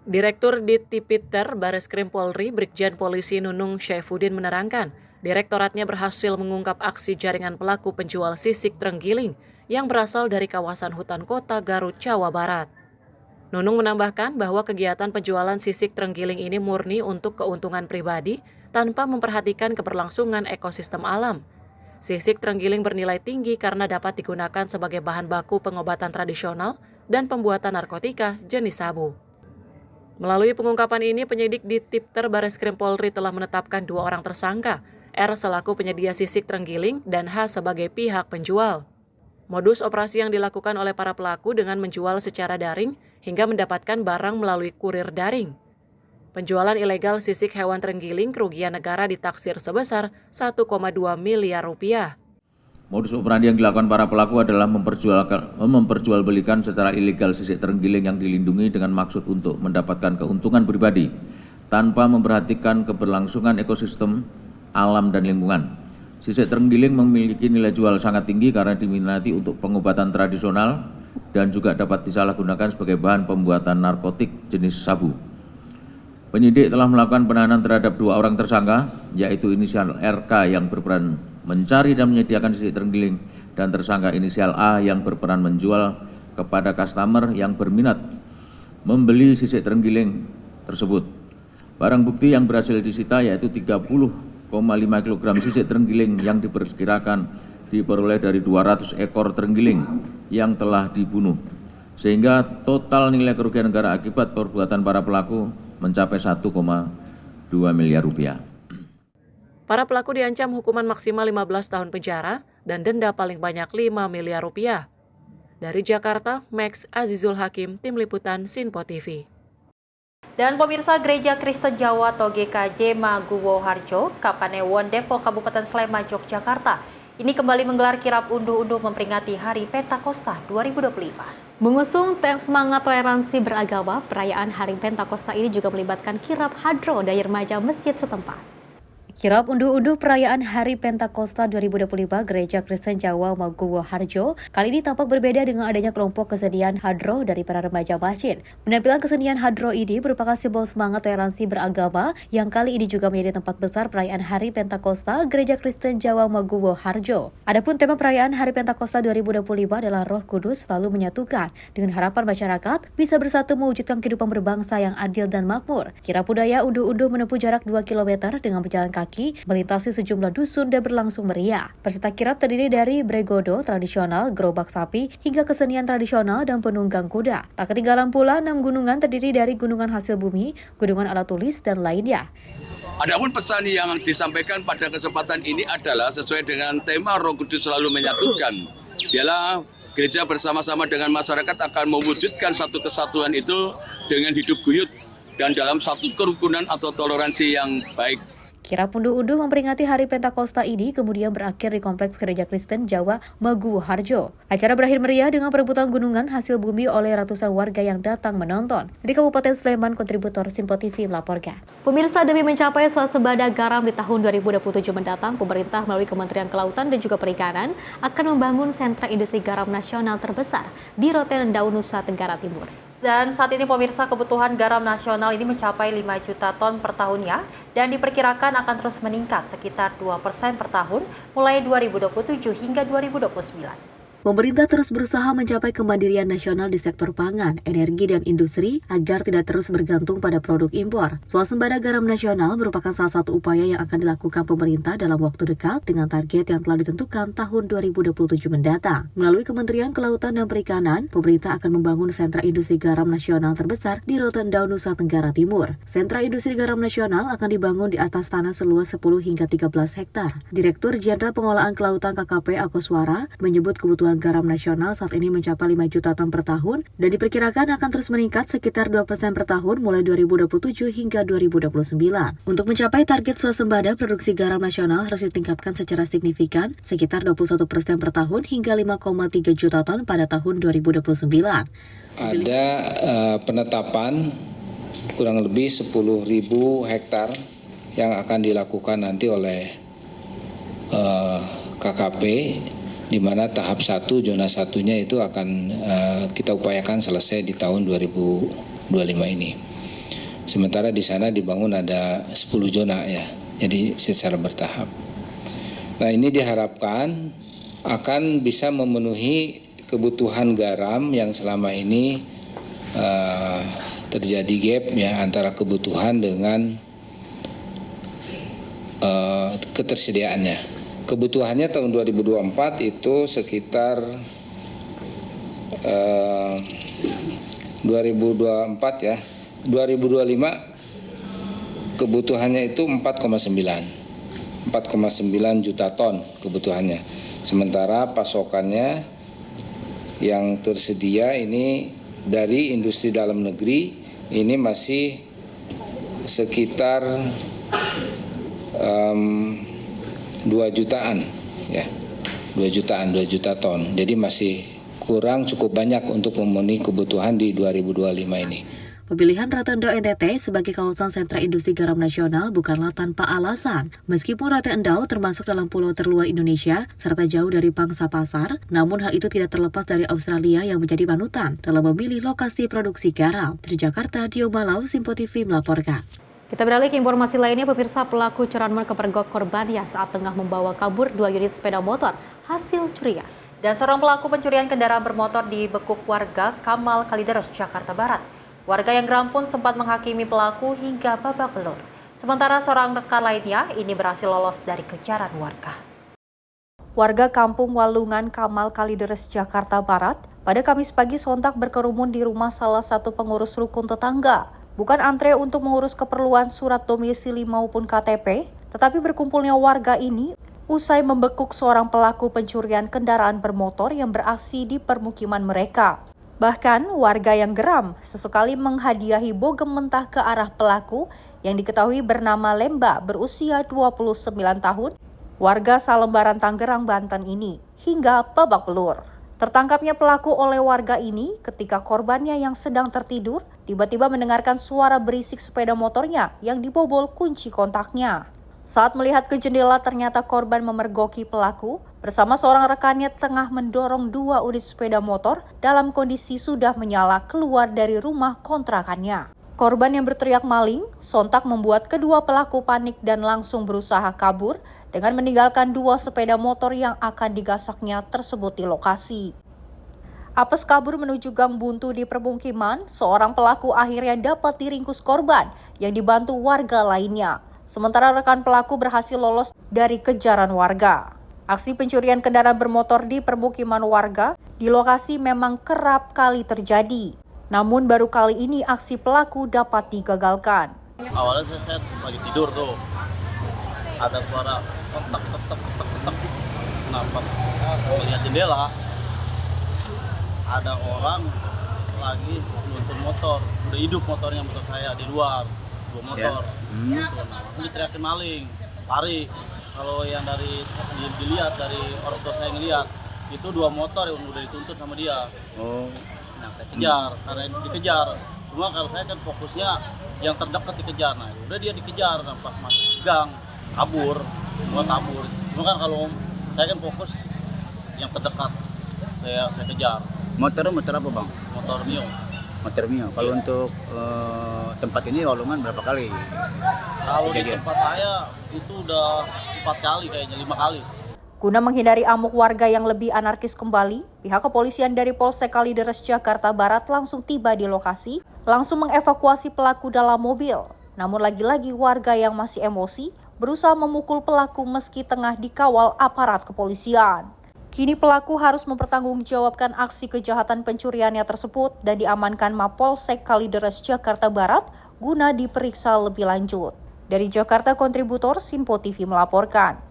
Direktur Ditipiter Bareskrim Polri Brigjen Polisi Nunung Syaifuddin menerangkan, Direktoratnya berhasil mengungkap aksi jaringan pelaku penjual sisik terenggiling yang berasal dari kawasan hutan kota Garut, Jawa Barat. Nunung menambahkan bahwa kegiatan penjualan sisik terenggiling ini murni untuk keuntungan pribadi tanpa memperhatikan keberlangsungan ekosistem alam. Sisik terenggiling bernilai tinggi karena dapat digunakan sebagai bahan baku pengobatan tradisional dan pembuatan narkotika jenis sabu. Melalui pengungkapan ini, penyidik di Tipter Bareskrim Polri telah menetapkan 2 orang tersangka, R selaku penyedia sisik terenggiling dan H sebagai pihak penjual. Modus operasi yang dilakukan oleh para pelaku dengan menjual secara daring hingga mendapatkan barang melalui kurir daring. Penjualan ilegal sisik hewan terenggiling kerugian negara ditaksir sebesar 1,2 miliar rupiah. Modus operandi yang dilakukan para pelaku adalah memperjualbelikan secara ilegal sisik terenggiling yang dilindungi dengan maksud untuk mendapatkan keuntungan pribadi tanpa memperhatikan keberlangsungan ekosistem, alam, dan lingkungan. Sisik terenggiling memiliki nilai jual sangat tinggi karena diminati untuk pengobatan tradisional dan juga dapat disalahgunakan sebagai bahan pembuatan narkotik jenis sabu. Penyidik telah melakukan penahanan terhadap 2 orang tersangka, yaitu inisial RK yang berperan mencari dan menyediakan sisik terenggiling dan tersangka inisial A yang berperan menjual kepada customer yang berminat membeli sisik terenggiling tersebut. Barang bukti yang berhasil disita yaitu 30,5 kg sisik terenggiling yang diperkirakan diperoleh dari 200 ekor terenggiling yang telah dibunuh, sehingga total nilai kerugian negara akibat perbuatan para pelaku mencapai 1,2 miliar rupiah. Para pelaku diancam hukuman maksimal 15 tahun penjara dan denda paling banyak 5 miliar rupiah. Dari Jakarta, Max Azizul Hakim, Tim Liputan Sinpo TV. Dan pemirsa, Gereja Kristen Jawa atau GKJ Maguwo Harjo, Kapanewon, Depok, Kabupaten Sleman, Yogyakarta, ini kembali menggelar kirap unduh-unduh memperingati Hari Pentakosta 2025. Mengusung semangat toleransi beragama, perayaan Hari Pentakosta ini juga melibatkan kirap hadro dari remaja masjid setempat. Kirap unduh-unduh perayaan Hari Pentakosta 2025 Gereja Kristen Jawa Maguwo Harjo kali ini tampak berbeda dengan adanya kelompok kesenian hadro dari para remaja masjid. Penampilan kesenian hadro ini merupakan simbol semangat toleransi beragama yang kali ini juga menjadi tempat besar perayaan Hari Pentakosta Gereja Kristen Jawa Maguwo Harjo. Adapun tema perayaan Hari Pentakosta 2025 adalah Roh Kudus selalu menyatukan, dengan harapan masyarakat bisa bersatu mewujudkan kehidupan berbangsa yang adil dan makmur. Kirap budaya unduh-unduh menempuh jarak 2 km dengan berjalan kaki, melintasi sejumlah dusun dan berlangsung meriah. Peserta kirap terdiri dari bregodo tradisional, gerobak sapi, hingga kesenian tradisional dan penunggang kuda. Tak ketinggalan pula 6 gunungan terdiri dari gunungan hasil bumi, gunungan alat tulis, dan lainnya. Adapun pesan yang disampaikan pada kesempatan ini adalah sesuai dengan tema Roh Kudus selalu menyatukan. Dialah gereja bersama-sama dengan masyarakat akan mewujudkan satu kesatuan itu dengan hidup guyup dan dalam satu kerukunan atau toleransi yang baik. Kirap unduh-unduh memperingati Hari Pentakosta ini kemudian berakhir di Kompleks Gereja Kristen Jawa Maguwo Harjo. Acara berakhir meriah dengan perebutan gunungan hasil bumi oleh ratusan warga yang datang menonton. Dari Kabupaten Sleman, kontributor Sinpo TV melaporkan. Pemirsa, demi mencapai swasembada garam di tahun 2027 mendatang, pemerintah melalui Kementerian Kelautan dan juga Perikanan akan membangun sentra industri garam nasional terbesar di Rotendao, Nusa Tenggara Timur. Dan saat ini pemirsa, kebutuhan garam nasional ini mencapai 5 juta ton per tahunnya dan diperkirakan akan terus meningkat sekitar 2% per tahun mulai 2027 hingga 2029. Pemerintah terus berusaha mencapai kemandirian nasional di sektor pangan, energi, dan industri agar tidak terus bergantung pada produk impor. Swasembada garam nasional merupakan salah satu upaya yang akan dilakukan pemerintah dalam waktu dekat dengan target yang telah ditentukan tahun 2027 mendatang. Melalui Kementerian Kelautan dan Perikanan, pemerintah akan membangun sentra industri garam nasional terbesar di Rotendao, Nusa Tenggara Timur. Sentra industri garam nasional akan dibangun di atas tanah seluas 10 hingga 13 hektar. Direktur Jenderal Pengolahan Kelautan KKP Akoswara menyebut kebutuhan garam nasional saat ini mencapai 5 juta ton per tahun dan diperkirakan akan terus meningkat sekitar 2% per tahun mulai 2027 hingga 2029. Untuk mencapai target swasembada, produksi garam nasional harus ditingkatkan secara signifikan sekitar 21% per tahun hingga 5,3 juta ton pada tahun 2029. Ada penetapan kurang lebih 10.000 hektar yang akan dilakukan nanti oleh KKP, di mana tahap 1, zona 1-nya itu akan kita upayakan selesai di tahun 2025 ini. Sementara di sana dibangun ada 10 zona ya, jadi secara bertahap. Nah, ini diharapkan akan bisa memenuhi kebutuhan garam yang selama ini terjadi gap ya antara kebutuhan dengan ketersediaannya. Kebutuhannya tahun 2024 itu sekitar 2024 ya, 2025 kebutuhannya itu 4,9 juta ton kebutuhannya. Sementara pasokannya yang tersedia ini dari industri dalam negeri ini masih sekitar 2 jutaan ya, 2 juta ton. Jadi masih kurang cukup banyak untuk memenuhi kebutuhan di 2025 ini. Pemilihan Rate Endau NTT sebagai kawasan sentra industri garam nasional bukanlah tanpa alasan. Meskipun Rate Endau termasuk dalam pulau terluar Indonesia serta jauh dari pangsa pasar, namun hal itu tidak terlepas dari Australia yang menjadi panutan dalam memilih lokasi produksi garam. Dari Jakarta, Dio Malau, Simpo TV melaporkan. Kita beralih ke informasi lainnya, pemirsa. Pelaku curanmor kepergok korbannya saat tengah membawa kabur 2 unit sepeda motor hasil curian. Dan seorang pelaku pencurian kendaraan bermotor dibekuk warga Kamal Kalideres, Jakarta Barat. Warga yang geram pun sempat menghakimi pelaku hingga babak belur. Sementara seorang rekan lainnya ini berhasil lolos dari kejaran warga. Warga Kampung Walungan Kamal Kalideres, Jakarta Barat pada Kamis pagi sontak berkerumun di rumah salah satu pengurus rukun tetangga. Bukan antre untuk mengurus keperluan surat domisili maupun KTP, tetapi berkumpulnya warga ini usai membekuk seorang pelaku pencurian kendaraan bermotor yang beraksi di permukiman mereka. Bahkan warga yang geram sesekali menghadiahi bogem mentah ke arah pelaku yang diketahui bernama Lemba berusia 29 tahun, warga Salembaran Tangerang, Banten ini, hingga babak belur. Tertangkapnya pelaku oleh warga ini ketika korbannya yang sedang tertidur tiba-tiba mendengarkan suara berisik sepeda motornya yang dibobol kunci kontaknya. Saat melihat ke jendela ternyata korban memergoki pelaku bersama seorang rekannya tengah mendorong 2 unit sepeda motor dalam kondisi sudah menyala keluar dari rumah kontrakannya. Korban yang berteriak maling sontak membuat kedua pelaku panik dan langsung berusaha kabur dengan meninggalkan 2 sepeda motor yang akan digasaknya tersebut di lokasi. Apes kabur menuju gang buntu di permukiman, seorang pelaku akhirnya dapat diringkus korban yang dibantu warga lainnya. Sementara rekan pelaku berhasil lolos dari kejaran warga. Aksi pencurian kendaraan bermotor di permukiman warga di lokasi memang kerap kali terjadi. Namun baru kali ini aksi pelaku dapat digagalkan. Awalnya saya lagi tidur tuh, ada suara ketek. Nah pas melihat jendela, ada orang lagi nuntun motor, udah hidup motornya, motor saya di luar. 2 motor, langsung diteriakin maling, lari. Kalau yang dari dilihat dari orang tua saya ngelihat, itu 2 motor yang udah dituntut sama dia. Nah saya kejar, karena dikejar. Cuma kalau saya kan fokusnya yang terdekat dikejar, nah udah dia dikejar, nah, pas masuk gang, kabur. Cuma kan kalau saya kan fokus yang terdekat, saya kejar. Motor apa bang? Motor Mio. Kalau untuk tempat ini Walungan berapa kali? Kalau di tempat saya itu udah 4 kali kayaknya, 5 kali. Guna menghindari amuk warga yang lebih anarkis kembali, pihak kepolisian dari Polsek Kalideres, Jakarta Barat langsung tiba di lokasi, langsung mengevakuasi pelaku dalam mobil. Namun lagi-lagi warga yang masih emosi berusaha memukul pelaku meski tengah dikawal aparat kepolisian. Kini pelaku harus mempertanggungjawabkan aksi kejahatan pencuriannya tersebut dan diamankan Mapolsek Kalideres, Jakarta Barat guna diperiksa lebih lanjut. Dari Jakarta, kontributor Simpo TV melaporkan.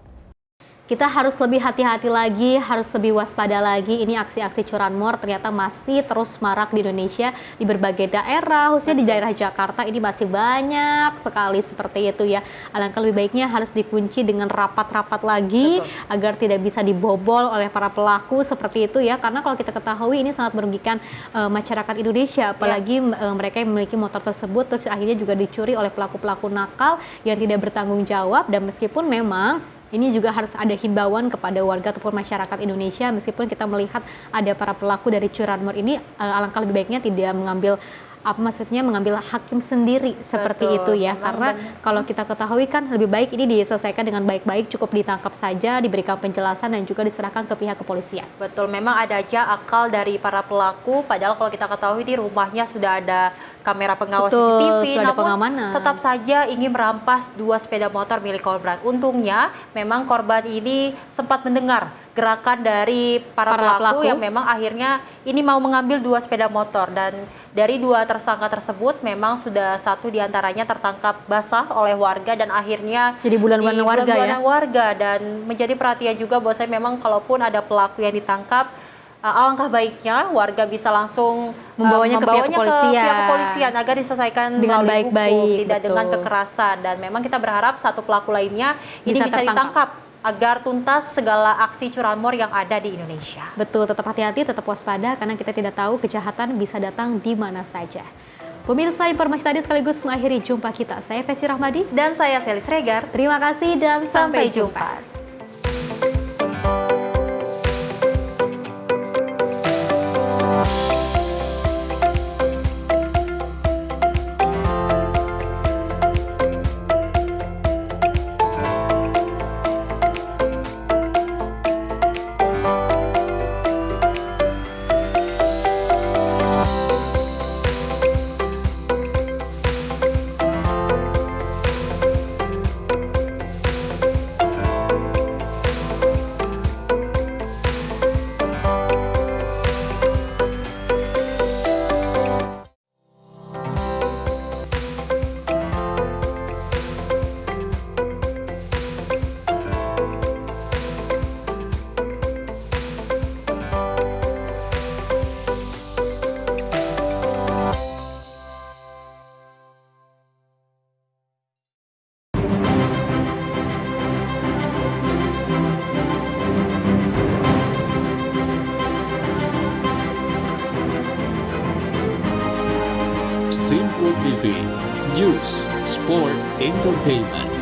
Kita harus lebih hati-hati lagi, harus lebih waspada lagi. Ini aksi-aksi curanmor ternyata masih terus marak di Indonesia, di berbagai daerah, khususnya di daerah Jakarta ini masih banyak sekali seperti itu ya. Alangkah lebih baiknya harus dikunci dengan rapat-rapat lagi. Betul. Agar tidak bisa dibobol oleh para pelaku seperti itu ya. Karena kalau kita ketahui ini sangat merugikan masyarakat Indonesia, apalagi mereka yang memiliki motor tersebut terus akhirnya juga dicuri oleh pelaku-pelaku nakal yang tidak bertanggung jawab. Dan meskipun memang ini juga harus ada himbauan kepada warga ataupun masyarakat Indonesia, meskipun kita melihat ada para pelaku dari curanmor ini, alangkah lebih baiknya tidak mengambil apa maksudnya mengambil hakim sendiri seperti itu ya, karena kalau kita ketahui kan lebih baik ini diselesaikan dengan baik-baik, cukup ditangkap saja, diberikan penjelasan dan juga diserahkan ke pihak kepolisian. Betul, memang ada aja akal dari para pelaku, padahal kalau kita ketahui di rumahnya sudah ada kamera pengawas CCTV, namun pengamanan. Tetap saja ingin merampas 2 sepeda motor milik korban. Untungnya memang korban ini sempat mendengar gerakan dari para pelaku yang memang akhirnya ini mau mengambil 2 sepeda motor, dan dari 2 tersangka tersebut memang sudah 1 diantaranya tertangkap basah oleh warga dan akhirnya jadi bulan-bulan warga dan menjadi perhatian juga bahwa saya memang kalaupun ada pelaku yang ditangkap, alangkah baiknya warga bisa langsung membawanya ke pihak kepolisian agar diselesaikan dengan baik-baik, tidak dengan kekerasan, dan memang kita berharap 1 pelaku lainnya ini bisa ditangkap agar tuntas segala aksi curanmor yang ada di Indonesia. Betul, tetap hati-hati, tetap waspada karena kita tidak tahu kejahatan bisa datang di mana saja. Pemirsa, informasi tadi sekaligus mengakhiri jumpa kita. Saya Fesi Rahmadi dan saya Selis Regar. Terima kasih dan sampai jumpa. Simple TV, News, Sport, Entertainment.